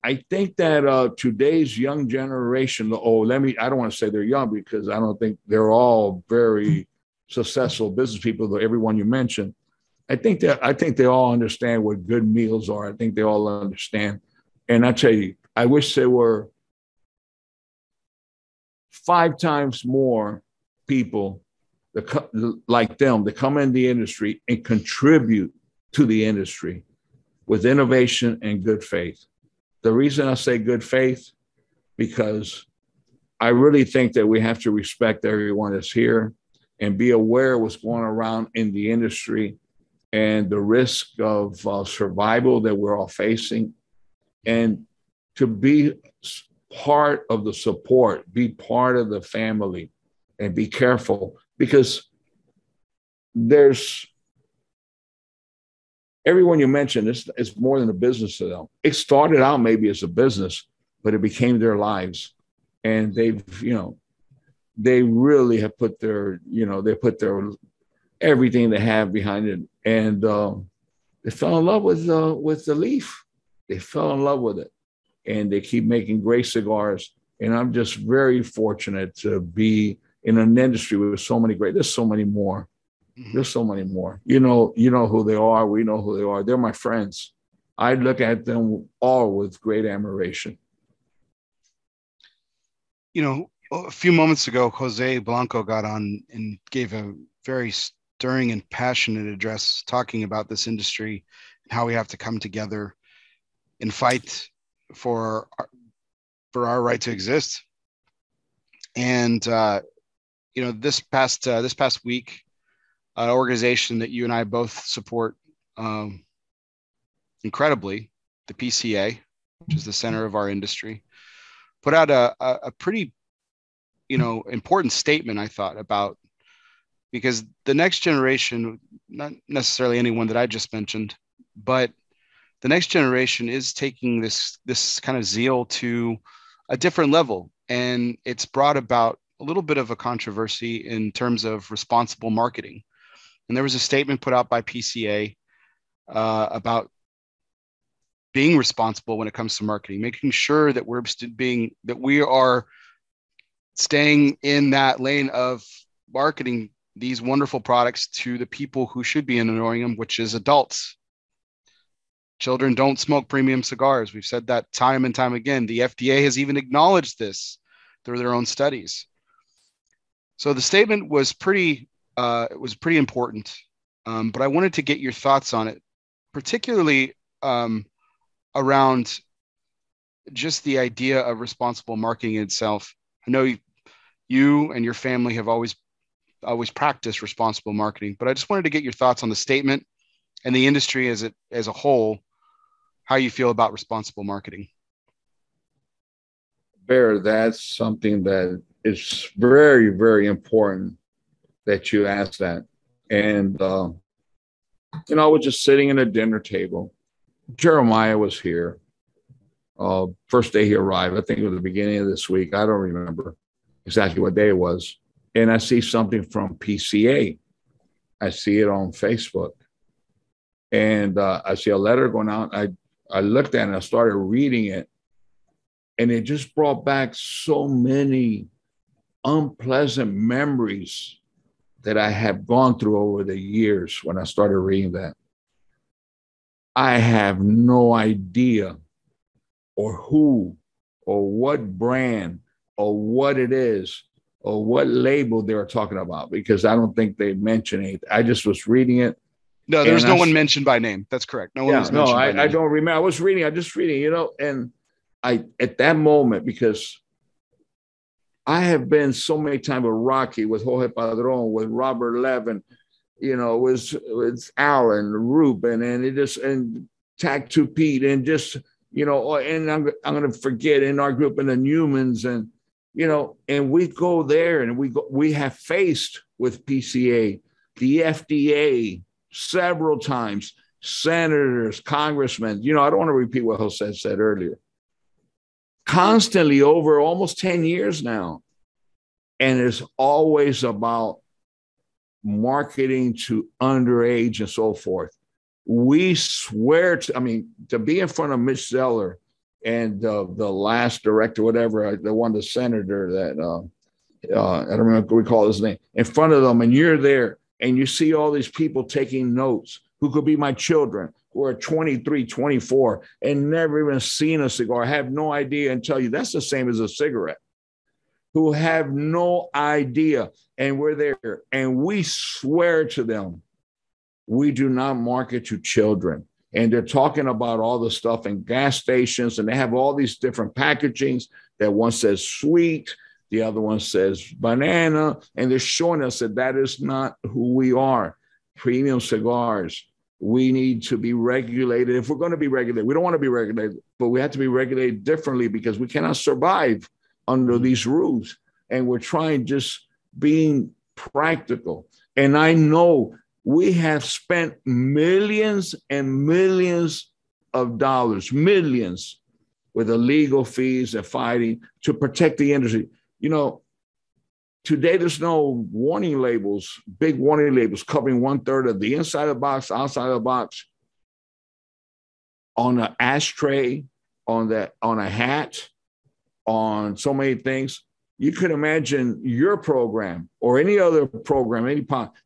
I think that today's young generation, I don't want to say they're young because I don't think they're all very successful business people, everyone you mentioned. I think they all understand what good meals are. I think they all understand. And I tell you, I wish there were 5 times more people like them that come in the industry and contribute to the industry with innovation and good faith. The reason I say good faith, because I really think that we have to respect everyone that's here and be aware of what's going around in the industry and the risk of survival that we're all facing, and to be part of the support, be part of the family, and be careful, because there's everyone you mentioned, it's more than a business to them. It started out maybe as a business, but it became their lives. And they really have put their everything they have behind it. And they fell in love with the leaf. They fell in love with it. And they keep making great cigars. And I'm just very fortunate to be in an industry with there's so many more. There's so many more. You know who they are. We know who they are. They're my friends. I look at them all with great admiration. You know, a few moments ago, Jose Blanco got on and gave a very stirring and passionate address talking about this industry and how we have to come together and fight for our right to exist. And this past week, an organization that you and I both support incredibly, the PCA, which is the center of our industry, put out a pretty, important statement, I thought, about, because the next generation, not necessarily anyone that I just mentioned, but the next generation is taking this kind of zeal to a different level. And it's brought about a little bit of a controversy in terms of responsible marketing. And there was a statement put out by PCA about being responsible when it comes to marketing, making sure that we are staying in that lane of marketing these wonderful products to the people who should be enjoying them, which is adults. Children don't smoke premium cigars. We've said that time and time again. The FDA has even acknowledged this through their own studies. So the statement was pretty important, but I wanted to get your thoughts on it, particularly around just the idea of responsible marketing itself. I know you and your family have always practiced responsible marketing, but I just wanted to get your thoughts on the statement and the industry as a whole, how you feel about responsible marketing. Bear, that's something that is very, very important that you asked that. And, I was just sitting at a dinner table. Jeremiah was here. First day he arrived, I think it was the beginning of this week. I don't remember exactly what day it was. And I see something from PCA. I see it on Facebook. And I see a letter going out. I looked at it and I started reading it. And it just brought back so many unpleasant memories that I have gone through over the years when I started reading that. I have no idea or who or what brand or what it is or what label they were talking about, because I don't think they mentioned it. I just was reading it. No, there was no one mentioned by name. That's correct. No one was mentioned by name. I don't remember. I was just reading, and I, at that moment, because I have been so many times with Rocky, with Jorge Padron, with Robert Levin, with Alan, Ruben, and Tattoo Pete, and just, and I'm going to forget in our group, and the Newmans, and and we go there and we have faced with PCA, the FDA several times, senators, congressmen. I don't want to repeat what Jose said earlier. Constantly over almost 10 years now. And it's always about marketing to underage and so forth. We swear to be in front of Mitch Zeller and the last director, whatever, the senator that, I don't remember what we call his name, in front of them, and you're there and you see all these people taking notes who could be my children, who are 23, 24, and never even seen a cigar, have no idea, and tell you that's the same as a cigarette, who have no idea. And we're there and we swear to them, we do not market to children. And they're talking about all the stuff in gas stations, and they have all these different packagings. That one says sweet, the other one says banana, and they're showing us that is not who we are. Premium cigars. We need to be regulated. If we're going to be regulated, we don't want to be regulated, but we have to be regulated differently because we cannot survive under these rules. And we're trying just being practical. And I know we have spent millions and millions of dollars, millions, with illegal fees and fighting to protect the industry. Today there's no warning labels, big warning labels covering 1/3 of the inside of the box, outside of the box, on an ashtray, on a hat, on so many things. You could imagine your program or any other program,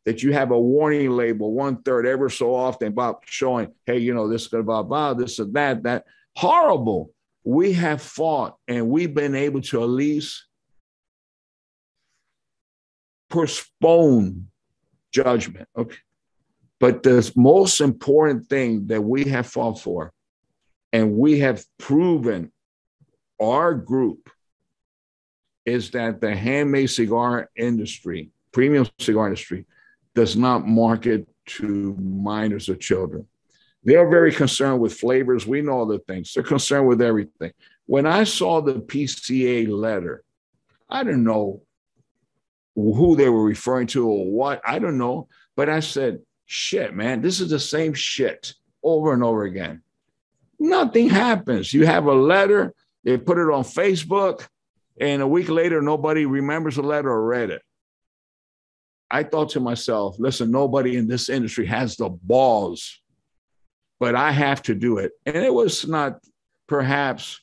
that you have a warning label 1/3 ever so often about showing, hey, this is blah, blah, this or that. Horrible. We have fought and we've been able to at least postpone judgment. Okay. But the most important thing that we have fought for, and we have proven our group, is that the handmade cigar industry, premium cigar industry, does not market to minors or children. They are very concerned with flavors. We know the things. They're concerned with everything. When I saw the PCA letter, I don't know who they were referring to or what. I don't know. But I said, shit, man, this is the same shit over and over again. Nothing happens. You have a letter, they put it on Facebook, and a week later, nobody remembers the letter or read it. I thought to myself, listen, nobody in this industry has the balls, but I have to do it. And it was not perhaps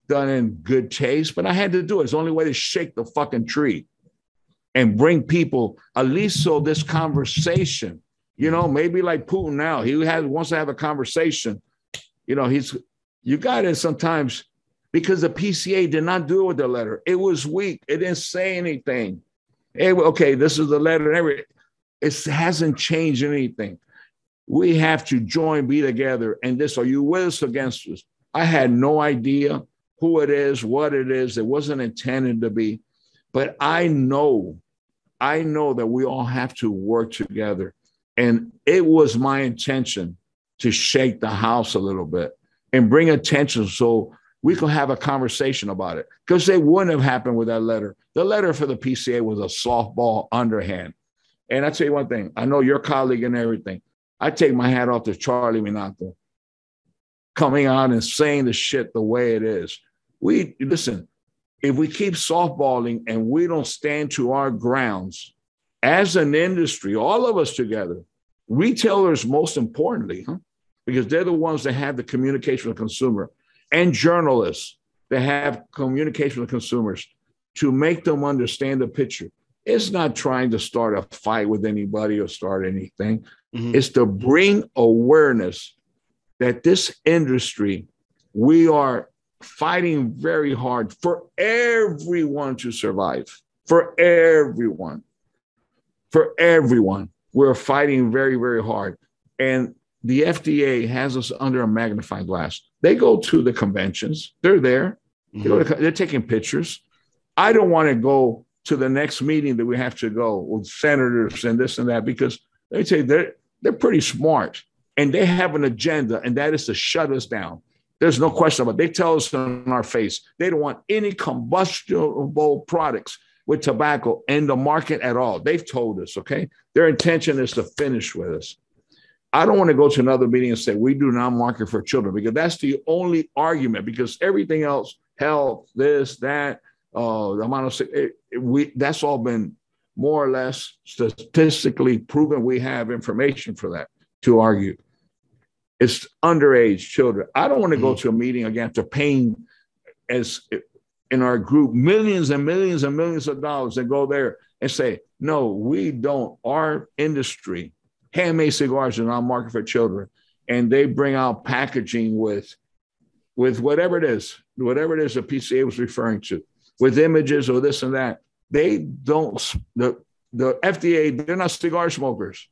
done in good taste, but I had to do it. It's the only way to shake the fucking tree and bring people, at least so this conversation, maybe like Putin now, wants to have a conversation. You got it sometimes, because the PCA did not do it with the letter. It was weak. It didn't say anything. Okay, this is the letter. It hasn't changed anything. We have to be together. And are you with us or against us? I had no idea who it is, what it is. It wasn't intended to be. But I know that we all have to work together. And it was my intention to shake the house a little bit and bring attention so we could have a conversation about it, because they wouldn't have happened with that letter. The letter for the PCA was a softball underhand. And I tell you one thing, I know your colleague and everything. I take my hat off to Charlie Minato coming out and saying the shit the way it is. Listen, if we keep softballing and we don't stand to our grounds as an industry, all of us together, retailers most importantly, because they're the ones that have the communication with the consumer, and journalists that have communication with consumers to make them understand the picture. It's not trying to start a fight with anybody or start anything. Mm-hmm. It's to bring awareness that this industry, we are fighting very hard for everyone to survive, for everyone. We're fighting very, very hard. And the FDA has us under a magnifying glass. They go to the conventions. They're there. Mm-hmm. They're taking pictures. I don't want to go to the next meeting that we have to go with senators and this and that, because they say they're pretty smart and they have an agenda, and that is to shut us down. There's no question about it. They tell us in our face, they don't want any combustible products with tobacco in the market at all. They've told us, okay? Their intention is to finish with us. I don't want to go to another meeting and say, we do not market for children, because that's the only argument, because everything else, health, this, that, the amount of, that's all been more or less statistically proven. We have information for that to argue. It's underage children. I don't want to go to a meeting again after paying, as in our group, millions and millions and millions of dollars, and go there and say, no, we don't. Our industry, handmade cigars, are not market for children. And they bring out packaging with whatever it is the PCA was referring to, with images or this and that. They don't, the FDA, they're not cigar smokers.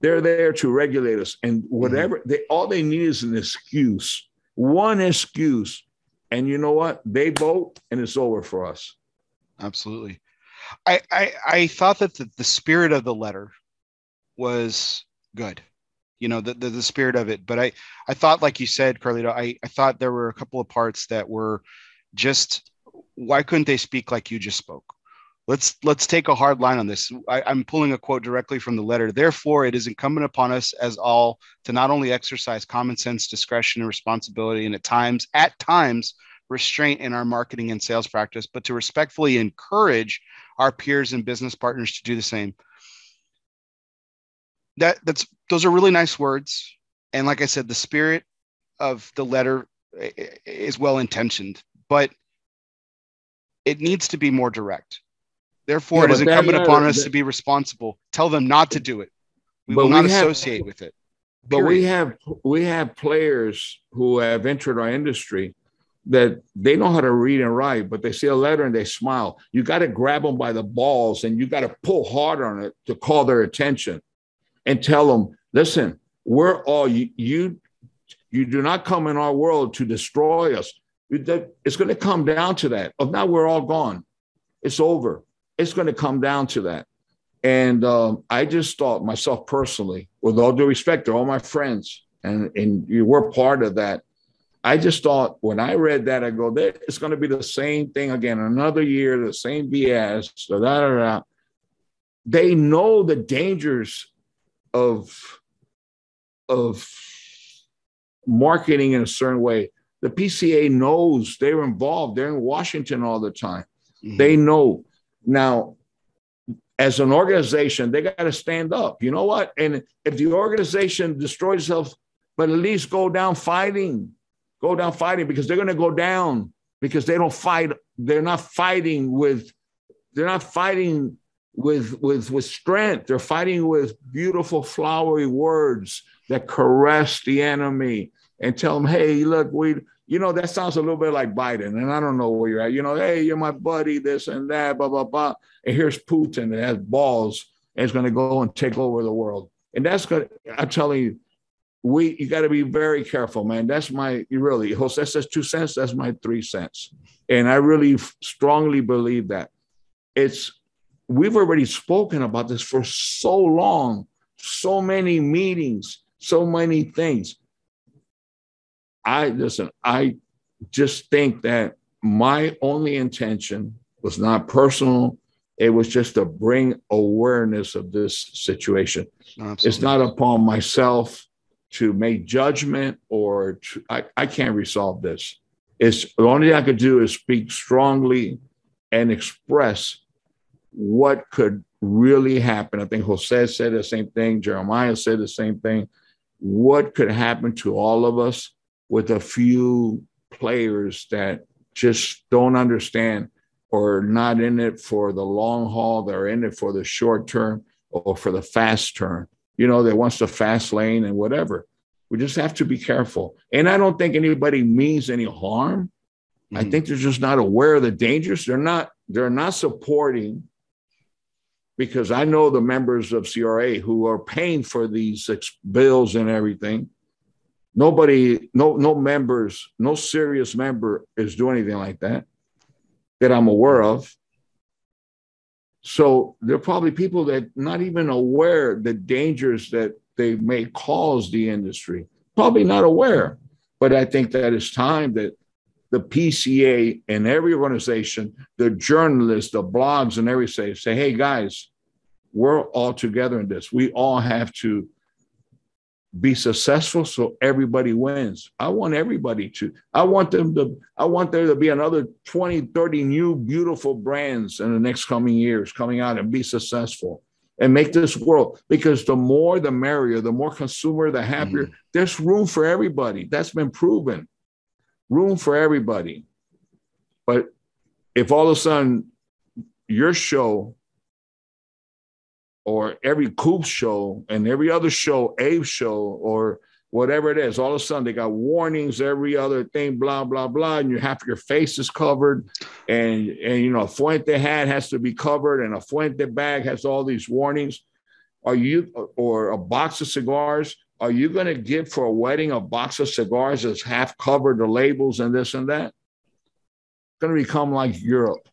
They're there to regulate us. And whatever, all they need is an excuse, one excuse. And you know what? They vote and it's over for us. Absolutely. I thought that the spirit of the letter was good, you know, the spirit of it. But I thought, like you said, Carlito, I thought there were a couple of parts that were just, why couldn't they speak like you just spoke? Let's take a hard line on this. I'm pulling a quote directly from the letter. Therefore, it is incumbent upon us as all to not only exercise common sense, discretion, and responsibility, and at times, restraint in our marketing and sales practice, but to respectfully encourage our peers and business partners to do the same. Those are really nice words. And like I said, the spirit of the letter is well-intentioned, but it needs to be more direct. Therefore, it is incumbent upon us to be responsible. Tell them not to do it. We will not associate with it. But we have players who have entered our industry that they know how to read and write, but they see a letter and they smile. You got to grab them by the balls and you got to pull hard on it to call their attention and tell them, listen, we're all, you do not come in our world to destroy us. It's going to come down to that. If not, we're all gone. It's over. It's going to come down to that. And I just thought myself personally, with all due respect to all my friends, and you were part of that, I just thought when I read that, I go, it's going to be the same thing again, another year, the same BS. So They know the dangers of marketing in a certain way. The PCA knows, they're involved. They're in Washington all the time. Mm-hmm. They know. Now, as an organization, they got to stand up. You know what? And if the organization destroys itself, but at least go down fighting, because they're going to go down because they don't fight. They're not fighting with strength. They're fighting with beautiful, flowery words that caress the enemy and tell them, hey, look, that sounds a little bit like Biden, and I don't know where you're at. Hey, you're my buddy, this and that, blah, blah, blah. And here's Putin that has balls and is going to go and take over the world. And that's good. I'm telling you, you got to be very careful, man. That's Jose says 2 cents, that's my 3 cents. And I really strongly believe that. We've already spoken about this for so long, so many meetings, so many things. I just think that my only intention was not personal. It was just to bring awareness of this situation. Absolutely. It's not upon myself to make judgment or I can't resolve this. The only thing I could do is speak strongly and express what could really happen. I think Jose said the same thing. Jeremiah said the same thing. What could happen to all of us with a few players that just don't understand or not in it for the long haul. They're in it for the short term or for the fast turn. They wants the fast lane and whatever. We just have to be careful. And I don't think anybody means any harm. Mm-hmm. I think they're just not aware of the dangers. They're not supporting, because I know the members of CRA who are paying for these bills and everything. Nobody, no members, no serious member is doing anything like that I'm aware of. So there are probably people that not even aware the dangers that they may cause the industry. Probably not aware. But I think that it's time that the PCA and every organization, the journalists, the blogs and everything say, hey, guys, we're all together in this. We all have to be successful so everybody wins. I want there to be another 20, 30 new beautiful brands in the next coming years coming out and be successful and make this world, because the more the merrier, the more consumer, the happier. There's room for everybody. That's been proven. Room for everybody. But if all of a sudden your show or every Coop show and every other show, Abe's show or whatever it is, all of a sudden they got warnings, every other thing, blah, blah, blah, and half your face is covered, and you know, a Fuente hat has to be covered, and a Fuente bag has all these warnings. Or a box of cigars, are you going to give for a wedding a box of cigars that's half covered, the labels and this and that? It's going to become like Europe.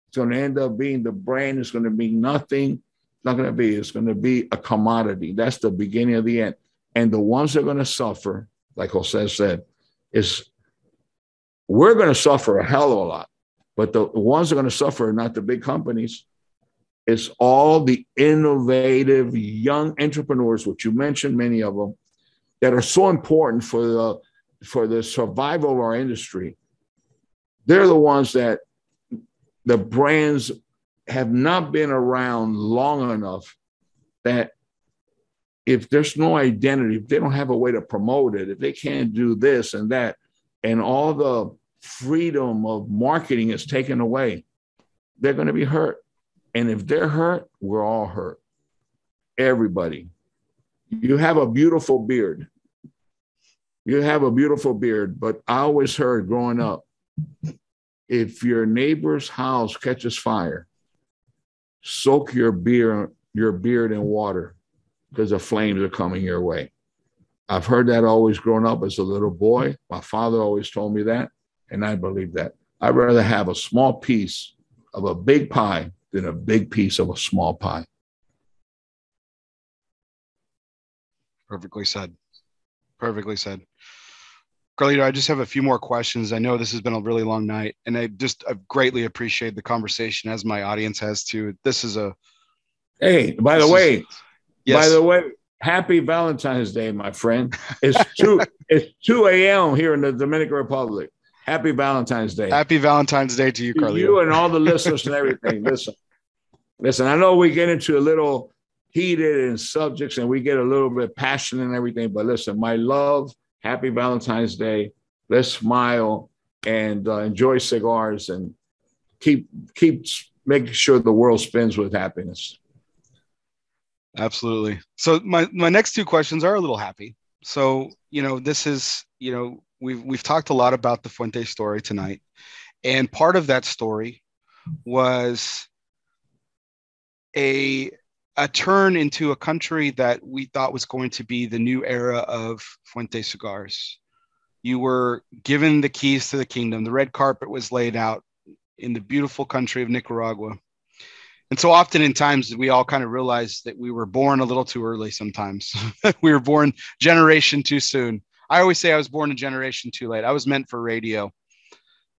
It's going to end up being, the brand is going to be nothing. It's not going to be, it's going to be a commodity. That's the beginning of the end. And the ones that are going to suffer, like Jose said, is we're going to suffer a hell of a lot. But the ones that are going to suffer are not the big companies. It's all the innovative young entrepreneurs, which you mentioned, many of them, that are so important for the survival of our industry. They're the ones that the brands have not been around long enough that if there's no identity, if they don't have a way to promote it, if they can't do this and that, and all the freedom of marketing is taken away, they're going to be hurt. And if they're hurt, we're all hurt. Everybody. You have a beautiful beard. You have a beautiful beard, but I always heard growing up, if your neighbor's house catches fire, soak your beard in water because the flames are coming your way. I've heard that always growing up as a little boy. My father always told me that, and I believe that. I'd rather have a small piece of a big pie than a big piece of a small pie. Perfectly said. Perfectly said. Carlito, I just have a few more questions. I know this has been a really long night, and I greatly appreciate the conversation, as my audience has too. This is a... Hey, by the way, happy Valentine's Day, my friend. It's 2 a.m. here in the Dominican Republic. Happy Valentine's Day. Happy Valentine's Day to you, Carlito. You and all the listeners and everything. Listen, I know we get into a little heated in subjects and we get a little bit passionate and everything, but listen, my love, happy Valentine's Day. Let's smile and enjoy cigars and keep making sure the world spins with happiness. Absolutely. So my next two questions are a little happy. So, this is, we've talked a lot about the Fuente story tonight. And part of that story was a turn into a country that we thought was going to be the new era of Fuente cigars. You were given the keys to the kingdom. The red carpet was laid out in the beautiful country of Nicaragua. And so often in times we all kind of realize that we were born a little too early sometimes. We were born generation too soon. I always say I was born a generation too late. I was meant for radio.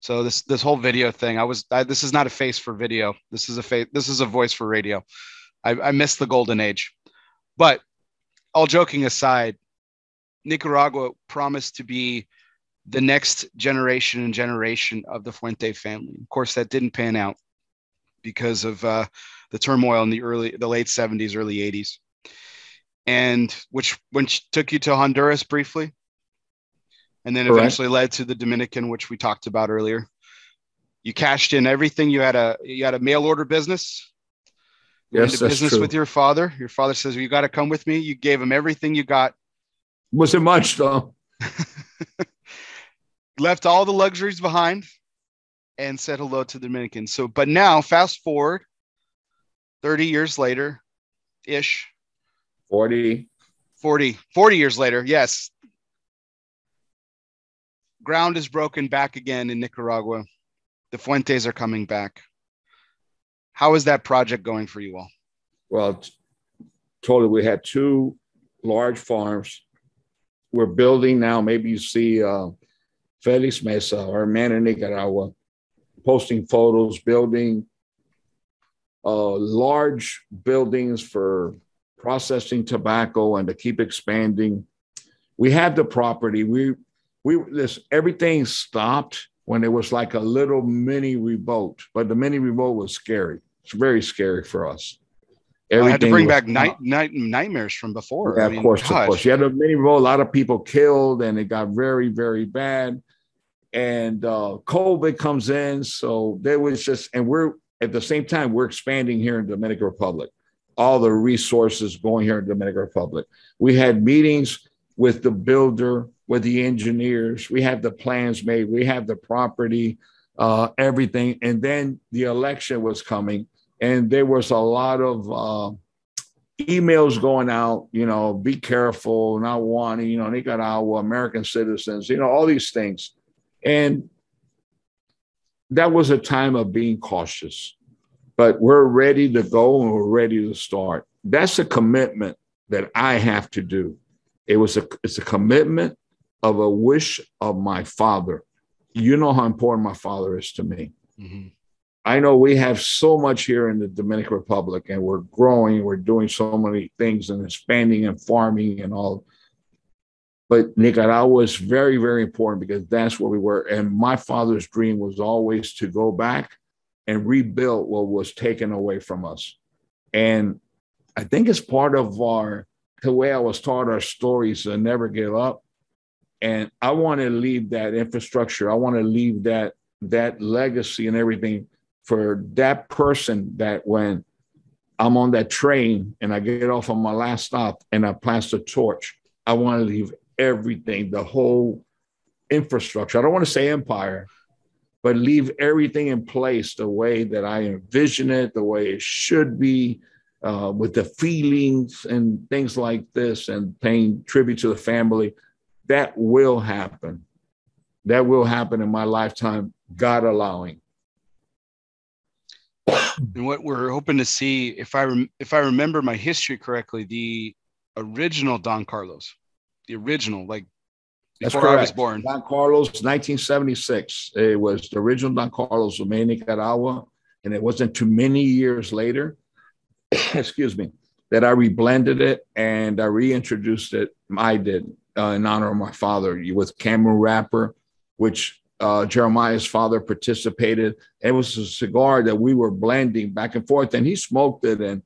So this whole video thing, this is not a face for video. This is a voice for radio. I missed the golden age. But all joking aside, Nicaragua promised to be the next generation of the Fuente family. Of course, that didn't pan out because of the turmoil in the late 70s, early 80s, and which took you to Honduras briefly, and then eventually led to the Dominican, which we talked about earlier. You cashed in everything. You had a mail order business. You went into business with your father. Your father says, you got to come with me. You gave him everything you got. Wasn't much though. Left all the luxuries behind and said hello to the Dominican. So, but now fast forward 30 years later ish. 40 years later. Yes. Ground is broken back again in Nicaragua. The Fuentes are coming back. How is that project going for you all? Well, totally. We had two large farms. we're building now. Maybe you see Felix Mesa, our man in Nicaragua, posting photos, building large buildings for processing tobacco and to keep expanding. We have the property. Everything stopped when it was like a little mini revolt, but the mini revolt was scary. It's very scary for us. I had to bring back nightmares from before. Yeah, of course. You had a mini revolt, a lot of people killed, and it got very, very bad. And COVID comes in, so there was just, and we're at the same time we're expanding here in Dominican Republic. All the resources going here in Dominican Republic. We had meetings with the builder, with the engineers. We have the plans made. We have the property, everything. And then the election was coming, and there was a lot of emails going out, be careful, not wanting, Nicaragua, American citizens, all these things. And that was a time of being cautious. But we're ready to go and we're ready to start. That's a commitment that I have to do. It's a commitment of a wish of my father. You know how important my father is to me. Mm-hmm. I know we have so much here in the Dominican Republic, and we're growing. We're doing so many things and expanding and farming and all. But Nicaragua is very, very important because that's where we were. And my father's dream was always to go back and rebuild what was taken away from us. And I think it's part of the way I was taught our stories to never give up. And I want to leave that infrastructure. I want to leave that legacy and everything for that person that when I'm on that train and I get off on my last stop and I pass the torch, I want to leave everything, the whole infrastructure. I don't want to say empire, but leave everything in place the way that I envision it, the way it should be, with the feelings and things like this, and paying tribute to the family. That will happen. That will happen in my lifetime, God allowing. And what we're hoping to see, if I remember my history correctly, the original Don Carlos, the original, like before I was born. Don Carlos, 1976. It was the original Don Carlos of Nicaragua, and it wasn't too many years later, excuse me, that I reblended it and I reintroduced it. I did in honor of my father with Cameroon wrapper, which Jeremiah's father participated. It was a cigar that we were blending back and forth, and he smoked it,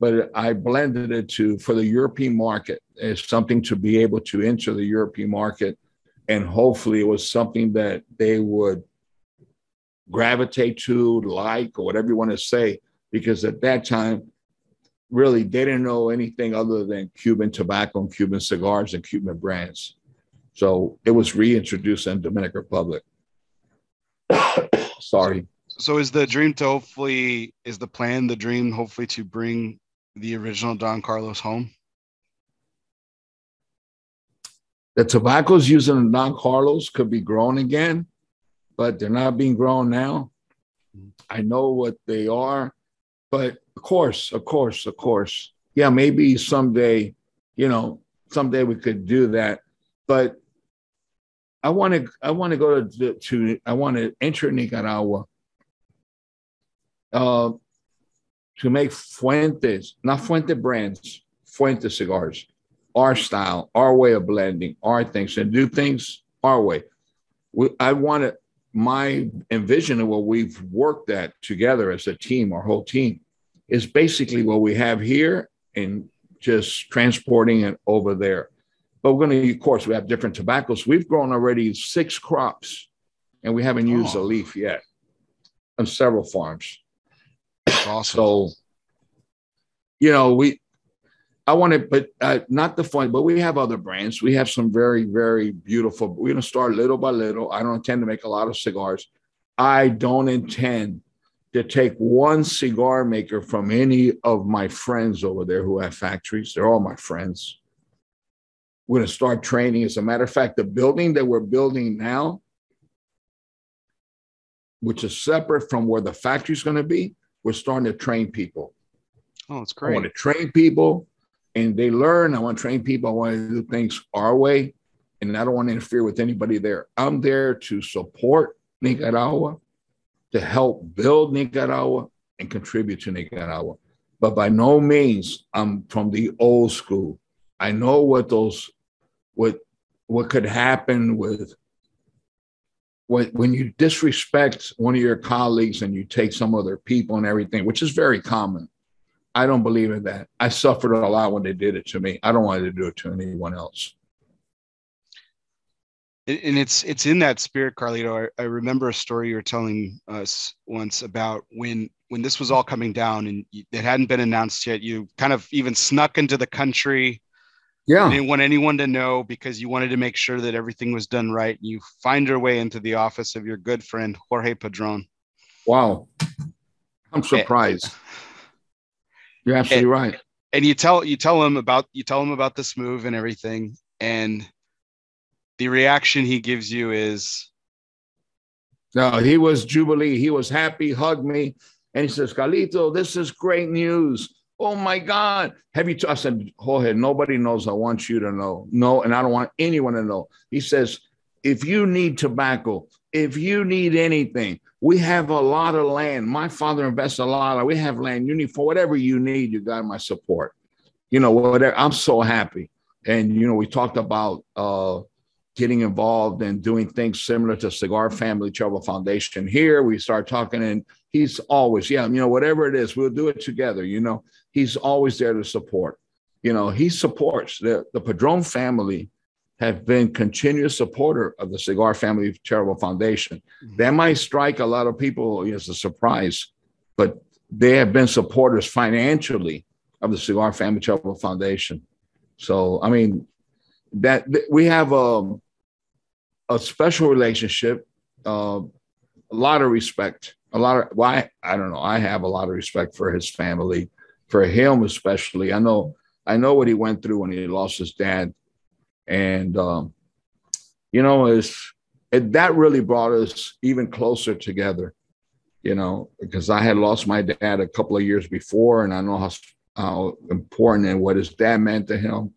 but I blended it for the European market. It's something to be able to enter the European market. And hopefully it was something that they would gravitate to, like, or whatever you want to say, because at that time, really, they didn't know anything other than Cuban tobacco and Cuban cigars and Cuban brands. So it was reintroduced in Dominican Republic. Sorry. So is the dream to hopefully to bring the original Don Carlos home? The tobaccos using in Don Carlos could be grown again, but they're not being grown now. I know what they are, but of course. Yeah, maybe someday, someday we could do that. But I want to enter Nicaragua to make Fuentes, not Fuente brands, Fuente cigars, our style, our way of blending, our things, and do things our way. My envision of what we've worked at together as a team, our whole team, is basically what we have here and just transporting it over there. But we're going to, of course, we have different tobaccos. We've grown already 6 crops, and we haven't used a leaf yet on several farms. That's awesome. So, I want to, but not the fun, but we have other brands. We have some very, very beautiful. We're going to start little by little. I don't intend to make a lot of cigars. I don't intend to take one cigar maker from any of my friends over there who have factories. They're all my friends. We're going to start training. As a matter of fact, the building that we're building now, which is separate from where the factory is going to be, we're starting to train people. Oh, that's great. I want to train people and they learn. I want to train people. I want to do things our way. and I don't want to interfere with anybody there. I'm there to support Nicaragua, to help build Nicaragua and contribute to Nicaragua. But by no means I'm from the old school. I know what could happen with when you disrespect one of your colleagues and you take some of their people and everything, which is very common. I don't believe in that. I suffered a lot when they did it to me. I don't want to do it to anyone else. And it's in that spirit, Carlito. I remember a story you were telling us once about when this was all coming down and it hadn't been announced yet. You kind of even snuck into the country. Yeah. You didn't want anyone to know because you wanted to make sure that everything was done right. You find your way into the office of your good friend, Jorge Padron. Wow. I'm surprised. You're absolutely right. And you tell him about this move and everything. And the reaction he gives you is, no, he was jubilee. He was happy, hugged me. And he says, Carlito, this is great news. Oh my God. I said, Jorge, nobody knows. I want you to know. No, and I don't want anyone to know. He says, if you need tobacco, if you need anything, we have a lot of land. My father invests a lot. We have land. You need for whatever you need, you got my support. Whatever. I'm so happy. And, we talked about getting involved and doing things similar to Cigar Family Charitable Foundation here. We start talking and he's always, whatever it is, we'll do it together. He's always there to support. He supports the Padron family have been continuous supporter of the Cigar Family Charitable Foundation. Mm-hmm. That might strike a lot of people as a surprise, but they have been supporters financially of the Cigar Family Charitable Foundation. So, that we have a special relationship, a lot of respect, I don't know. I have a lot of respect for his family, for him especially. I know what he went through when he lost his dad. And, that really brought us even closer together, because I had lost my dad a couple of years before, and I know how important and what his dad meant to him.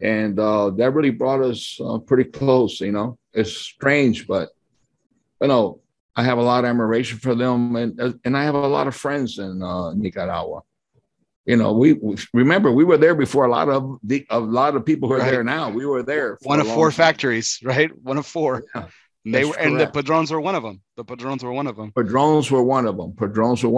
And that really brought us pretty close, It's strange, but, I have a lot of admiration for them. And I have a lot of friends in Nicaragua. We remember we were there before a lot of people who are there now. We were there. One of four factories, right? One of four. Yeah, and the Padrons were one of them. Padrons were one of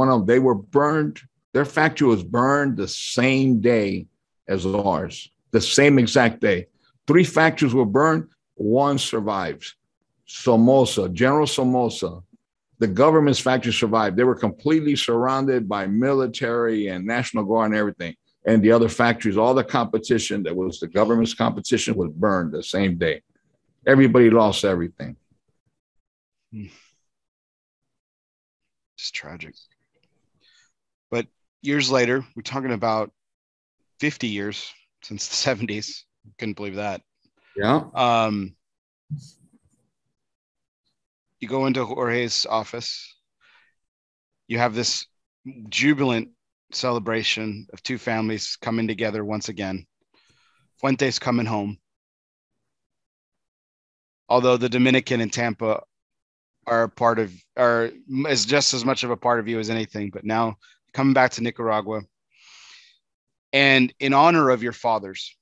them. They were burned. Their factory was burned the same day as ours, the same exact day. 3 factories were burned. 1 survived. General Somoza. The government's factory survived. They were completely surrounded by military and National Guard and everything. And the other factories, all the competition that was the government's competition was burned the same day. Everybody lost everything. Just tragic. But years later, we're talking about 50 years since the 70s. Couldn't believe that. Yeah. You go into Jorge's office. You have this jubilant celebration of 2 families coming together once again. Fuente's coming home. Although the Dominican and Tampa are just as much of a part of you as anything, but now coming back to Nicaragua. And in honor of your fathers,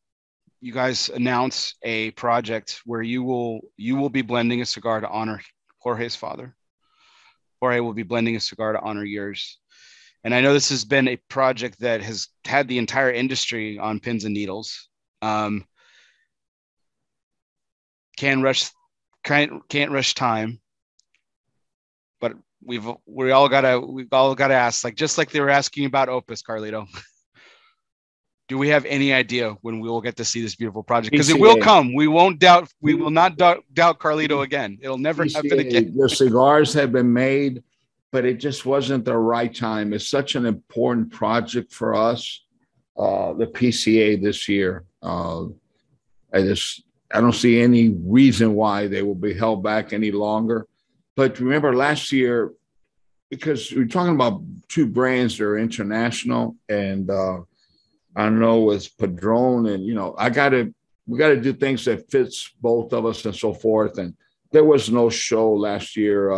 you guys announce a project where you will be blending a cigar to honor Jorge's father. Jorge will be blending a cigar to honor yours. And I know this has been a project that has had the entire industry on pins and needles. Can't rush time, but we've all got to ask, just like they were asking about Opus, Carlito. Do we have any idea when we will get to see this beautiful project? Because it will come. We will not doubt Carlito again. It'll never happen again. The cigars have been made, but it just wasn't the right time. It's such an important project for us. The PCA this year. I don't see any reason why they will be held back any longer. But remember last year, because we're talking about 2 brands that are international, and I know with Padron, and I got to we got to do things that fits both of us and so forth. And there was no show last year,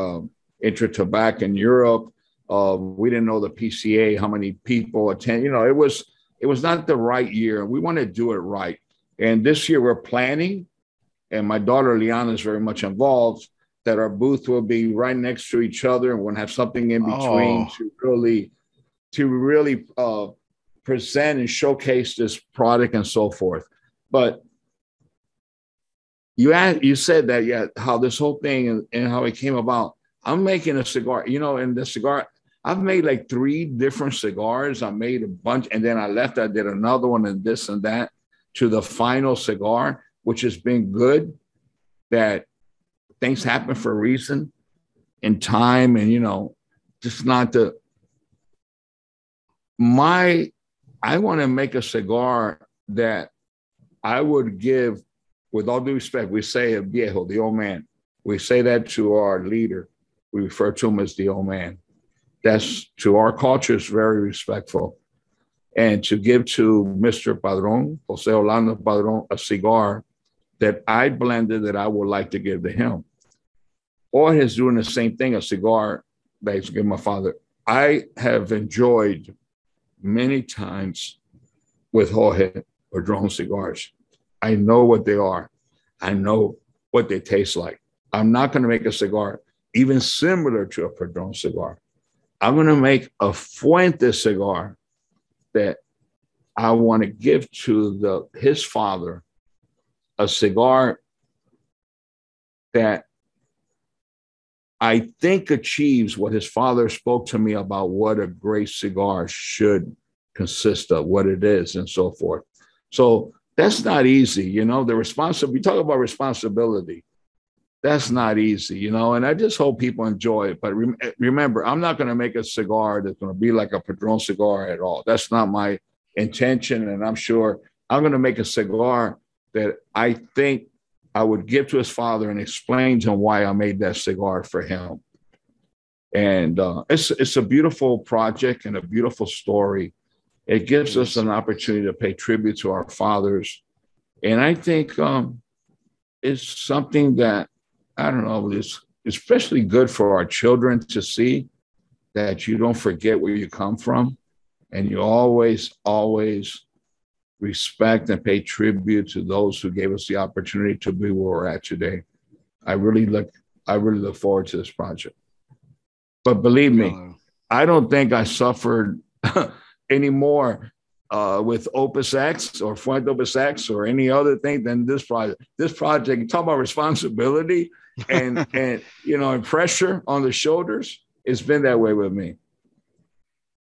Intra Tobacco in Europe. We didn't know the PCA, how many people attend. It was not the right year. We want to do it right. And this year we're planning, and my daughter Liana is very much involved, that our booth will be right next to each other, and we'll have something in between to really present and showcase this product and so forth. But you said that, yeah, how this whole thing and how it came about. I'm making a cigar, and the cigar, I've made like 3 different cigars. I made a bunch, and then I did another one and this and that to the final cigar, which has been good, that things happen for a reason in time. And, just not I want to make a cigar that I would give, with all due respect, we say a viejo, the old man. We say that to our leader. We refer to him as the old man. That's, to our culture, is very respectful. And to give to Mr. Padron, Jose Orlando Padron, a cigar that I blended that I would like to give to him. Or he's doing the same thing, a cigar that he's giving my father. I have enjoyed many times with Jorge Padron cigars. I know what they are. I know what they taste like. I'm not going to make a cigar even similar to a Padron cigar. I'm going to make a Fuente cigar that I want to give to his father, a cigar that I think achieves what his father spoke to me about what a great cigar should consist of, what it is, and so forth. So that's not easy, we talk about responsibility. That's not easy, and I just hope people enjoy it. But remember, I'm not going to make a cigar that's going to be like a Padron cigar at all. That's not my intention. And I'm sure I'm going to make a cigar that I think I would give to his father and explain to him why I made that cigar for him. And it's a beautiful project and a beautiful story. It gives us an opportunity to pay tribute to our fathers. And I think it's something that, I don't know, is especially good for our children to see, that you don't forget where you come from, and you always, always respect and pay tribute to those who gave us the opportunity to be where we're at today. I really look forward to this project. But believe me, I don't think I suffered anymore with Opus X or Fuente Opus X or any other thing than this project. This project, you talk about responsibility and and pressure on the shoulders. It's been that way with me.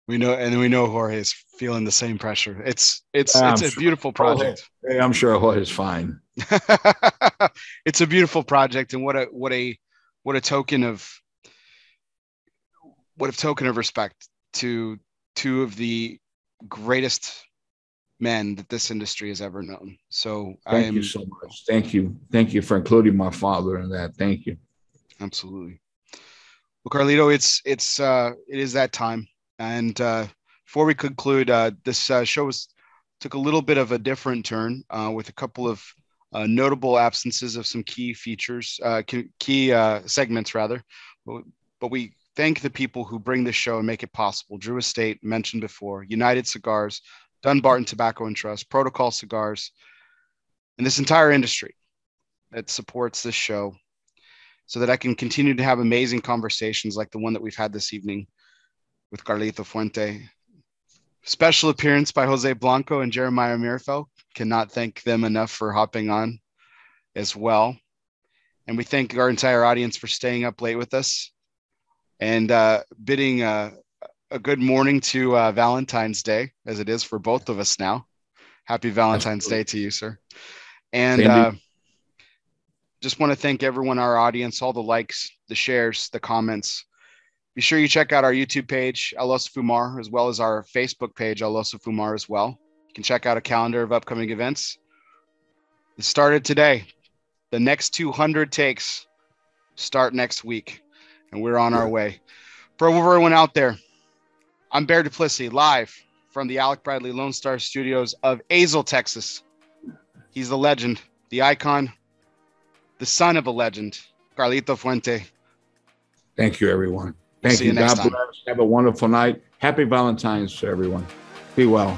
We know Jorge is feeling the same pressure. It's a beautiful project. Hey, I'm sure Jorge's fine. It's a beautiful project, and what a token of respect to 2 of the greatest men that this industry has ever known. So thank you so much. Thank you for including my father in that. Thank you. Absolutely. Well, Carlito, it is that time. And before we conclude, this show took a little bit of a different turn with a couple of notable absences of some key features, key segments rather. But we thank the people who bring this show and make it possible. Drew Estate, mentioned before, United Cigars, Dunbarton Tobacco and Trust, Protocol Cigars, and this entire industry that supports this show, so that I can continue to have amazing conversations like the one that we've had this evening with Carlito Fuente. Special appearance by Jose Blanco and Jeremiah Mirafel. Cannot thank them enough for hopping on as well. And we thank our entire audience for staying up late with us, and bidding a good morning to Valentine's Day, as it is for both of us now. Happy Valentine's Day to you, sir. And just want to thank everyone, our audience, all the likes, the shares, the comments. Be sure you check out our YouTube page, ELOSOFUMAR, as well as our Facebook page, ELOSOFUMAR as well. You can check out a calendar of upcoming events. It started today. The next 200 takes start next week, and we're on our way. For everyone out there, I'm Bear Duplessis, live from the Alec Bradley Lone Star Studios of Azle, Texas. He's the legend, the icon, the son of a legend, Carlito Fuente. Thank you, everyone. We'll Thank see you. you next God time. bless. Have a wonderful night. Happy Valentine's to everyone. Be well.